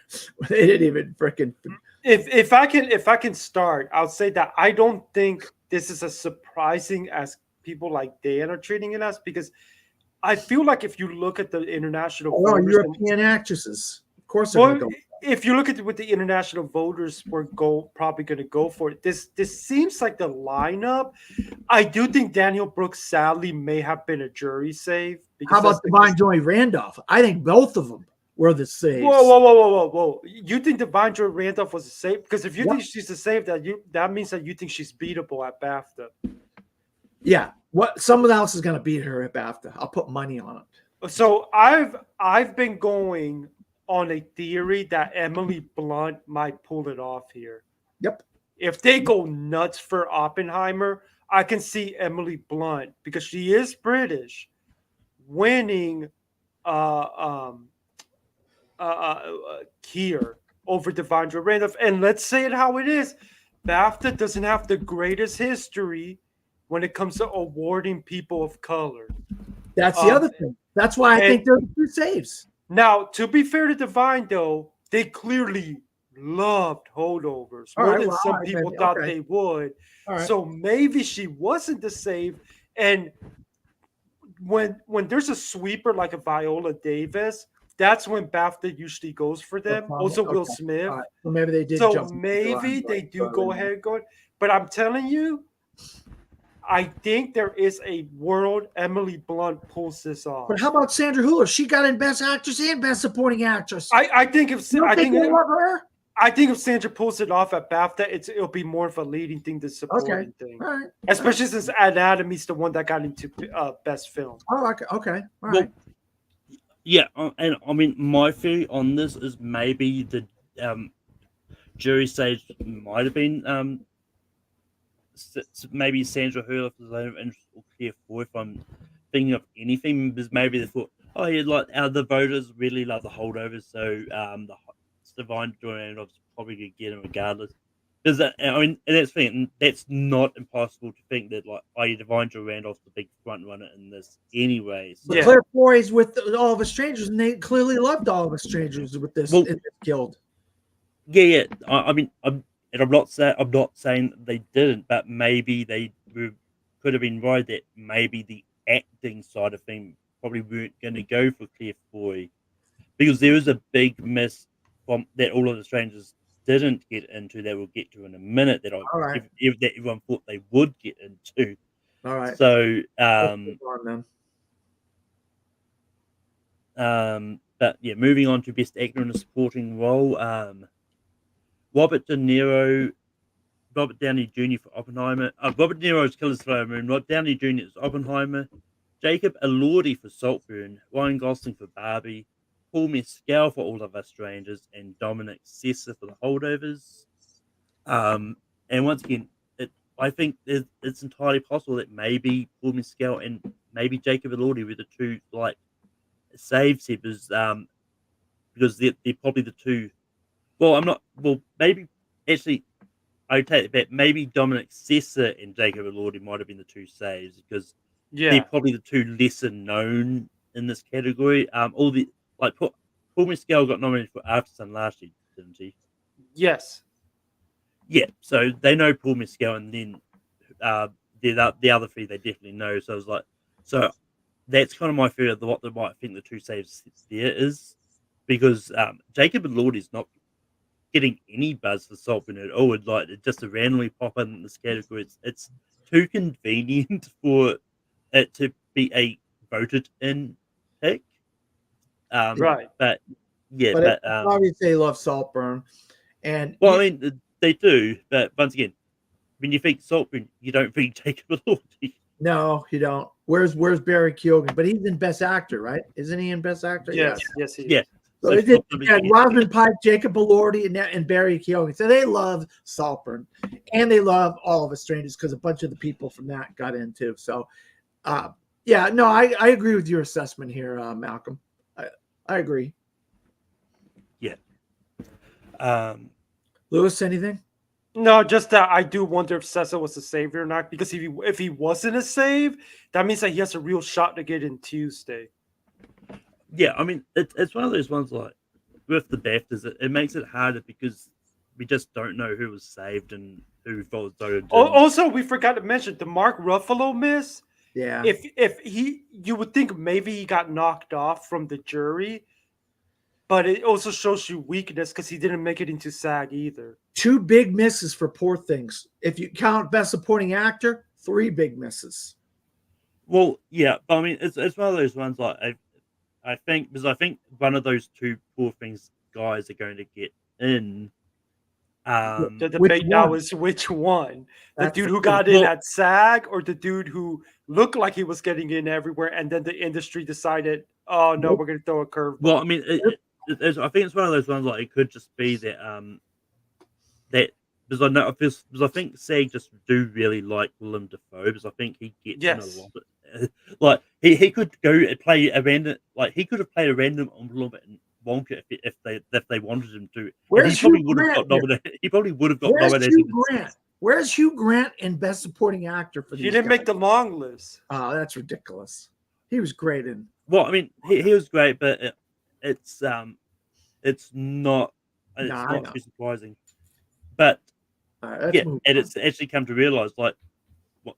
They didn't even freaking. If I can start, I'll say that I don't think this is as surprising as people like Dan are treating it as, because I feel like if you look at the international voters, European actresses, of course they're going to go. If you look at what the international voters were probably going to go for it, this seems like the lineup. I do think Daniel Brooks sadly may have been a jury save. How about Divine Joy Randolph? I think both of them were the saves. Whoa! You think Divine Joy Randolph was a save? Because if you think she's a save, that means that you think she's beatable at BAFTA. Yeah, someone else is going to beat her at BAFTA. I'll put money on it. So I've been going on a theory that Emily Blunt might pull it off here. Yep. If they go nuts for Oppenheimer, I can see Emily Blunt, because she is British, winning here over Divine Joy Randolph. And let's say it how it is. BAFTA doesn't have the greatest history when it comes to awarding people of color. That's the other thing. That's why I think they're the two saves. Now, to be fair to Divine, though, they clearly loved holdovers more than some people thought they would. So maybe she wasn't the save. And when there's a sweeper like a Viola Davis, that's when BAFTA usually goes for them. Also, Will Smith. So maybe they did. So maybe they do go ahead and go. But I'm telling you, I think there is a world Emily Blunt pulls this off. But how about Sandra Hüller? She got in Best Actress and Best Supporting Actress. I think if I think they love her. I think if Sandra pulls it off at BAFTA, it'll be more of a leading thing than supporting thing. All right. Especially since Anatomy's the one that got into best film. Oh, okay. All Well, right. yeah, and I mean, my theory on this is maybe the jury stage might have been maybe Sandra Hurley for the own interest or Claire Foy, if I'm thinking of anything, because maybe they thought, oh yeah, like the voters really love the holdovers, so the Divine Randolph's probably gonna get him regardless. Because I mean, and that's the thing, and that's not impossible to think that like, oh yeah, Divine Randolph's the big front runner in this anyway. So. But Claire Foy's with All of Us Strangers, and they clearly loved All of Us Strangers with this, in this guild. Yeah. I mean, I'm not saying they didn't, but maybe they could have been right that maybe the acting side of things probably weren't going to go for Claire Foy, because there is a big miss from that All of the Strangers didn't get into that we'll get to in a minute that that everyone thought they would get into. All right. So but yeah, moving on to Best Actor in a Supporting Role. Robert Downey Jr. for Oppenheimer. Robert De Niro's Killers of the Flower Moon. Robert Downey Jr. is Oppenheimer. Jacob Elordi for Saltburn. Ryan Gosling for Barbie. Paul Mescal for All of Us Strangers. And Dominic Sessa for The Holdovers. And once again, I think it's entirely possible that maybe Paul Mescal and maybe Jacob Elordi were the two saves here, because they're probably the two. Well, maybe actually, I would take it back. Maybe Dominic Sessa and Jacob Elordi might have been the two saves, because they're probably the two lesser known in this category. Paul Mescal got nominated for After Sun last year, didn't he? Yes. Yeah, so they know Paul Mescal, and then the other three they definitely know. So I was like, so that's kind of my fear of what they might think the two saves there is, because Jacob Elordi is not getting any buzz for Saltburn at all. It just to randomly pop in this category. It's too convenient for it to be a voted in pick. Right. But yeah, but obviously they love Saltburn, and I mean they do. But once again, when you think Saltburn, you don't think Jacob Elordi. No, you don't. Where's Barry Keoghan? But he's in Best Actor, right? Isn't he in Best Actor? Yes, he is. Yeah. So they did Rosamund Pike, Jacob Elordi, and Barry Keoghan. So they love Saltburn, and they love All of Us Strangers because a bunch of the people from that got in too. So, I agree with your assessment here, Malcolm. I agree. Yeah. Lewis, anything? No, just that I do wonder if Sessa was a savior or not, because if he wasn't a save, that means that he has a real shot to get in Tuesday. Yeah, I mean, it's one of those ones like with the BAFTAs, it makes it harder because we just don't know who was saved and who voted. Also, we forgot to mention the Mark Ruffalo miss. Yeah. You would think maybe he got knocked off from the jury, but it also shows you weakness because he didn't make it into SAG either. 2 big misses for Poor Things. If you count Best Supporting Actor, 3 big misses. Well, yeah, I mean, it's one of those ones like I think one of those 2 Poor Things guys are going to get in. The debate now is which one? The dude who got in at SAG, or the dude who looked like he was getting in everywhere, and then the industry decided, oh no, we're going to throw a curve. Well, I mean, I think it's one of those ones like it could just be that because I think SAG just do really like Willem Dafoe, because I think he gets in a lot of like he could go and play a random, like he could have played a random envelope in Wonka if they wanted him to. Where's he probably Hugh would have Grant got nominated. He probably would have got Where's nominated. Hugh Grant? Where's Hugh Grant in Best Supporting Actor for these He didn't guys? make the long list. Oh, that's ridiculous. He was great in. Well, I mean, he was great, but it's not too surprising. But yeah, and it's actually come to realize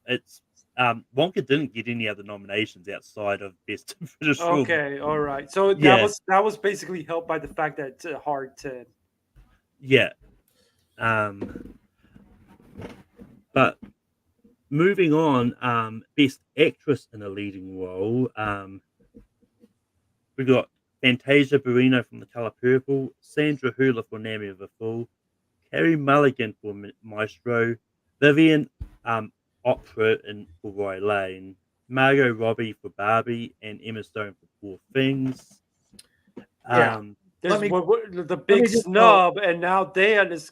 it's Wonka didn't get any other nominations outside of Best British Film. Okay, all right. So that was basically helped by the fact that it's a hard 10. Yeah. But moving on, Best Actress in a Leading Role, we got Fantasia Barrino from The Color Purple, Sandra Hüller for Name of a Fool, Carey Mulligan for Maestro, Vivian Opera for Roy Lane, Margot Robbie for Barbie, and Emma Stone for Poor Things. Yeah. There's me- the big snub, and now Dan is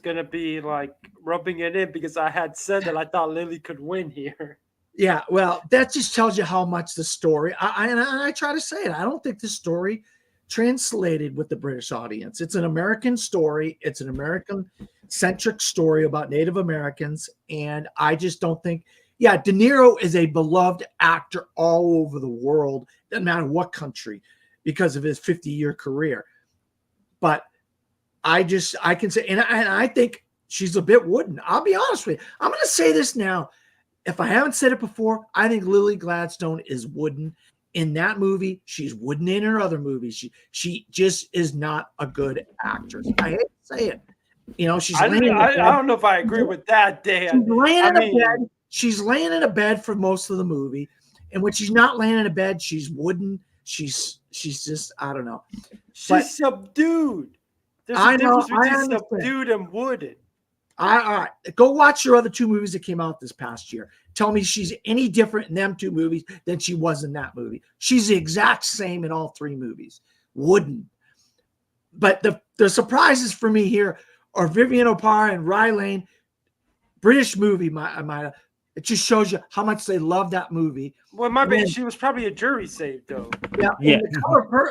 gonna be like rubbing it in because I had said that I thought Lily could win here. Yeah, well, that just tells you how much the story. I try to say it. I don't think the story translated with the British audience. It's an American story. It's an American centric story about Native Americans, and I just don't think. Yeah, De Niro is a beloved actor all over the world. Doesn't matter what country, because of his 50-year career. But I can say, and I think she's a bit wooden. I'll be honest with you. I'm going to say this now. If I haven't said it before, I think Lily Gladstone is wooden in that movie. She's wooden in her other movies. She just is not a good actress. I hate to say it. You know, I don't know if I agree with that, Dan. She's laying in a bed for most of the movie, and when she's not laying in a bed, she's wooden. She's just, I don't know. She's subdued. There's a difference between subdued and wooden. All right, go watch your other two movies that came out this past year. Tell me she's any different in them two movies than she was in that movie. She's the exact same in all three movies. Wooden. But the surprises for me here are Vivian Opar and Rye Lane. British movie, it just shows you how much they love that movie. Well, my bad. She was probably a jury save, though. Yeah.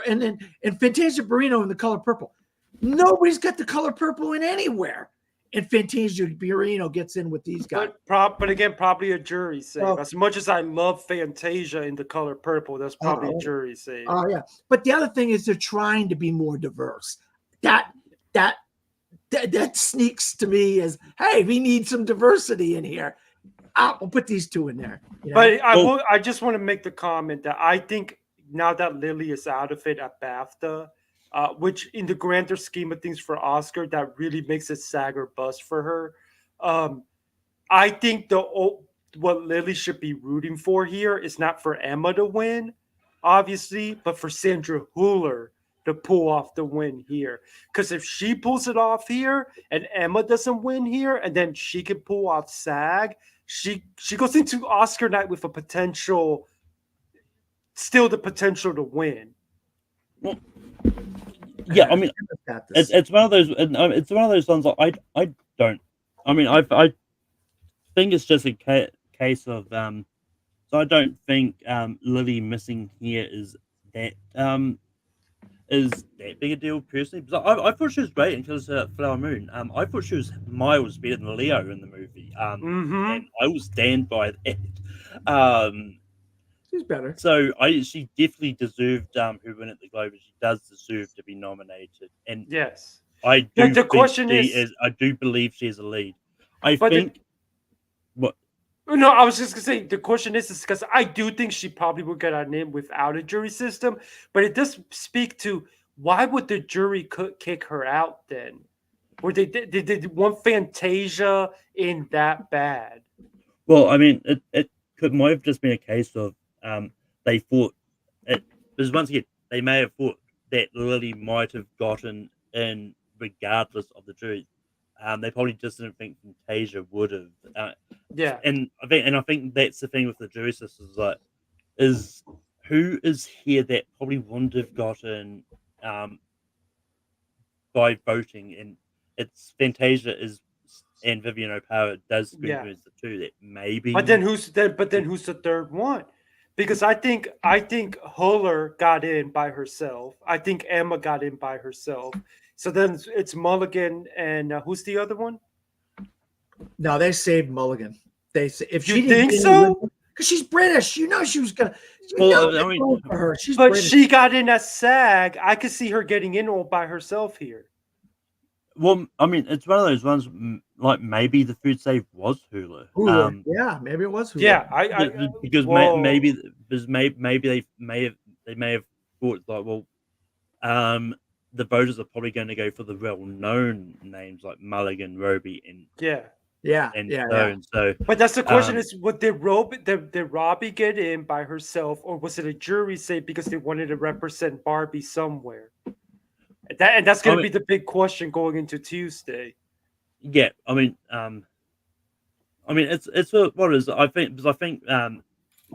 And Fantasia Barrino in The Color Purple. Nobody's got The Color Purple in anywhere. And Fantasia Barrino gets in with these guys. But again, probably a jury save. As much as I love Fantasia in The Color Purple, that's probably a jury save. Oh, yeah. But the other thing is they're trying to be more diverse. That sneaks to me as, hey, we need some diversity in here. We'll put these two in there. You know? But I just want to make the comment that I think now that Lily is out of it at BAFTA, which in the grander scheme of things for Oscar, that really makes it SAG or bust for her. I think what Lily should be rooting for here is not for Emma to win, obviously, but for Sandra Hüller to pull off the win here. Because if she pulls it off here and Emma doesn't win here, and then she can pull off SAG, she goes into Oscar night with the potential to win. Well, yeah, I mean, it's one of those. It's one of those ones. I don't. I mean, I think it's just a case of. So I don't think Lily missing here is that big a deal personally. Because I thought she was great until Flower Moon. I thought she was miles better than Leo in the movie. And I will stand by that. She's better. So she definitely deserved her win at the Globe. She does deserve to be nominated. And yes, I do. The question is, I do believe she is a lead. What? No, I was just gonna say the question is because I do think she probably would get an in without a jury system, but it does speak to why would the jury kick her out then? Or did want Fantasia in that bad? Well, I mean, it might have just been a case of they thought it because once again they may have thought that Lily might have gotten in regardless of the jury. They probably just didn't think Fantasia would have. Yeah, and I think that's the thing with the jury system is who is here that probably wouldn't have gotten by voting, and it's Fantasia and Vivian O'Para does scream as the two that maybe. But then who's the third one? Because I think Hüller got in by herself. I think Emma got in by herself. So then it's Mulligan and who's the other one? No, they saved Mulligan. If you think so? Because she's British, you know she was gonna. For her. But British. She got in at SAG. I could see her getting in all by herself here. Well, I mean, it's one of those ones. Like maybe the food save was Hüller. Yeah, maybe it was Hüller. Yeah, because maybe they may have thought like, well, the voters are probably going to go for the well-known names like Mulligan, Roby, and Yeah, and yeah, so yeah. and so. But that's the question: Um, is did Robbie get in by herself, or was it a jury say because they wanted to represent Barbie somewhere? That's I going to mean, be the big question going into Tuesday. yeah, I mean, it's what it is. I think because I think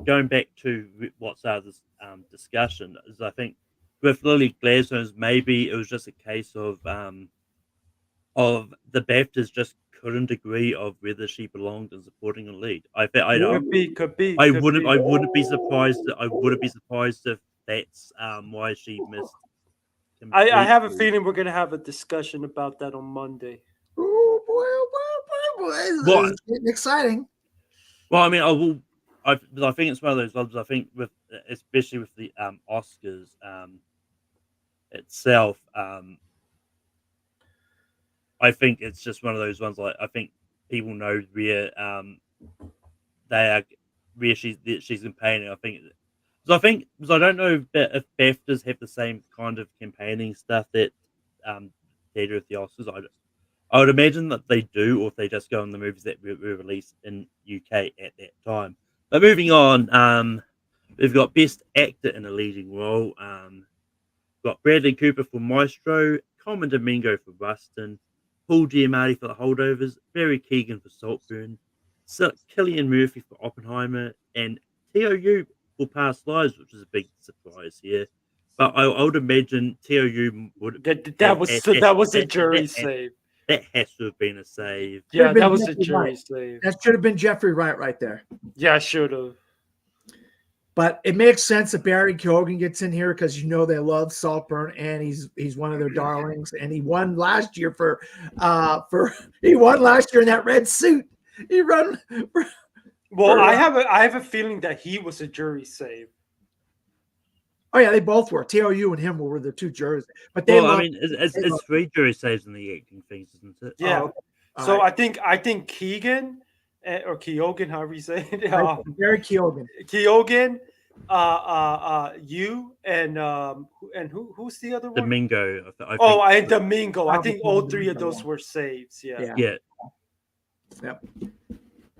going back to what's this discussion is I think with Lily Gladstone's maybe it was just a case of the BAFTAs just couldn't agree of whether she belonged in supporting a lead. I think Could be, I could wouldn't be. I wouldn't be surprised. I wouldn't be surprised if that's why she missed I have a completely. feeling we're going to have a discussion about that on Monday. Oh boy, Well, it's getting exciting. well, I mean, I will. I think it's one of those ones. I think with especially with the Oscars itself. I think it's just one of those ones. Like I think people know where they are, where she's campaigning. Because I don't know if BAFTAs have the same kind of campaigning stuff that they do with the Oscars. I would imagine that they do, or if they just go on the movies that were released in UK at that time. But moving on, we've got Best Actor in a Leading Role. Got Bradley Cooper for Maestro, Coleman Domingo for Rustin, Paul Giamatti for The Holdovers, Barry Keoghan for Saltburn, Cillian Murphy for Oppenheimer, and TOU for Past Lives, which is a big surprise here. But I would imagine TOU would That was a jury save. that has to have been a save. Should have Yeah, been that was a Jeffrey jury Wright. save. That should have been Jeffrey Wright right there. Yeah, I should have. But it makes sense that Barry Keoghan gets in here because they love Saltburn and he's one of their darlings, and he won last year he won last year in that red suit. He run. Well, I have a feeling that he was a jury save. Oh yeah, they both were. TOU and him were the two jurors, but they Well, love. I mean, it's three jury saves in the acting things, isn't it? Yeah. Oh, So right. I think Keegan or Keoghan, however you say it, Barry Keoghan. Keoghan, you and who's the other one? Domingo. I Oh, think. and Domingo. I think all three of Domingo. those were saves. Yeah. Yeah. Yep.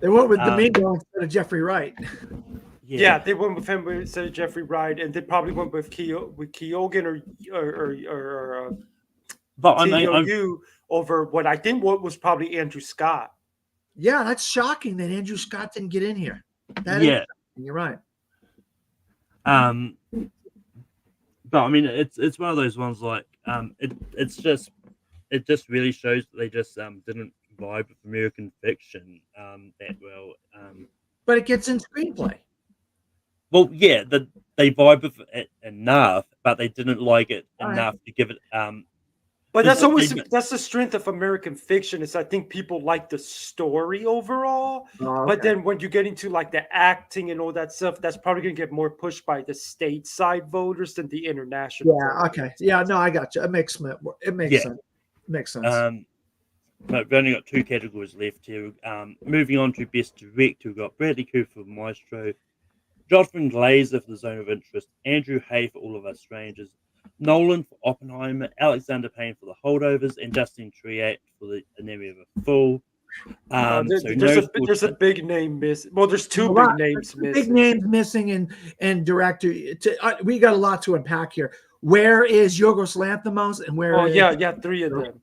They went with Um, Domingo instead of Jeffrey Wright. Yeah, they went with him instead of Jeffrey Wright, and they probably went with Keoghan or But I mean, TOU over what I think was probably Andrew Scott. Yeah, that's shocking that Andrew Scott didn't get in here. That yeah. is, you're right. But I mean, it's one of those ones like it just really shows that they just didn't vibe with American fiction that well. But it gets in screenplay. Well, yeah, they vibe with it enough, but they didn't like it enough to give it. But that's always they- that's the strength of American fiction is I think people like the story overall. Oh, But okay. then when you get into like the acting and all that stuff, that's probably gonna get more pushed by the stateside voters than the international. Yeah. voters. Okay. Yeah. No, I got you. It makes sense. It makes sense. But we've only got two categories left here. Moving on to Best Director, we've got Bradley Cooper for Maestro, Jonathan Glazer for The Zone of Interest, Andrew Hay for All of Us Strangers, Nolan for Oppenheimer, Alexander Payne for The Holdovers, and Justin Triet for The Anatomy of a Fool. There's a big name miss. Well, there's two big names missing. Big names missing, and director. We got a lot to unpack here. Where is Yorgos Lanthimos, and where? Oh is, yeah, three of them.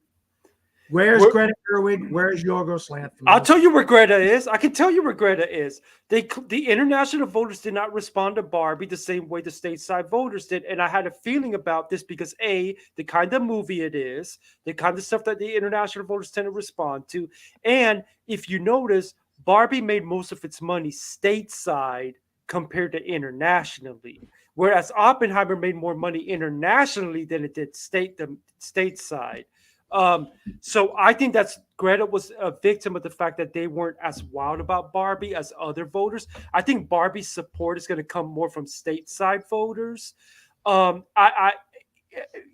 Where's Greta Gerwig? Where's Yorgos Lanthimos? I'll tell you where Greta is. I can tell you where Greta is. The international voters did not respond to Barbie the same way the stateside voters did, and I had a feeling about this because the kind of movie it is, the kind of stuff that the international voters tend to respond to, and if you notice, Barbie made most of its money stateside compared to internationally, whereas Oppenheimer made more money internationally than it did stateside. So I think that's Greta was a victim of the fact that they weren't as wild about Barbie as other voters. I think Barbie's support is going to come more from stateside voters.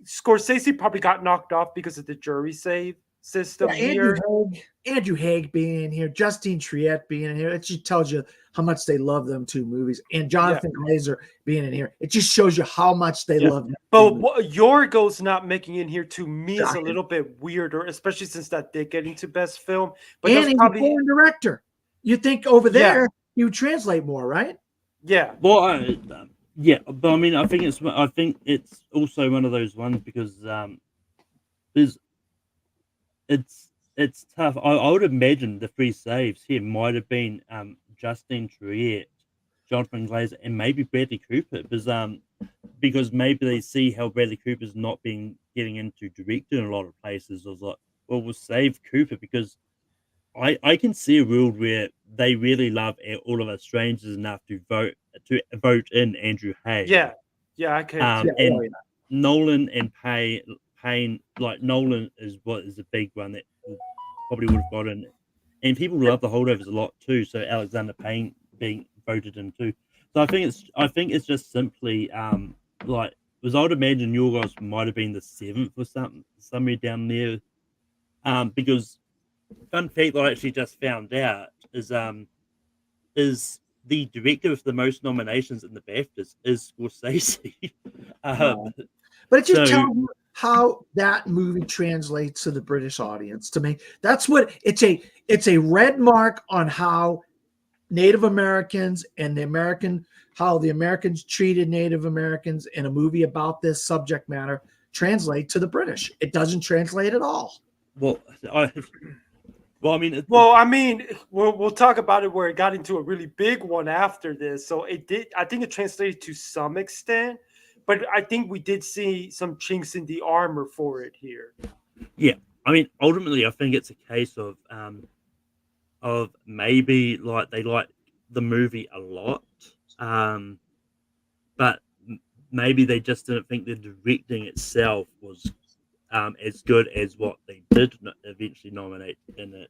Scorsese probably got knocked off because of the jury save. system Andrew here. Andrew Haig being in here, Justine Triet being in here, it just tells you how much they love them two movies. And Jonathan Glazer being in here, it just shows you how much they love them. But Yorgo's not making in here to me is a Shocking. little bit weirder, especially since that did get into best film. But And that's he's probably a foreign director. You think over there he would translate more, right? yeah. Well, yeah, but I mean, I think it's also one of those ones because there's it's tough. I would imagine the three saves here might have been Justine Triet, Jonathan Glazer, and maybe Bradley Cooper because maybe they see how Bradley Cooper's not been getting into directing in a lot of places. I was like, well, we'll save Cooper because I can see a world where they really love All of Us Strangers enough to vote in Andrew Haig. Yeah, I can. And Nolan and Payne, like Nolan is a big one that probably would have gotten, and people love the holdovers a lot too. So Alexander Payne being voted in too. So I think it's just simply like because I would imagine Yorgos might have been the 7th or somewhere down there. Because fun fact that I actually just found out is the director with the most nominations in the BAFTAs is Scorsese. But it just tells you how that movie translates to the British audience. To me, that's what it's a red mark on how Native Americans and how the Americans treated Native Americans in a movie about this subject matter translate to the British. It doesn't translate at all. Well, I mean, we'll talk about it where it got into a really big one after this. So it did. I think it translated to some extent, but I think we did see some chinks in the armor for it here. Yeah, I mean, ultimately, I think it's a case of maybe like they like the movie a lot, but maybe they just didn't think the directing itself was as good as what they did eventually nominate in it.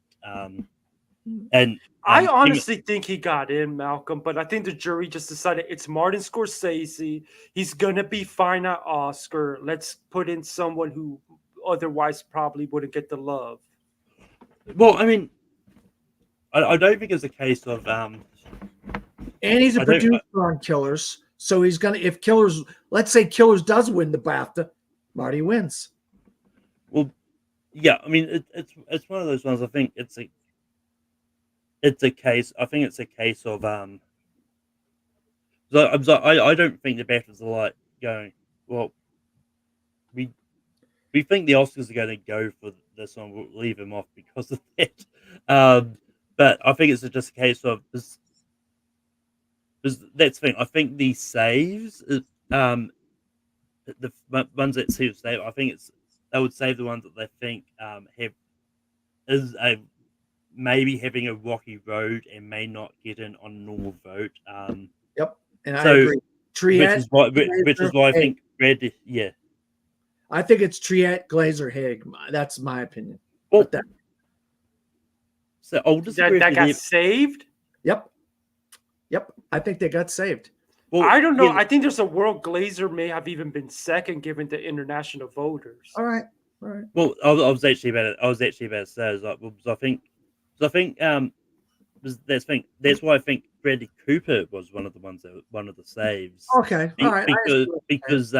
And I honestly think he got in, Malcolm, but I think the jury just decided it's Martin Scorsese. He's gonna be fine at Oscar. Let's put in someone who otherwise probably wouldn't get the love. Well, I mean, I don't think it's a case of and he's a producer on Killers, so he's gonna if Killers, let's say Killers does win the BAFTA, Marty wins. Well, yeah, I mean it's one of those ones. I think it's a case. I think it's a case of So I don't think the BAFTAs are like going, well, we think the Oscars are going to go for this one. We'll leave him off because of that. But I think it's just a case of this. That's the thing. I think the saves, the ones that save, I think they would save the ones that they think maybe having a rocky road and may not get in on a normal vote. Yep, and I agree. Triet, which is why I think Red. Yeah, I think it's Triet, Glazer, Haig. That's my opinion. Well, so I'll disagree. That got saved. Yep. I think they got saved. Well, I don't know. I think there's a world Glazer may have even been second given to international voters. All right. Well, I was actually about to say, I think that's why I think Bradley Cooper was one of the saves. Okay, all right. Because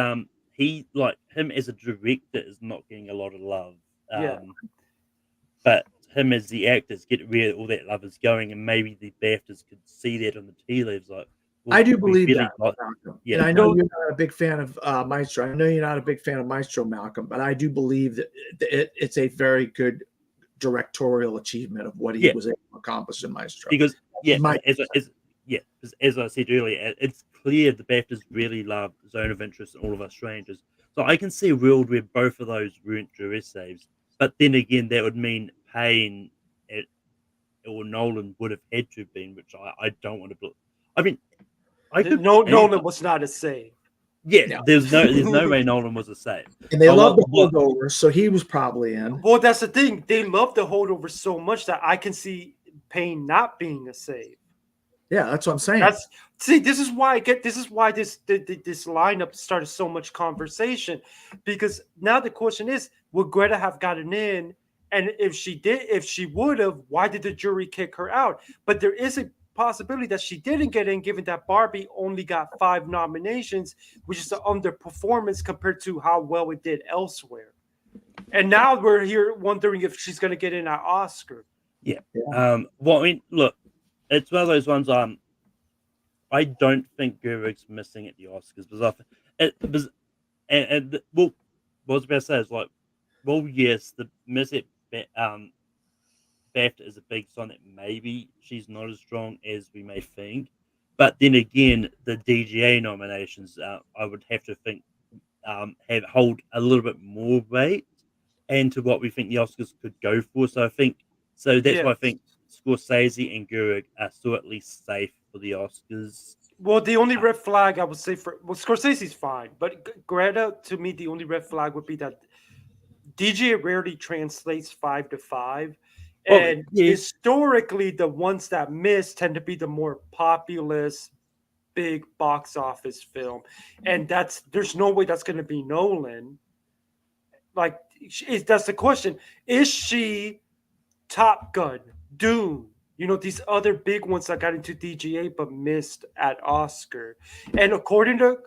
he, like him as a director, is not getting a lot of love. But him as the actors get where all that love is going, and maybe the BAFTAs could see that on the tea leaves. Like, well, I do believe that. Yeah, and I know you're not a big fan of Maestro. I know you're not a big fan of Maestro, Malcolm, but I do believe that it's a very good directorial achievement of what he was able to accomplish in Maestro. Because as I said earlier, it's clear the BAFTAs really love Zone of Interest and All of Us Strangers. So I can see a world where both of those weren't jury saves. But then again, that would mean Payne or Nolan would have had to have been, which I don't want to believe. I mean, Nolan was not a save. Yeah, there's no way Nolan was a save. And they love the holdover, so he was probably in. Well, that's the thing. They love the holdover so much that I can see Payne not being a save. Yeah, that's what I'm saying. This is why this lineup started so much conversation, because now the question is, would Greta have gotten in And if she would have, why did the jury kick her out? But there is a possibility that she didn't get in, given that Barbie only got 5 nominations, which is an underperformance compared to how well it did elsewhere. And now we're here wondering if she's going to get in at Oscar. Yeah. Well, I mean, look, it's one of those ones. I don't think Gerwig's missing at the Oscars because well, what I was about to say is like, well, yes, the miss at BAFTA is a big sign that maybe she's not as strong as we may think. But then again, the DGA nominations, I would have to think, hold a little bit more weight, and to what we think the Oscars could go for. So that's why I think Scorsese and Gerwig are still at least safe for the Oscars. Well, the only red flag I would say Scorsese's fine, but Greta, to me, the only red flag would be that DJ rarely translates 5 to 5. And historically, the ones that miss tend to be the more populist, big box office film. And there's no way that's going to be Nolan. Like, that's the question. Is she Top Gun, Dune? These other big ones that got into DGA but missed at Oscar. And according to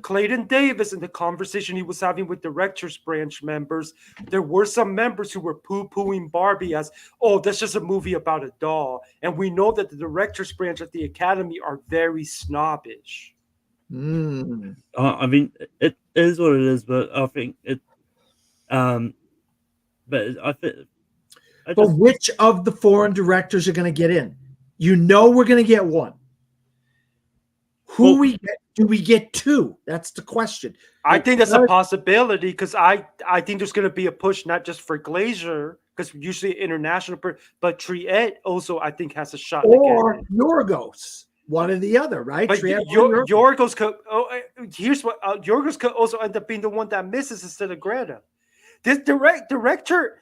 Clayton Davis, in the conversation he was having with directors branch members, there were some members who were poo-pooing Barbie as, oh, that's just a movie about a doll. And we know that the directors branch at the Academy are very snobbish. I mean, it is what it is, but I think it. But I think. But which of the foreign directors are going to get in? We're going to get one. Do we get 2? That's the question. I think that's a possibility because I think there's going to be a push not just for Glazer, because usually international, but Triet also I think has a shot. Or Yorgos, one or the other, right? But Yorgos could. Here's what Yorgos could also end up being the one that misses instead of Greta. This director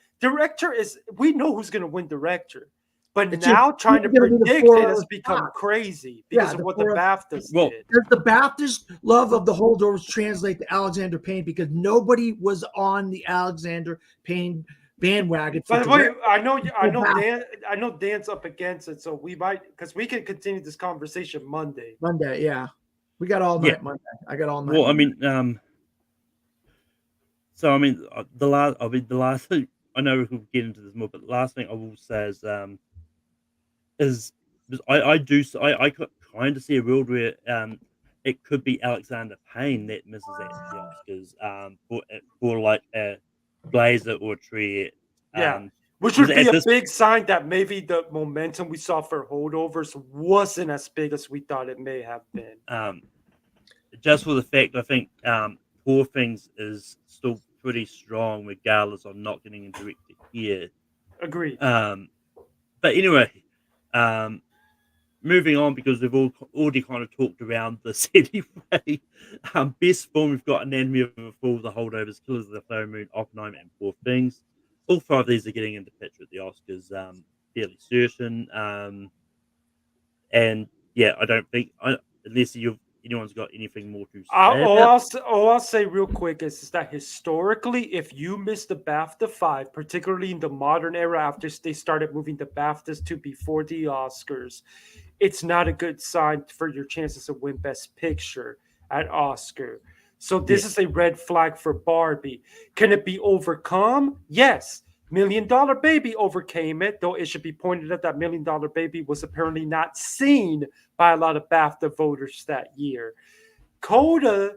is, we know who's going to win director. But now trying to predict it has become crazy because of what the BAFTAs did. Does the BAFTAs love of the holdovers translate to Alexander Payne? Because nobody was on the Alexander Payne bandwagon. By the way, I know Dan's up against it, so we might, because we can continue this conversation Monday. Yeah, we got all night Monday. I got all night. Well, Monday. The last thing, I know we'll get into this more, but the last thing I will say is I kind of see a world where it could be Alexander Payne that misses at the Oscars for like a Glazer or a Triet. Which would be a big sign that maybe the momentum we saw for holdovers wasn't as big as we thought it may have been. Just for the fact, I think Poor Things is still pretty strong regardless of not getting a director here. Agreed. But anyway, moving on, because we've already kind of talked around this anyway. Best film, we've got Anatomy of a Fall, The Holdovers, Killers of the Flower Moon, Oppenheimer, and Poor Things. All 5 of these are getting into picture at the Oscars, fairly certain. And yeah, I don't think, unless anyone's got anything more to say. I'll say real quick is that historically, if you miss the BAFTA 5, particularly in the modern era after they started moving the BAFTAs to before the Oscars, it's not a good sign for your chances to win Best Picture at Oscar. So this is a red flag for Barbie. Can it be overcome? Yes. $1 Million Baby overcame it, though it should be pointed out that $1 Million Baby was apparently not seen by a lot of BAFTA voters that year. Coda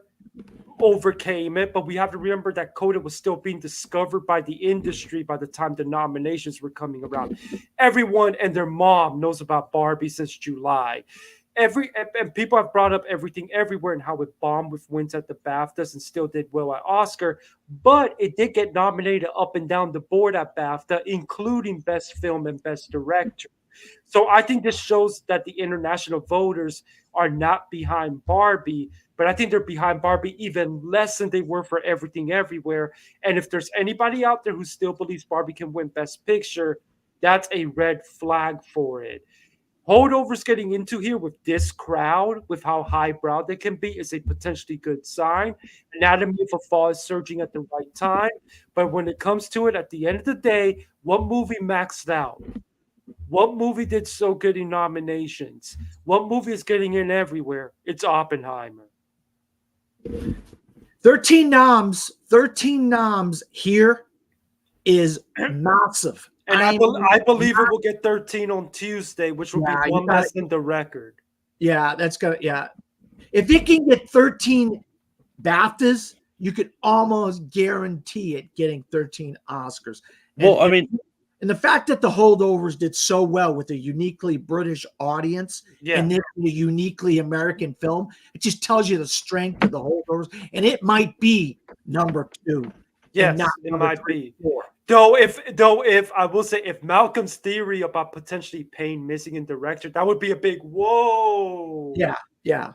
overcame it, but we have to remember that Coda was still being discovered by the industry by the time the nominations were coming around. Everyone and their mom knows about Barbie since July. And people have brought up Everything Everywhere and how it bombed with wins at the BAFTAs and still did well at Oscar, but it did get nominated up and down the board at BAFTA, including Best Film and Best Director. So I think this shows that the international voters are not behind Barbie, but I think they're behind Barbie even less than they were for Everything Everywhere. And if there's anybody out there who still believes Barbie can win Best Picture, that's a red flag for it. Holdovers getting into here with this crowd, with how highbrow they can be, is a potentially good sign. Anatomy of a Fall is surging at the right time. But when it comes to it, at the end of the day, what movie maxed out? What movie did so good in nominations? What movie is getting in everywhere? It's Oppenheimer. 13 noms here is massive. And I believe it will get 13 on Tuesday, which will be one less than the record. Yeah, that's gonna. Yeah, if it can get 13 BAFTAs, you could almost guarantee it getting 13 Oscars. And the fact that the Holdovers did so well with a uniquely British audience and then a uniquely American film, it just tells you the strength of the Holdovers. And it might be number 2. Yes, it might be. Though if I will say, if Malcolm's theory about potentially Payne missing in director, that would be a big whoa. Yeah.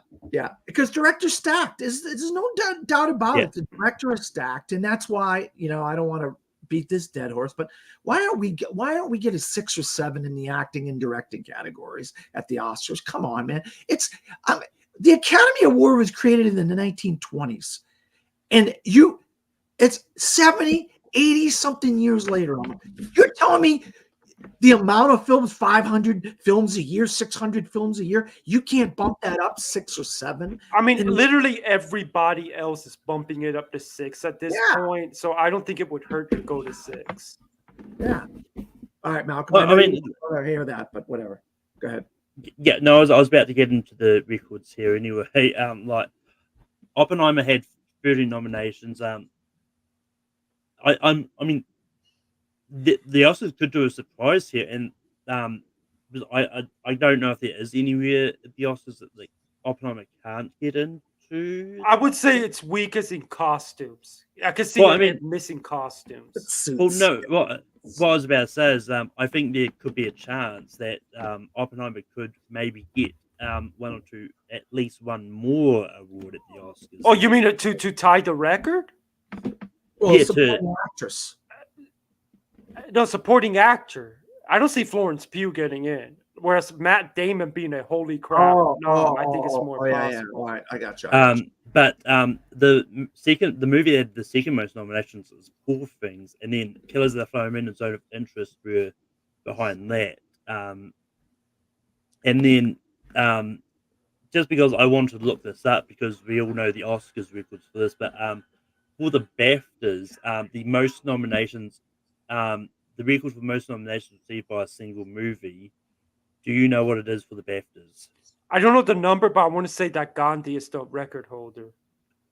Because director's stacked. There's no doubt about it. The director is stacked, and that's why I don't want to beat this dead horse, but why don't we get a 6 or 7 in the acting and directing categories at the Oscars? Come on, man. It's the Academy Award was created in the 1920s, and it's 70, 80 something years later. You're telling me the amount of films, 500 films a year, 600 films a year, you can't bump that up 6 or 7? I mean, literally everybody else is bumping it up to 6 at this point, so I don't think it would hurt to go to 6. Yeah. All right, Malcolm. Well, I hear that, but whatever. Go ahead. Yeah, no, I was about to get into the records here anyway. Like Oppenheimer had 30 nominations. I mean, the Oscars could do a surprise here, and I don't know if there is anywhere at the Oscars that like Oppenheimer can't get into. I would say it's weakest in costumes. I can see missing costumes. Well, no, what I was about to say is I think there could be a chance that Oppenheimer could maybe get one or two, at least one more award at the Oscars. Oh, you mean to tie the record? Well, supporting actress. No, supporting actor. I don't see Florence Pugh getting in. Whereas Matt Damon being a holy crap. I think it's more possible. Yeah. All right, I got you. But the movie that had the second most nominations was Poor Things, and then Killers of the Flower Moon and Zone of Interest were behind that. And then just because I wanted to look this up, because we all know the Oscars records for this, but for the BAFTAs, the most nominations, the record for most nominations received by a single movie. Do you know what it is for the BAFTAs? I don't know the number, but I want to say that Gandhi is the record holder.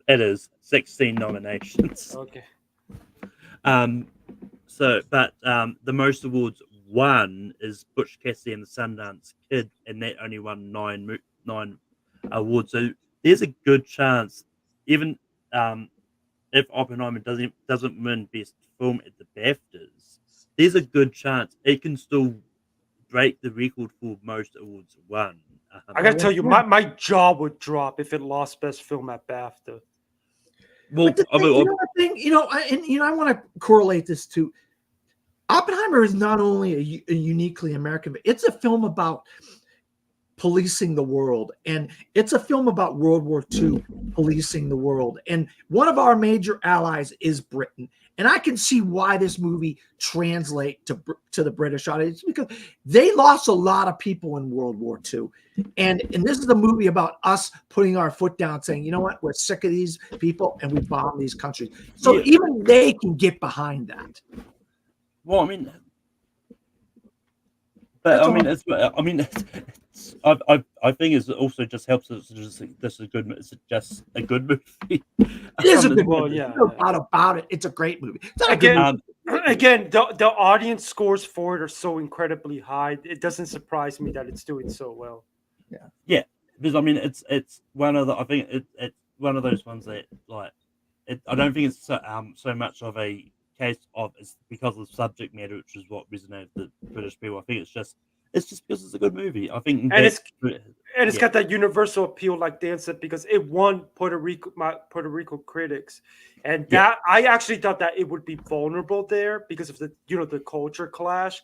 It is 16 nominations. Okay. The most awards won is Butch Cassidy and the Sundance Kid, and that only won nine awards. So there's a good chance, even if Oppenheimer doesn't win Best Film at the BAFTAs, there's a good chance it can still break the record for most awards won. I gotta tell you, my jaw would drop if it lost Best Film at BAFTA. Well, I want to correlate this to Oppenheimer is not only a uniquely American, but it's a film about policing the world, and it's a film about World War II policing the world. And one of our major allies is Britain. And I can see why this movie translates to the British audience, because they lost a lot of people in World War II. And this is the movie about us putting our foot down, saying, you know what, we're sick of these people and we bomb these countries. So even they can get behind that. Well, I mean, but I think it also just helps us. It's just a good movie. It is a good movie. Yeah, no doubt about it. It's a great movie. Again, the audience scores for it are so incredibly high. It doesn't surprise me that it's doing so well. Yeah, because I mean, it's one of the. I think it's one of those ones that like. I don't think it's so much of a case of it's because of the subject matter, which is what resonated with the British people. I think it's just because it's a good movie. I think, it's got that universal appeal, like Dan said, because it won Puerto Rico critics, and that I actually thought that it would be vulnerable there because of the culture clash.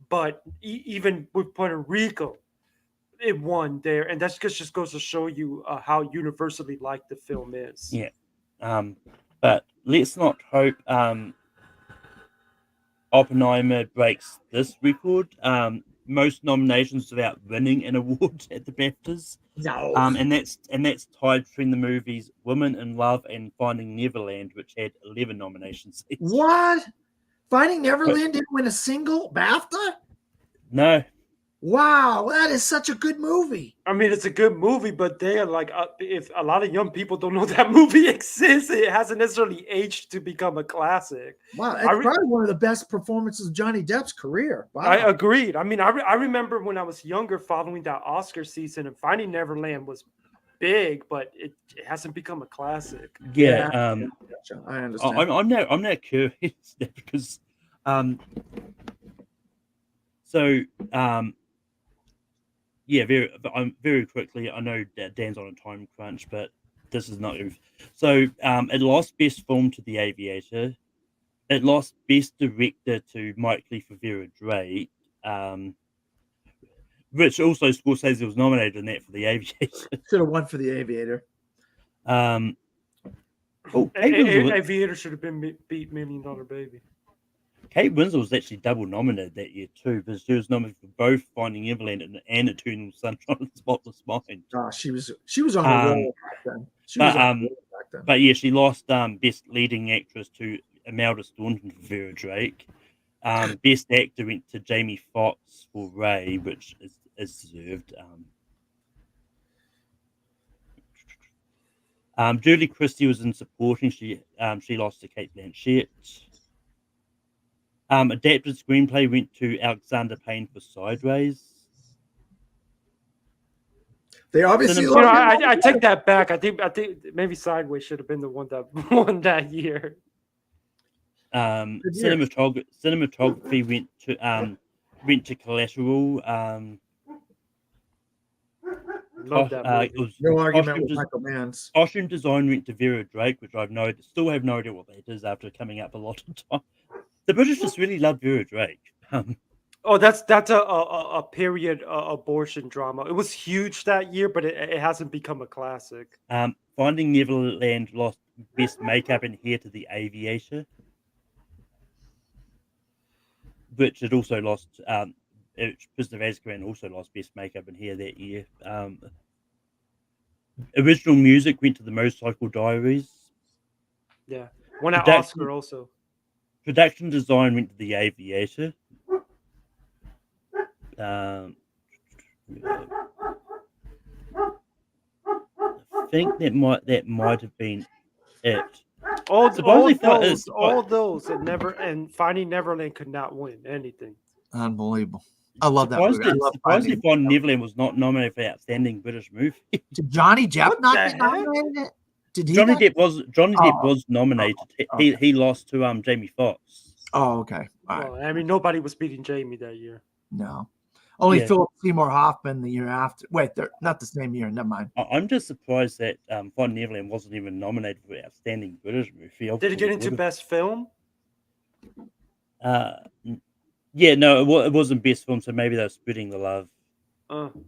But even with Puerto Rico, it won there, and that's just goes to show you how universally liked the film is. Yeah. But let's not hope Oppenheimer breaks this record. Most nominations without winning an award at the BAFTAs. No. And that's tied between the movies Women in Love and Finding Neverland, which had 11 nominations each. What? Finding Neverland didn't win a single BAFTA? No. Wow, that is such a good movie. I mean, it's a good movie, but they're like, if a lot of young people don't know that movie exists, it hasn't necessarily aged to become a classic. Wow, that's probably one of the best performances of Johnny Depp's career. Wow. I agreed. I mean, I remember when I was younger following that Oscar season, and Finding Neverland was big, but it hasn't become a classic. Yeah. I understand. I'm now curious because yeah, very quickly. I know that Dan's on a time crunch, but this is not. So it lost Best Film to The Aviator. It lost Best Director to Mike Leigh for Vera Drake. Which also Scorsese was nominated in that for The Aviator. Should have won for The Aviator. Aviator should have been beat $1 Million Baby. Kate Winslet was actually double nominated that year too, because she was nominated for both Finding Neverland and Eternal Sunshine of the Spotless Mind. Oh, she was on a roll back then. But yeah, she lost Best Leading Actress to Imelda Staunton for Vera Drake. Best Actor went to Jamie Foxx for Ray, which is deserved. Julie Christie was in supporting. She lost to Kate Blanchett. Adapted screenplay went to Alexander Payne for Sideways. They obviously. I take that back. I think maybe Sideways should have been the one that won that year. Cinematography went to Collateral. Love that movie. No argument with Michael Mann's. Costume design went to Vera Drake, which still have no idea what that is after coming up a lot of time. The British just really love Vera Drake. That's a period abortion drama. It was huge that year, but it hasn't become a classic. Finding Neverland lost Best Makeup and Hair to The Aviator, which it also lost. Prisoner of Azkaban also lost Best Makeup and Hair that year. Original music went to The Motorcycle Diaries. Yeah, won an Oscar also. Production design went to The Aviator. I think that might have been it. All those and Finding Neverland could not win anything. Unbelievable. I love that movie. Surprisingly, Finding Neverland was not nominated for Outstanding British Movie. Did Johnny Depp not be nominated? Johnny Depp was nominated. He lost to Jamie Foxx. Oh, okay. All right. Well, I mean, nobody was beating Jamie that year. No. Only Philip Seymour Hoffman the year after. Wait, they're not the same year. Never mind. I'm just surprised that Finding Neverland wasn't even nominated for Outstanding British Movie. Did it get into Best Film? Yeah, no, it wasn't Best Film, so maybe they were splitting the love.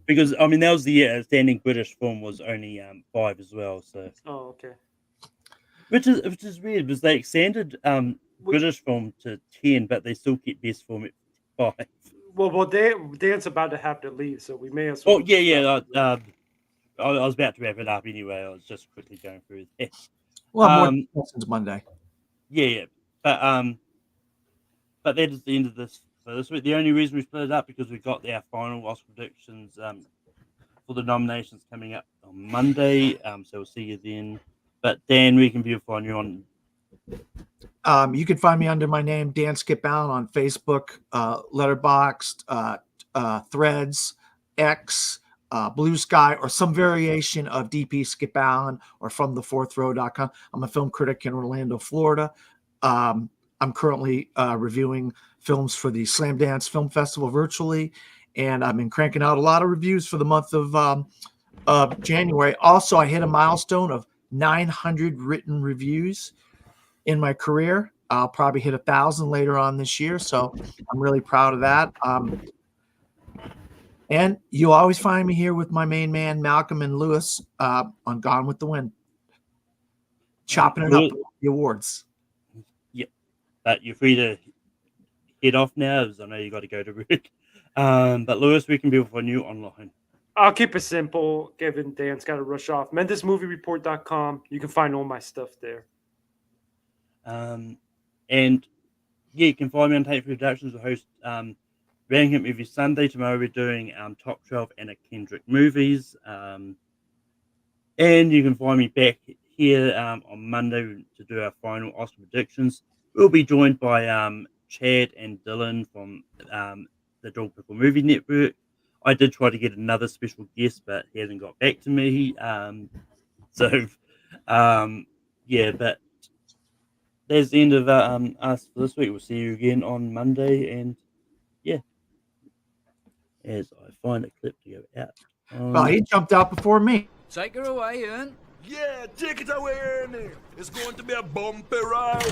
Because that was the year Outstanding British Film was only 5 as well. So. Oh, okay. Which is weird because they extended British Film to 10, but they still keep Best Film at 5. Well, Dan's about to have to leave, so we may as well. Oh, yeah. I was about to wrap it up anyway. I was just quickly going through that. Well, more questions Monday. Yeah. But that is the end of this for this week. The only reason we split it up because we got our final Oscar predictions for the nominations coming up on Monday. So we'll see you then. But Dan, we can find you on. You can find me under my name, Dan Skip Allen, on Facebook, Letterboxd, Threads, X, Blue Sky, or some variation of DP Skip Allen or from thefourthrow.com. I'm a film critic in Orlando, Florida. I'm currently reviewing films for the Slam Dance Film Festival virtually, and I've been cranking out a lot of reviews for the month of January. Also, I hit a milestone of 900 written reviews in my career. I'll probably hit 1,000 later on this year, so I'm really proud of that. And you'll always find me here with my main man, Malcolm and Lewis, on Gone with the Wind, chopping it up with the awards. Yep. But you're free to head off now, as I know you got to go to work. But Lewis, we can be for you online. I'll keep it simple. Given Dan's got to rush off. MendesMovieReport.com. You can find all my stuff there. And yeah, you can find me on Tape Productions. I host Ranking every Sunday. Tomorrow we're doing Top 12 Anna Kendrick movies. And you can find me back here on Monday to do our final Oscar predictions. We'll be joined by Chad and Dylan from the Dog Pickle Movie Network. I did try to get another special guest, but he hasn't got back to me. Yeah, but that's the end of us for this week. We'll see you again on Monday, and yeah, as I find a clip to go out. Well, he jumped out before me. Take her away, Ian. Yeah, take it away, Ernie. It's going to be a bumpy ride.